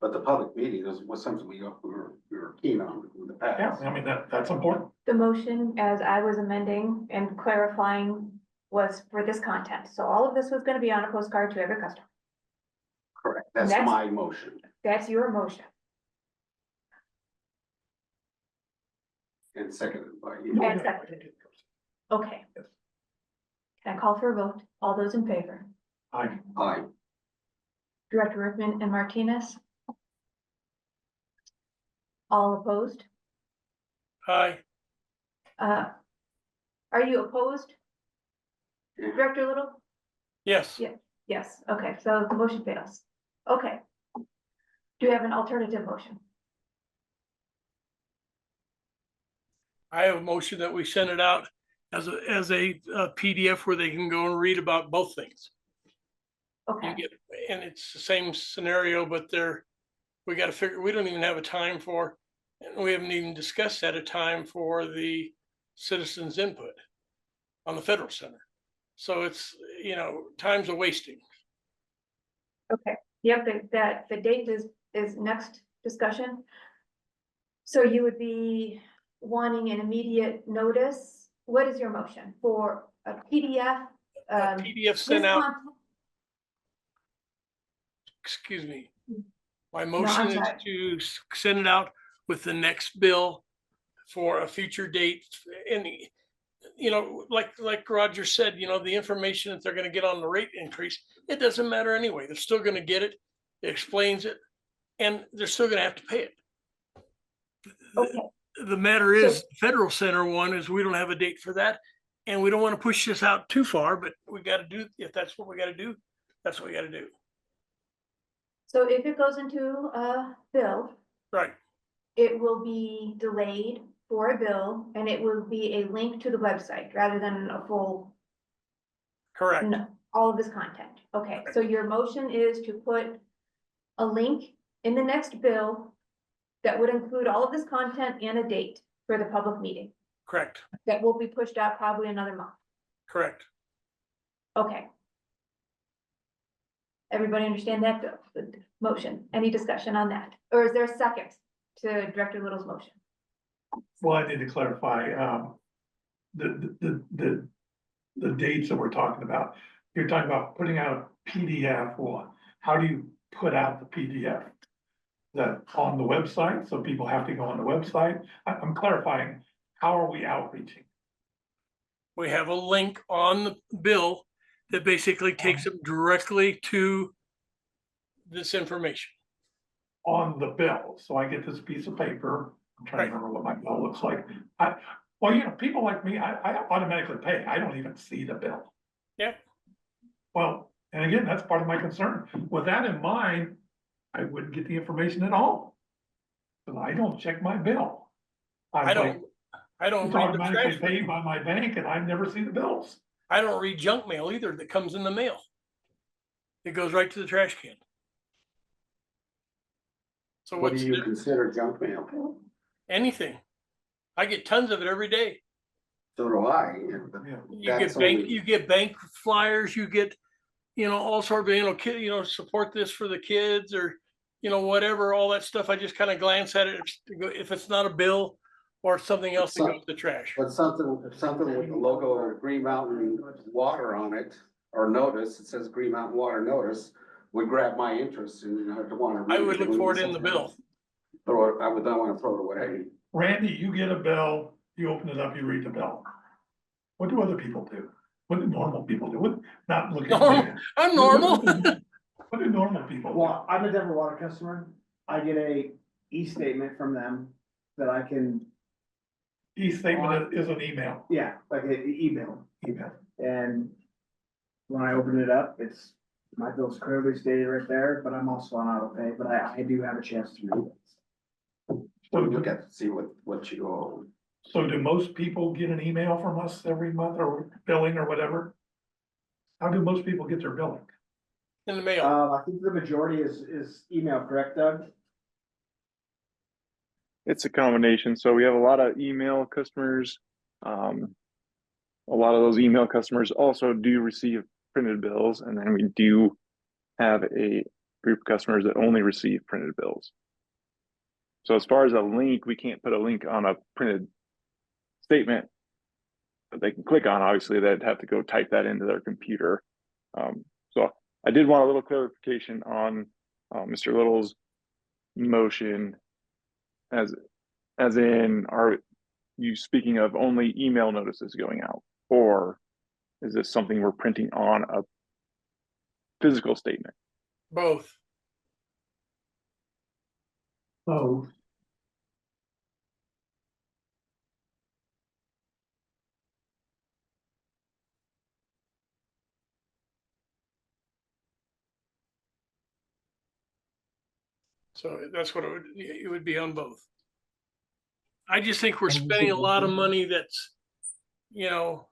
but the public meeting was something we were keen on in the Yeah, past. I mean, that's important. The motion, as I was amending and clarifying, was for this content. So all of this was gonna be on a postcard to every customer. Correct, that's Next. my motion. That's your motion. And seconded by you. And seconded. Okay. Can I call for a vote? All those in favor? Aye. Director Rickman and Martinez? All opposed? hi, Are you opposed? Director Little? yes, Yeah. Yes, okay, so the motion fails. Okay. Do you have an alternative motion? I have a motion that we send it out as a PDF where they can go and read about both things. You Okay, get, and it's the same scenario, but we gotta figure, we don't even have a time for, and we haven't even discussed at a time for the citizens' input on the Federal Center. So it's, time's a wasting. okay. Yep, the date is next discussion. So you would be wanting an immediate notice. What is your motion for a PDF? PDF This sent out, content- excuse me. My I'm motion is sorry. to send it out with the next bill for a future date. And, like Roger said, the information that they're gonna get on the rate increase, it doesn't matter anyway. They're still gonna get it. It explains it, and they're still gonna have to pay it. Okay, The matter is, Federal Center one is we don't have a date for that. And we don't want to push this out too far, but we gotta do, if that's what we gotta do, that's what we gotta do. so if it goes into a bill, Right, it will be delayed for a bill and it will be a link to the website rather than a full, correct. all of this content. Okay, so your motion is to put a link in the next bill that would include all of this content and a date for the public meeting Correct, that will be pushed out probably another month. correct. Okay. Everybody understand that the motion? Any discussion on that? Or is there a second to Director Little's motion? Well, I need to clarify, the dates that we're talking about. You're talking about putting out a PDF, well, how do you put out the PDF? Is that on the website, so people have to go on the website? I'm clarifying, how are we outreaching? We have a link on the bill that basically takes them directly to this information. On the bill, so I get this piece of paper, I'm trying to Right. remember what my bill looks like. People like me, I automatically pay, I don't even see the bill. Yep. Well, and again, that's part of my concern. With that in mind, I wouldn't get the information at all. But I don't check my bill. I don't It's read the automatically trash. paid by my bank and I never see the bills. I don't read junk mail either that comes in the mail. It goes right to the trash can. So What do what's you consider junk mail? anything? I get tons of it every day. So do I. You get bank flyers, you get, all sort of, support this for the kids or, whatever, all that stuff. I just kind of glance at it. If it's not a bill or something else that goes to the trash. But something with the logo of Green Mountain Water on it, or notice, it says Green Mountain Water Notice, would grab my interest and I'd want to. I would look for it in the bill. I would not want to throw it away. Randy, you get a bill, you open it up, you read the bill. What do other people do? What do normal people do? Not looking at me. I'm normal. What do normal people do? Well, I'm a Denver Water customer. I get a e-statement from them that I can E-statement is an email. Yeah, like an email. Email. And when I open it up, it's, my bill's clearly stated right there, but I'm also on auto pay, but I do have a chance to read it. So Look at, see what you owe. So do most people get an email from us every month or billing or whatever? How do most people get their billing? In the mail. I think the majority is email, correct, Doug? It's a combination. So we have a lot of email customers. A lot of those email customers also do receive printed bills, and then we do have a group of customers that only receive printed bills. So as far as a link, we can't put a link on a printed statement that they can click on. Obviously, they'd have to go type that into their computer. So I did want a little clarification on Mr. Little's motion, as in, are you speaking of only email notices going out, or is this something we're printing on a physical statement? Both. Oh. So that's what it would be on both. I just think we're spending a lot of money that's, you know,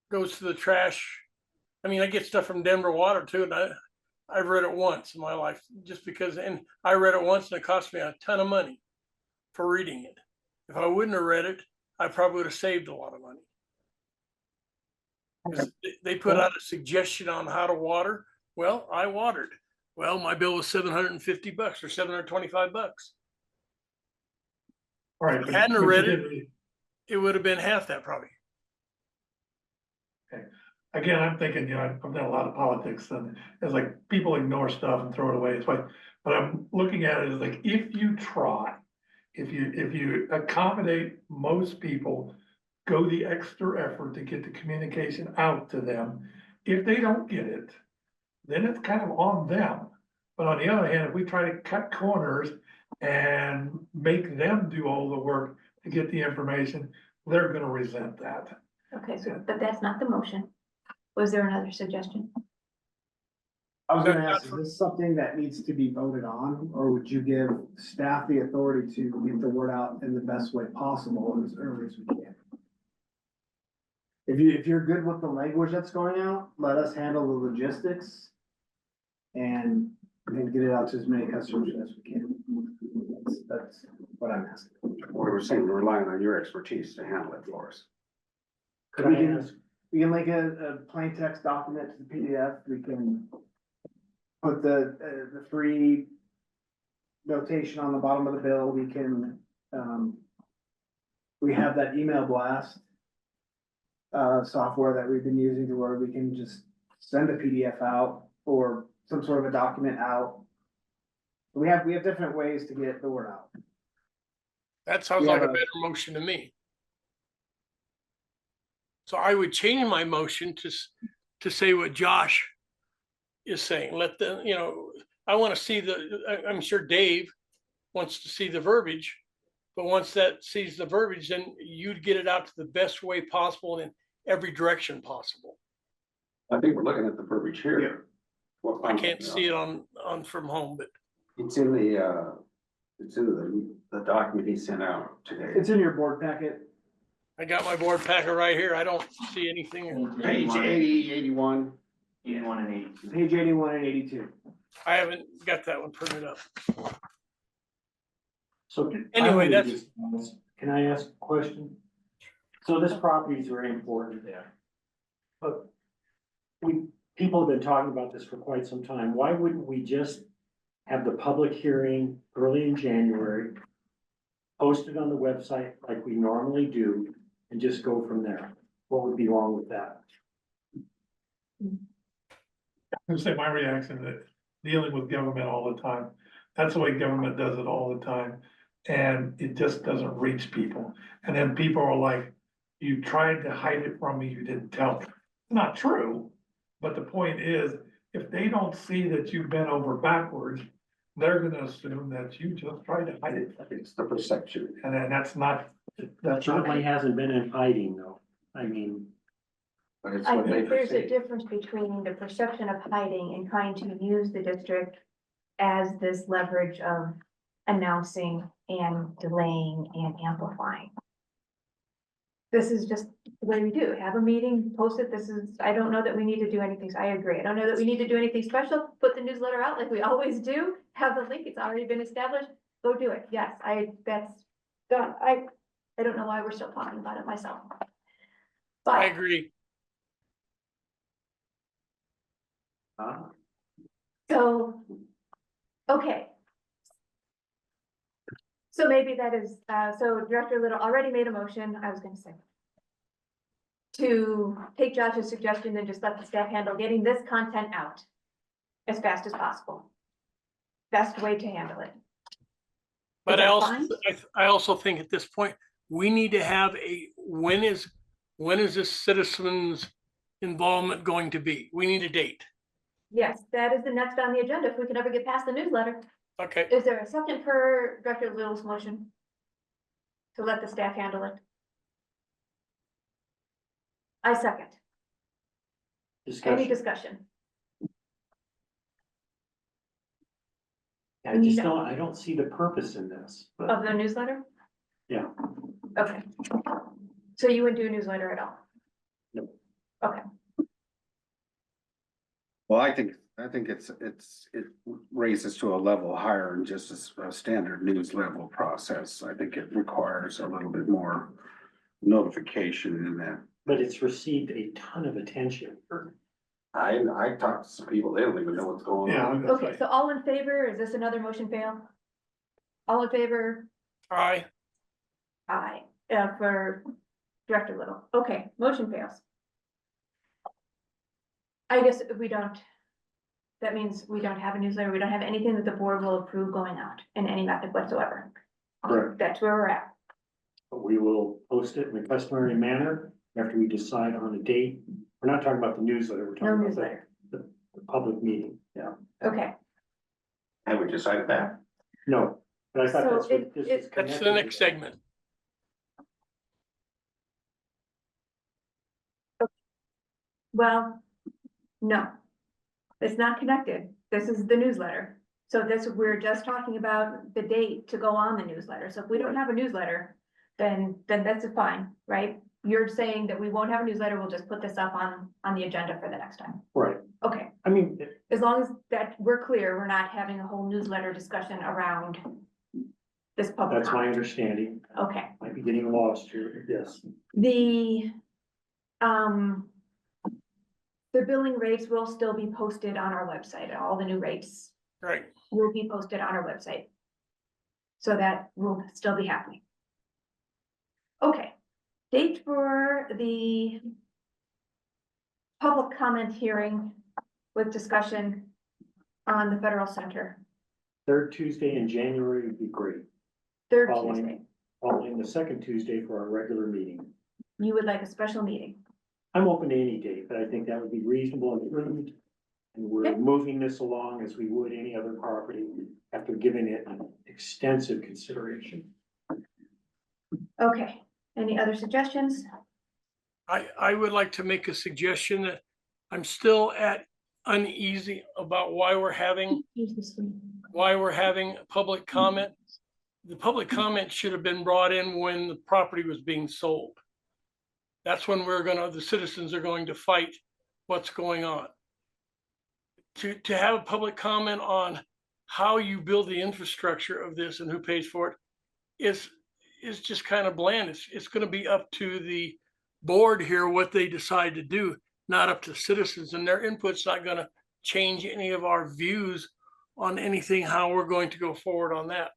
goes to the trash. I mean, I get stuff from Denver Water too, and I've read it once in my life, just because, and I read it once and it cost me a ton of money for reading it. If I wouldn't have read it, I probably would have saved a lot of money. Okay. They put out a suggestion on how to water. Well, I watered. Well, my bill was $750 or $725. All right. If I hadn't read it, it would have been half that probably. Okay. Again, I'm thinking, you know, I've done a lot of politics, and it's like people ignore stuff and throw it away. It's like, but I'm looking at it as like, if you try, if you accommodate most people, go the extra effort to get the communication out to them. If they don't get it, then it's kind of on them. But on the other hand, if we try to cut corners and make them do all the work to get the information, they're gonna resent that. Okay, so, but that's not the motion. Was there another suggestion? I was gonna ask, is this something that needs to be voted on, or would you give staff the authority to get the word out in the best way possible as early as we can? If you're good with the language that's going out, let us handle the logistics and get it out to as many customers as we can. That's what I'm asking. What we're saying, we're relying on your expertise to handle it for us. Could I ask, We can make a plain text document to the PDF, we can put the free notation on the bottom of the bill, we can, we have that email blast software that we've been using to where we can just send a PDF out or some sort of a document out. We have different ways to get the word out. That sounds like a better motion to me. So I would change my motion to say what Josh is saying. Let them, you know, I want to see I'm sure Dave wants to see the verbiage, but once that sees the verbiage, then you'd get it out to the best way possible and in every direction possible. I think we're looking at the verbiage here. I can't see it on from home, but It's in the document he sent out today. It's in your board packet. I got my board packet right here. I don't see anything. Page 80, 81. 81 and 82. Page 81 and 82. I haven't got that one printed up. so. Anyway, Can I ask a question? So this property is very important there. But people have been talking about this for quite some time. Why wouldn't we just have the public hearing early in January, post it on the website like we normally do, and just go from there? What would be wrong with that? I say my reaction that dealing with government all the time, that's the way government does it all the time. And it just doesn't reach people. And then people are like, you tried to hide it from me, you didn't tell me. Not true, but the point is, if they don't see that you've been over backwards, they're gonna assume that you just tried to hide it. It's the perception. And then that's not, that's Certainly not, hasn't been in hiding though. I mean, But it's I what they think there's a perceive. difference between the perception of hiding and trying to use the district as this leverage of announcing and delaying and amplifying. This is just the way we do, have a meeting, post it, this is, I don't know that we need to do anything, I agree, I don't know that we need to do anything special, put the newsletter out like we always do, have the link, it's already been established, go do it, yes, that's done, I don't know why we're still talking about it myself. I But, agree. so, okay. So maybe that is, so Director Little already made a motion, I was gonna say, to take Josh's suggestion and just let the staff handle getting this content out as fast as possible. Best way to handle it. But that I also, fine? I also think at this point, we need to have when is this citizens' involvement going to be? We need a date. Yes, that is the next on the agenda, if we can ever get past the newsletter. Okay, Is there a second for Director Little's motion? To let the staff handle it? I second. Any discussion. discussion? I just don't, I don't see the purpose in this, but Of the newsletter? yeah. Okay. So you wouldn't do a newsletter at all? No. Okay, Well, I think it raises to a level higher than just a standard news level process. I think it requires a little bit more notification in that. But it's received a ton of attention. I talked to some people, they don't even know what's going yeah, I on. was gonna okay, say, so all in favor, is this another motion fail? All in favor? aye. Aye, for Director Little, okay, motion fails. I guess we don't, that means we don't have a newsletter, we don't have anything that the board will approve going out in any method whatsoever. Correct. That's where we're at. But we will post it in the customary manner after we decide on a date. We're not talking about the newsletter, we're No talking about newsletter, the public meeting. Yeah. okay, Have we decided that? No, but I thought So that's what this is it- That's connected the to. next segment. well, no. It's not connected, this is the newsletter. So this, we're just talking about the date to go on the newsletter, so if we don't have a newsletter, then that's fine, right? You're saying that we won't have a newsletter, we'll just put this up on the agenda for the next time. Right, Okay, I mean, as long as that, we're clear, we're not having a whole newsletter discussion around this public that's my comment. understanding. Okay, Might be getting lost here, yes. the billing rates will still be posted on our website, all the new rates Right. will be posted on our website. So that will still be happening. Okay, date for the public comment hearing with discussion on the federal center, Third Tuesday in January would be great, third Following. Tuesday. following the second Tuesday for our regular meeting. You would like a special meeting? I'm open to any date, but I think that would be reasonable and prudent. And we're Okay. moving this along as we would any other property after giving it extensive consideration. Okay, any other suggestions? I would like to make a suggestion that I'm still uneasy about why we're having public comment. The public comment should have been brought in when the property was being sold. That's when the citizens are going to fight what's going on. To have a public comment on how you build the infrastructure of this and who pays for it is just kind of bland. It's gonna be up to the board here what they decide to do, not up to citizens, and their input's not gonna change any of our views on anything, how we're going to go forward on that.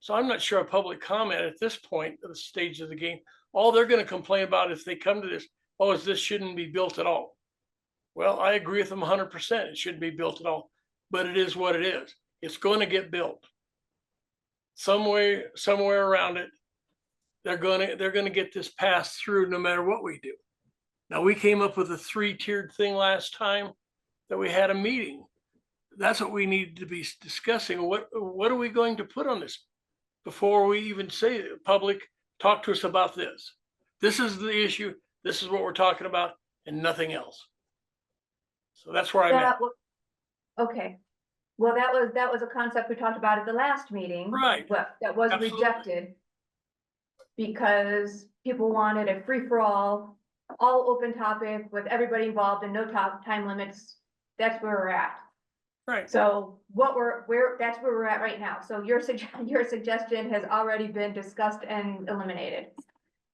So I'm not sure a public comment at this point at the stage of the game, all they're gonna complain about if they come to this, is this shouldn't be built at all. Well, I agree with them 100%. It shouldn't be built at all, but it is what it is. It's going to get built. Somewhere around it, they're gonna get this passed through no matter what we do. Now, we came up with a 3-tiered thing last time that we had a meeting. that's what we need to be discussing. What are we going to put on this? Before we even say it, public, talk to us about this. This is the issue. This is what we're talking about and nothing else. So that's where I'm at. That wa- Okay, well, that was a concept we talked about at the last meeting. Right. That was Absolutely. rejected. Because people wanted a free-for-all, all open topic with everybody involved and no time limits. That's where we're at. Right. So that's where we're at right now. So your suggestion has already been discussed and eliminated.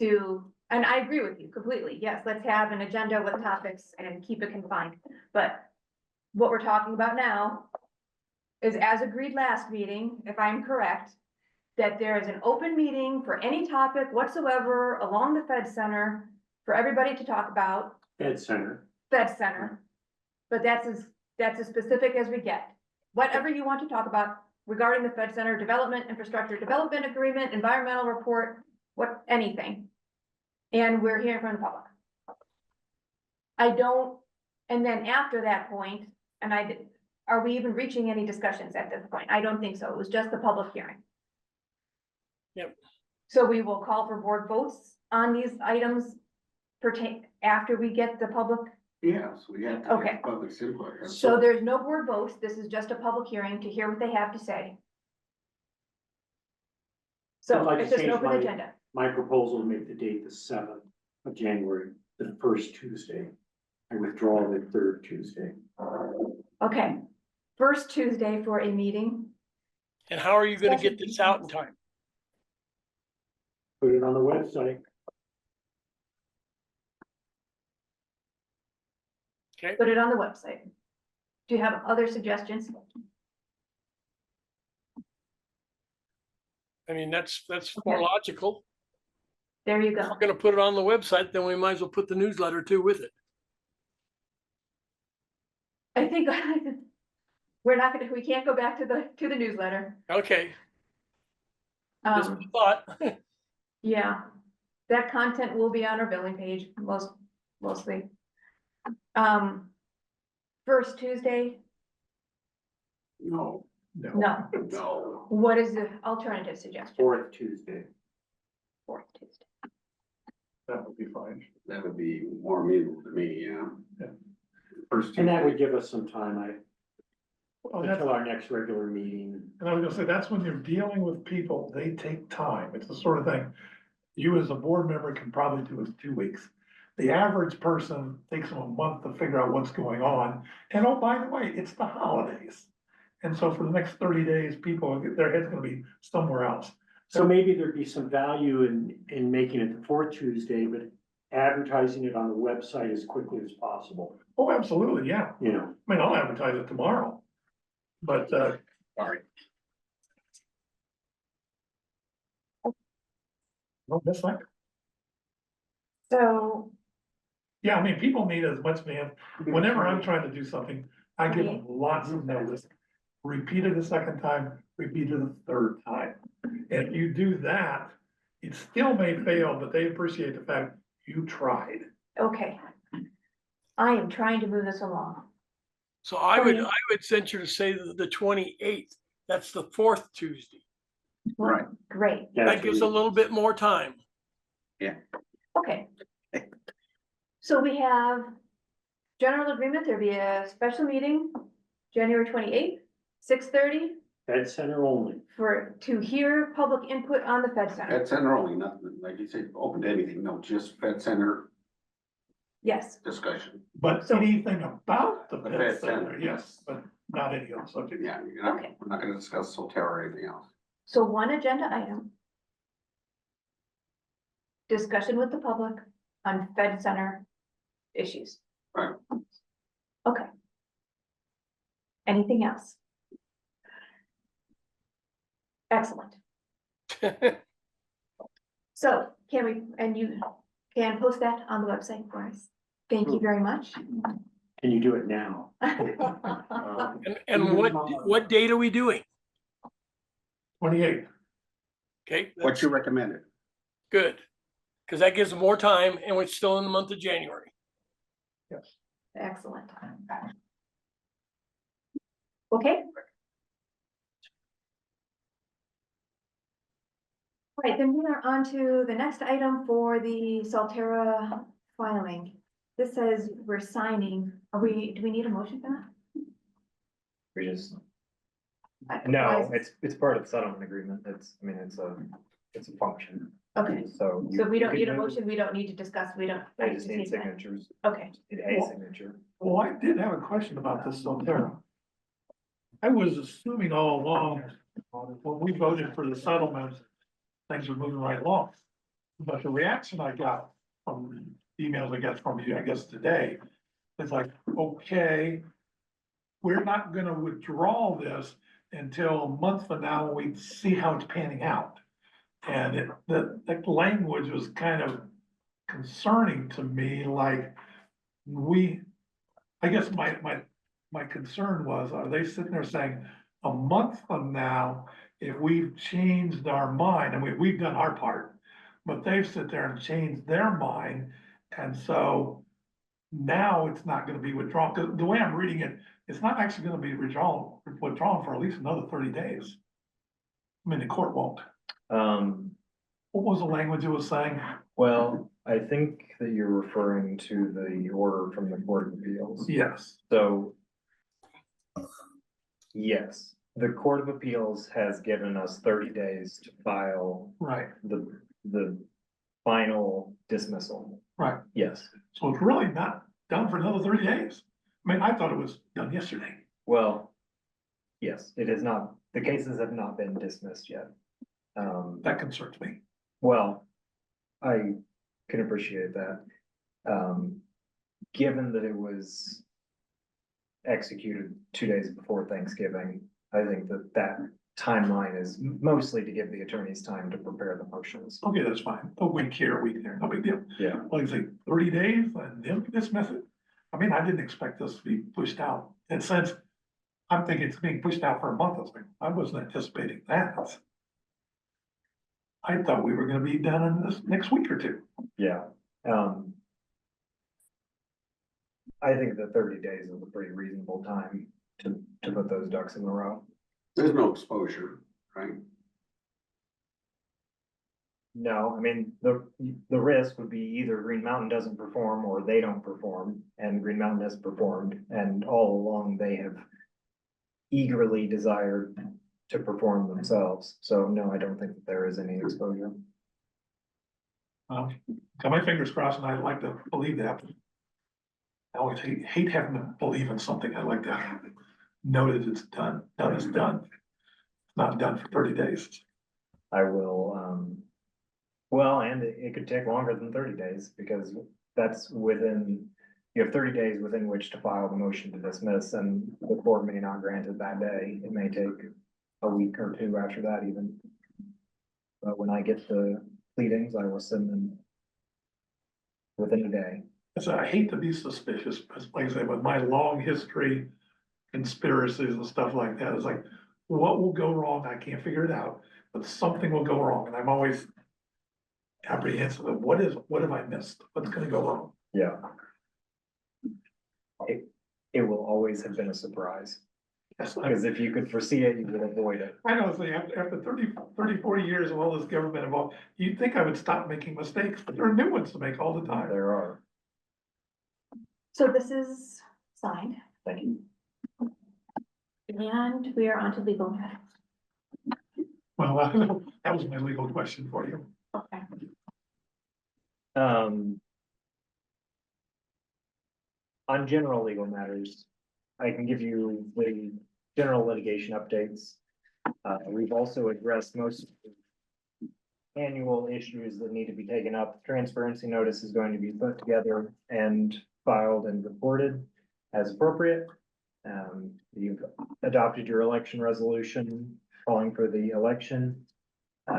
And I agree with you completely. Yes, let's have an agenda with topics and keep it confined. But what we're talking about now is, as agreed last meeting, if I'm correct, that there is an open meeting for any topic whatsoever along the Fed Center for everybody to talk about. Ed Center. Fed Center. But that's as specific as we get. Whatever you want to talk about regarding the Fed Center development, infrastructure development agreement, environmental report, anything. And we're hearing from the public. And then after that point, are we even reaching any discussions at this point? I don't think so. It was just the public hearing. Yep. So we will call for board votes on these items after we get the public. Yes, we have to Okay. get public input. So there's no board votes. This is just a public hearing to hear what they have to say. I'd So like to it's just an change open my- agenda. My proposal to make the date the 7th of January, the first Tuesday. I withdraw the third Tuesday. Okay, first Tuesday for a meeting. And how are you gonna get this out in time? Put it on the website. Okay. Put it on the website. Do you have other suggestions? I mean, that's more logical. There you If go. we're gonna put it on the website, then we might as well put the newsletter too with it. I think we can't go back to the newsletter. Okay, just a Um, thought. yeah, that content will be on our billing page mostly. First Tuesday, No, no. no. What is the alternative suggestion? Fourth Tuesday. Fourth Tuesday. That would be fine. That would be more amenable to me, yeah. First And that would Tuesday. give us some time, Well, that's, until our next regular meeting. and I was gonna say, that's when you're dealing with people, they take time. It's the sort of thing you as a board member can probably do in 2 weeks. The average person takes them a month to figure out what's going on. And oh, by the way, it's the holidays. And so for the next 30 days, their head's gonna be somewhere else. So maybe there'd be some value in making it the fourth Tuesday, but advertising it on the website as quickly as possible, Oh, absolutely, yeah. you know. I mean, I'll advertise it tomorrow. But, Sorry. no, that's like, So, yeah, I mean, people need as much, man. Whenever I'm trying to do something, I give them lots of notice. Repeat it a second time, repeat it a third time. And if you do that, it still may fail, but they appreciate the fact you tried. okay. I am trying to move this along. So I would venture to say the 28th, that's the fourth Tuesday. Right. Great, That gives a little bit more time. okay. So we have general agreement, there'll be a special meeting, January 28th, 6:30, Ed Center only. to hear public input on the Fed Center. Fed Center only, nothing, like you said, open to anything, no, just Fed Center Yes, discussion. But So- anything about the The pet Fed center, Center. yes, but not any other subject. Yeah, you're not, Okay. we're not gonna discuss Soterra or anything else. so one agenda item. Discussion with the public on Fed Center issues. Right. Okay. Anything else? Excellent. So and you can post that on the website for us. Thank you very much. Can you do it now? And what date are we doing? 28th. Okay, What you recommended? good. Because that gives them more time and we're still in the month of January. Yes. Excellent. Okay. All right, then we are on to the next item for the Solterra filing. This says we're signing. Do we need a motion for that? We just, Why no, is- it's part of the settlement agreement. It's, I mean, it's a function, Okay, so. so we don't could need a move- motion, we don't need to discuss, we don't. They just need that. signatures, Okay, need a signature. Well, I did have a question about this Solterra. I was assuming all along, when we voted for the settlement, things were moving right along. But the reaction I got from emails I got from you, I guess today, is like, okay, we're not gonna withdraw this until a month from now when we see how it's panning out. And the language was kind of concerning to me, like, I guess my concern was, are they sitting there saying, a month from now, if we've changed our mind, and we've done our part, but they've sit there and changed their mind, and so now it's not gonna be withdrawn, 'cause the way I'm reading it, it's not actually gonna be withdrawn for at least another 30 days. I mean, the court won't. What was the language it was saying? Well, I think that you're referring to the order from the Court of Appeals. Yes. So. Yes, the Court of Appeals has given us 30 days to file Right, the final dismissal. right. Yes, So it's really not done for another 30 days. I mean, I thought it was done yesterday. well, yes, it is not, the cases have not been dismissed yet. That concerns me. Well, I can appreciate that. Given that it was executed 2 days before Thanksgiving, I think that timeline is mostly to give the attorneys time to prepare the motions. Okay, that's fine. A week here, a week there, no big deal. Yeah. Like I say, 30 days and then dismiss it. I mean, I didn't expect this to be pushed out. And since I'm thinking it's being pushed out for a month, I wasn't anticipating that. I thought we were gonna be done in this next week or two. Yeah, I think that 30 days is a pretty reasonable time to put those ducks in a row. There's no exposure, right? No, I mean, the risk would be either Green Mountain doesn't perform or they don't perform, and Green Mountain has performed, and all along they have eagerly desired to perform themselves. So no, I don't think that there is any exposure. Got my fingers crossed and I'd like to believe that. I always hate having to believe in something. I like to know that it's done. Done is done. It's not done for 30 days. I will, well, and it could take longer than 30 days because that's within, you have 30 days within which to file the motion to dismiss, and the court may not grant it that day. It may take a week or two after that even. But when I get the pleadings, I will send them within a day. So I hate to be suspicious, but like I say, with my long history, conspiracies and stuff like that, it's like, what will go wrong? I can't figure it out, but something will go wrong, and I'm always apprehensive of what have I missed? What's gonna go wrong? Yeah. It will always have been a surprise, Yes, because if you could foresee it, you would avoid it. I know, it's like after 40 years of all this government involved, you'd think I would stop making mistakes, but there are new ones to make all the time. There are. so this is signed Thank you. and we are on to legal matters. Well, that was my legal question for you. Okay. On general legal matters, I can give you the general litigation updates. We've also addressed most of the annual issues that need to be taken up. Transparency notice is going to be put together and filed and reported as appropriate. You've adopted your election resolution calling for the election.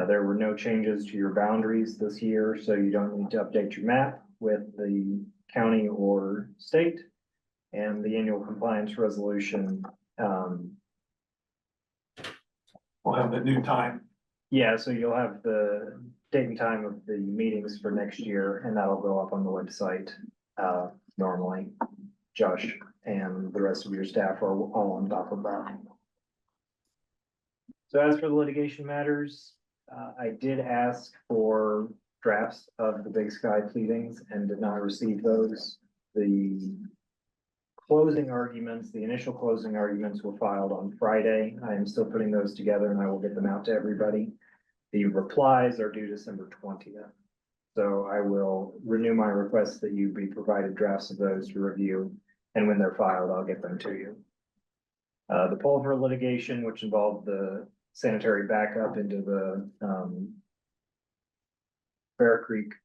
There were no changes to your boundaries this year, so you don't need to update your map with the county or state. And the annual compliance resolution, We'll have that new time. yeah, so you'll have the date and time of the meetings for next year, and that'll go up on the website, normally. Josh and the rest of your staff are all on top of that. So as for the litigation matters, I did ask for drafts of the Big Sky pleadings and did not receive those. The closing arguments, the initial closing arguments were filed on Friday. I am still putting those together and I will get them out to everybody. The replies are due December 20th. So I will renew my request that you be provided drafts of those to review, and when they're filed, I'll get them to you. The Pulver litigation, which involved the sanitary backup into the Bear Creek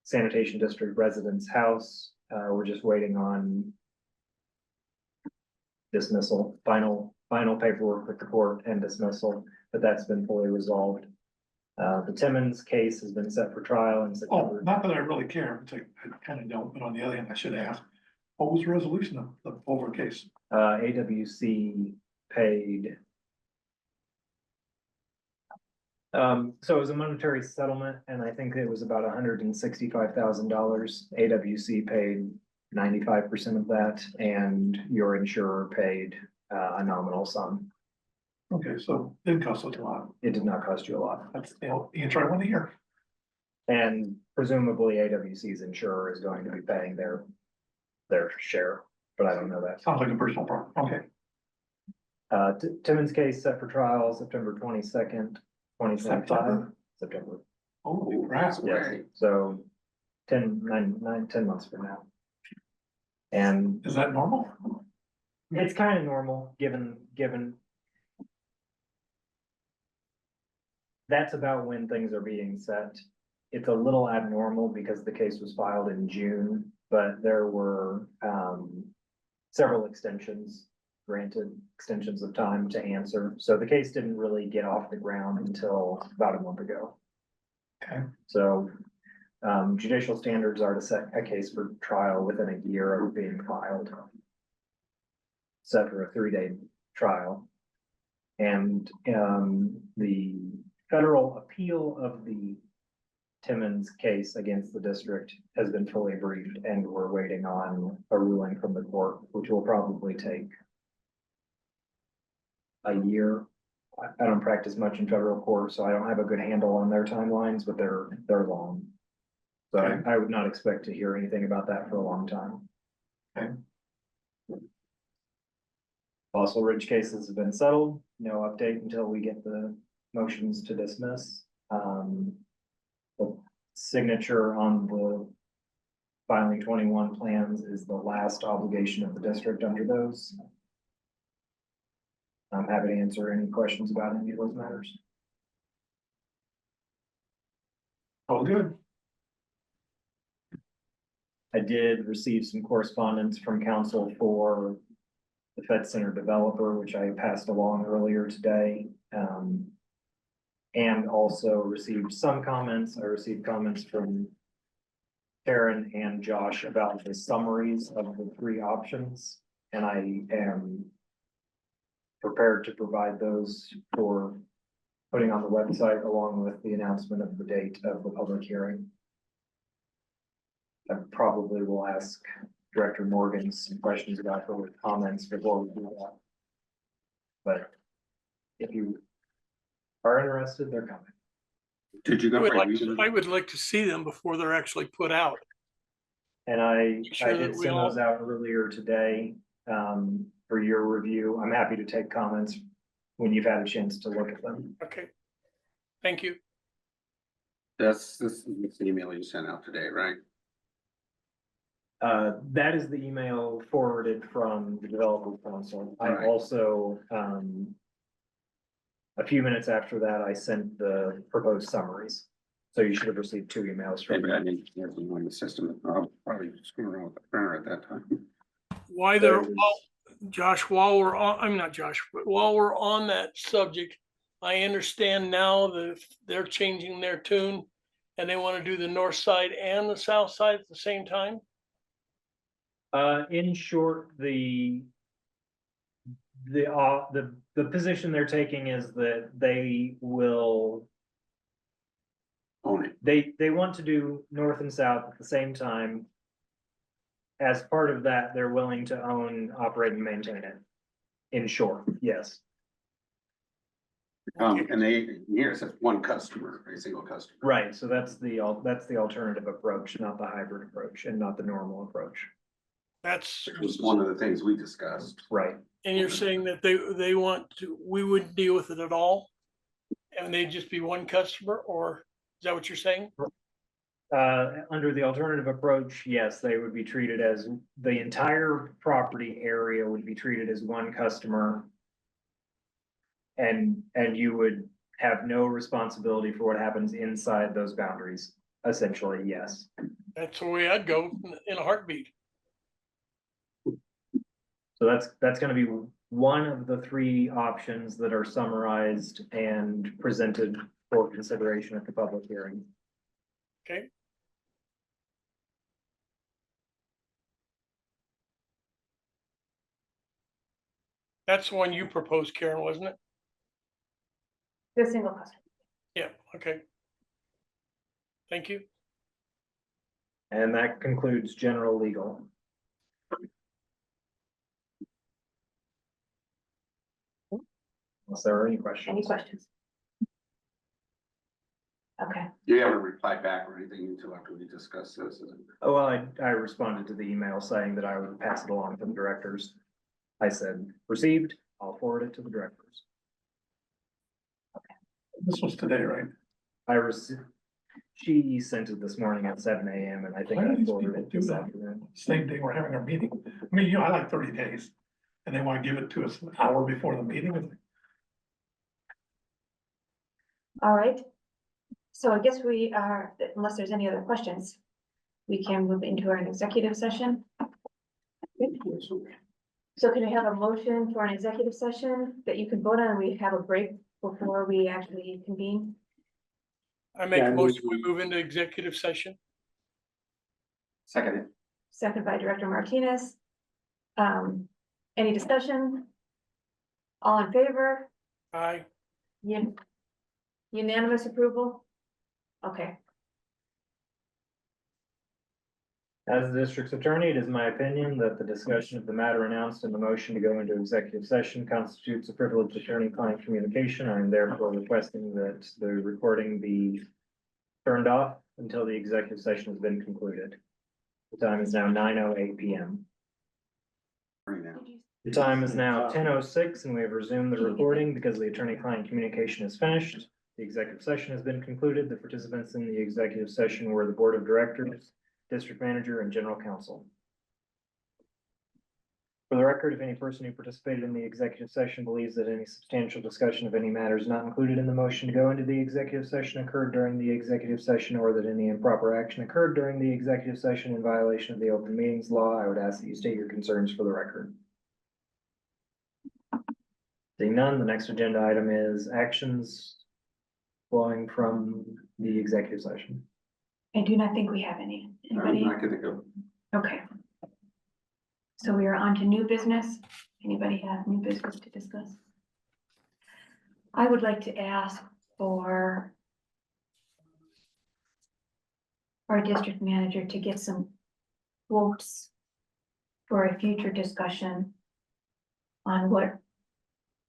Sanitation District resident's house. We're just waiting on dismissal, final paperwork with the court and dismissal, but that's been fully resolved. The Timmons case has been set for trial in Oh, September. not that I really care, it's like, I kind of don't, but on the other hand, I should ask, what was the resolution of the over case? AWC paid. So it was a monetary settlement, and I think it was about $165,000. AWC paid 95% of that, and your insurer paid a nominal sum. Okay, so it didn't cost us a lot. It did not cost you a lot. That's, you can try one a year. And presumably AWC's insurer is going to be paying their share, but I don't know that. Sounds like a personal problem. Okay. Timmons case set for trial September 22nd, 2025. September? September. Oh, right. Yes, so 10 months from now. And Is that normal? it's kind of normal, given that's about when things are being set. It's a little abnormal because the case was filed in June, but there were several granted extensions of time to answer. So the case didn't really get off the ground until about a month ago. Okay. So judicial standards are to set a case for trial within a year of being filed. Set for a 3-day trial. And the federal appeal of the Timmons case against the district has been fully briefed, and we're waiting on a ruling from the court, which will probably take a year. I don't practice much in federal court, so I don't have a good handle on their timelines, but they're long. So Okay. I would not expect to hear anything about that for a long time. Okay. Fossil Ridge cases have been settled, no update until we get the motions to dismiss. The signature on the filing 21 plans is the last obligation of the district under those. I'm happy to answer any questions about any of those matters. Oh, good. I did receive some correspondence from counsel for the Fed Center developer, which I passed along earlier today. And also received some comments. I received comments from Karen and Josh about the summaries of the 3 options. And I am prepared to provide those for putting on the website along with the announcement of the date of the public hearing. I probably will ask Director Morgan some questions about her with comments before we do that. But if you are interested, they're coming. Did you go? I would like to see them before they're actually put out. And I Sure that did we send all- those out earlier today for your review. I'm happy to take comments when you've had a chance to look at them. Okay. Thank you. This is the email you sent out today, right? That is the email forwarded from the developer council. I Right. also, a few minutes after that, I sent the proposed summaries. So you should have received 2 emails from Maybe I me. didn't hear them on the system. I'll probably screw around with the printer at that time. Why Josh, while we're on, I'm not Josh, but while we're on that subject, I understand now that they're changing their tune and they want to do the north side and the south side at the same time. In short, the position they're taking is that they will, Own it. they want to do north and south at the same time. as part of that, they're willing to own, operate and maintain it. In short, yes. And here it says one customer, a single customer. Right, so that's the alternative approach, not the hybrid approach and not the normal approach. That's, Which was one of the things we discussed. Right. and you're saying that they want to, we wouldn't deal with it at all? And they'd just be one customer, or is that what you're saying? Under the alternative approach, yes, they would be treated as, the entire property area would be treated as one customer. And you would have no responsibility for what happens inside those boundaries, essentially, yes. That's the way I'd go in a heartbeat. So that's gonna be one of the three options that are summarized and presented for consideration at the public hearing. Okay. That's the one you proposed, Karen, wasn't it? The single customer. Yeah, okay. Thank you. And that concludes general legal. Unless there are any questions. Any questions? Okay, You haven't replied back or anything until after we discuss this, is it? Oh, well, I responded to the email saying that I would pass it along to the directors. I said, received, I'll forward it to the directors. This was today, right? I received, she sent it this morning at 7 a.m. and I think Why do I these forwarded people it do this that? afternoon. Same day we're having our meeting. I mean, I like 30 days. And they want to give it to us an hour before the meeting. all right. So I guess we are, unless there's any other questions, we can move into our executive session. So can I have a motion for an executive session that you can vote on? We have a break before we actually convene. I make Yeah, a I motion, move- we move into executive session. Second. Second by Director Martinez. Any discussion? All in favor? Aye. Unanimous approval? Okay, As the district's attorney, it is my opinion that the discussion of the matter announced in the motion to go into executive session constitutes a privileged attorney-client communication. I am therefore requesting that the recording be turned off until the executive session has been concluded. The time is now 9:08 p.m. Right now. The time is now 10:06 and we have resumed the recording because the attorney-client communication is finished. The executive session has been concluded. The participants in the executive session were the board of directors, district manager, and general counsel. For the record, if any person who participated in the executive session believes that any substantial discussion of any matters not included in the motion to go into the executive session occurred during the executive session, or that any improper action occurred during the executive session in violation of the open meetings law, I would ask that you state your concerns for the record. Seeing none, the next agenda item is actions flowing from the executive session. I do not think we have any. Anybody? I'm not gonna go. Okay. So we are on to new business. Anybody have new business to discuss? I would like to ask for our district manager to get some quotes for a future discussion on what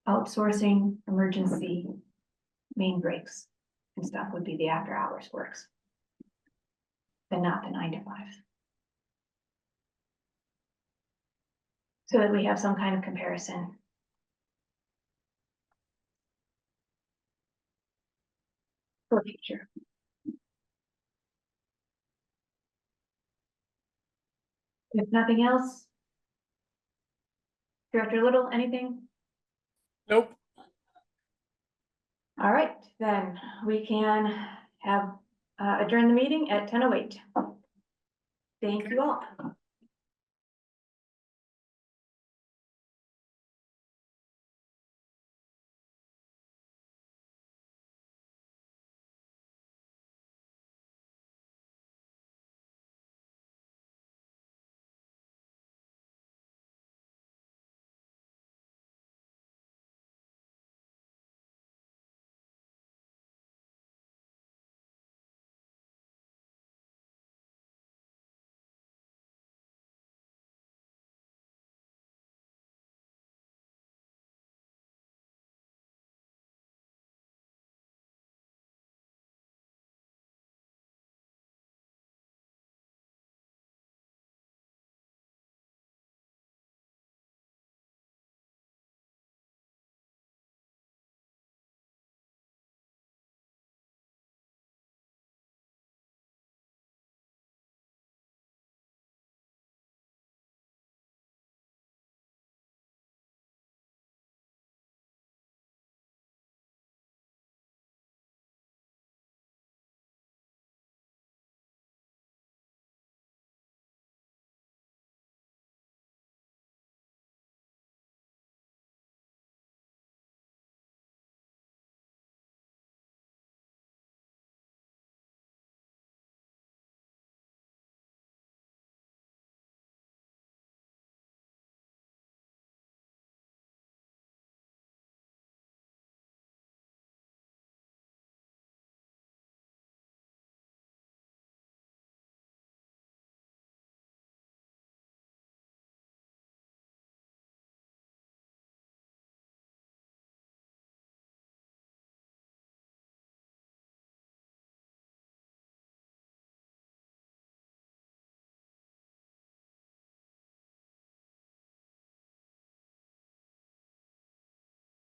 outsourcing emergency main breaks and stuff would be the after hours works. But not the 9 to 5. So that we have some kind of comparison. For future. If nothing else. Director Little, anything? Nope. All right, then we can have adjourn the meeting at 10:08. Thank you all.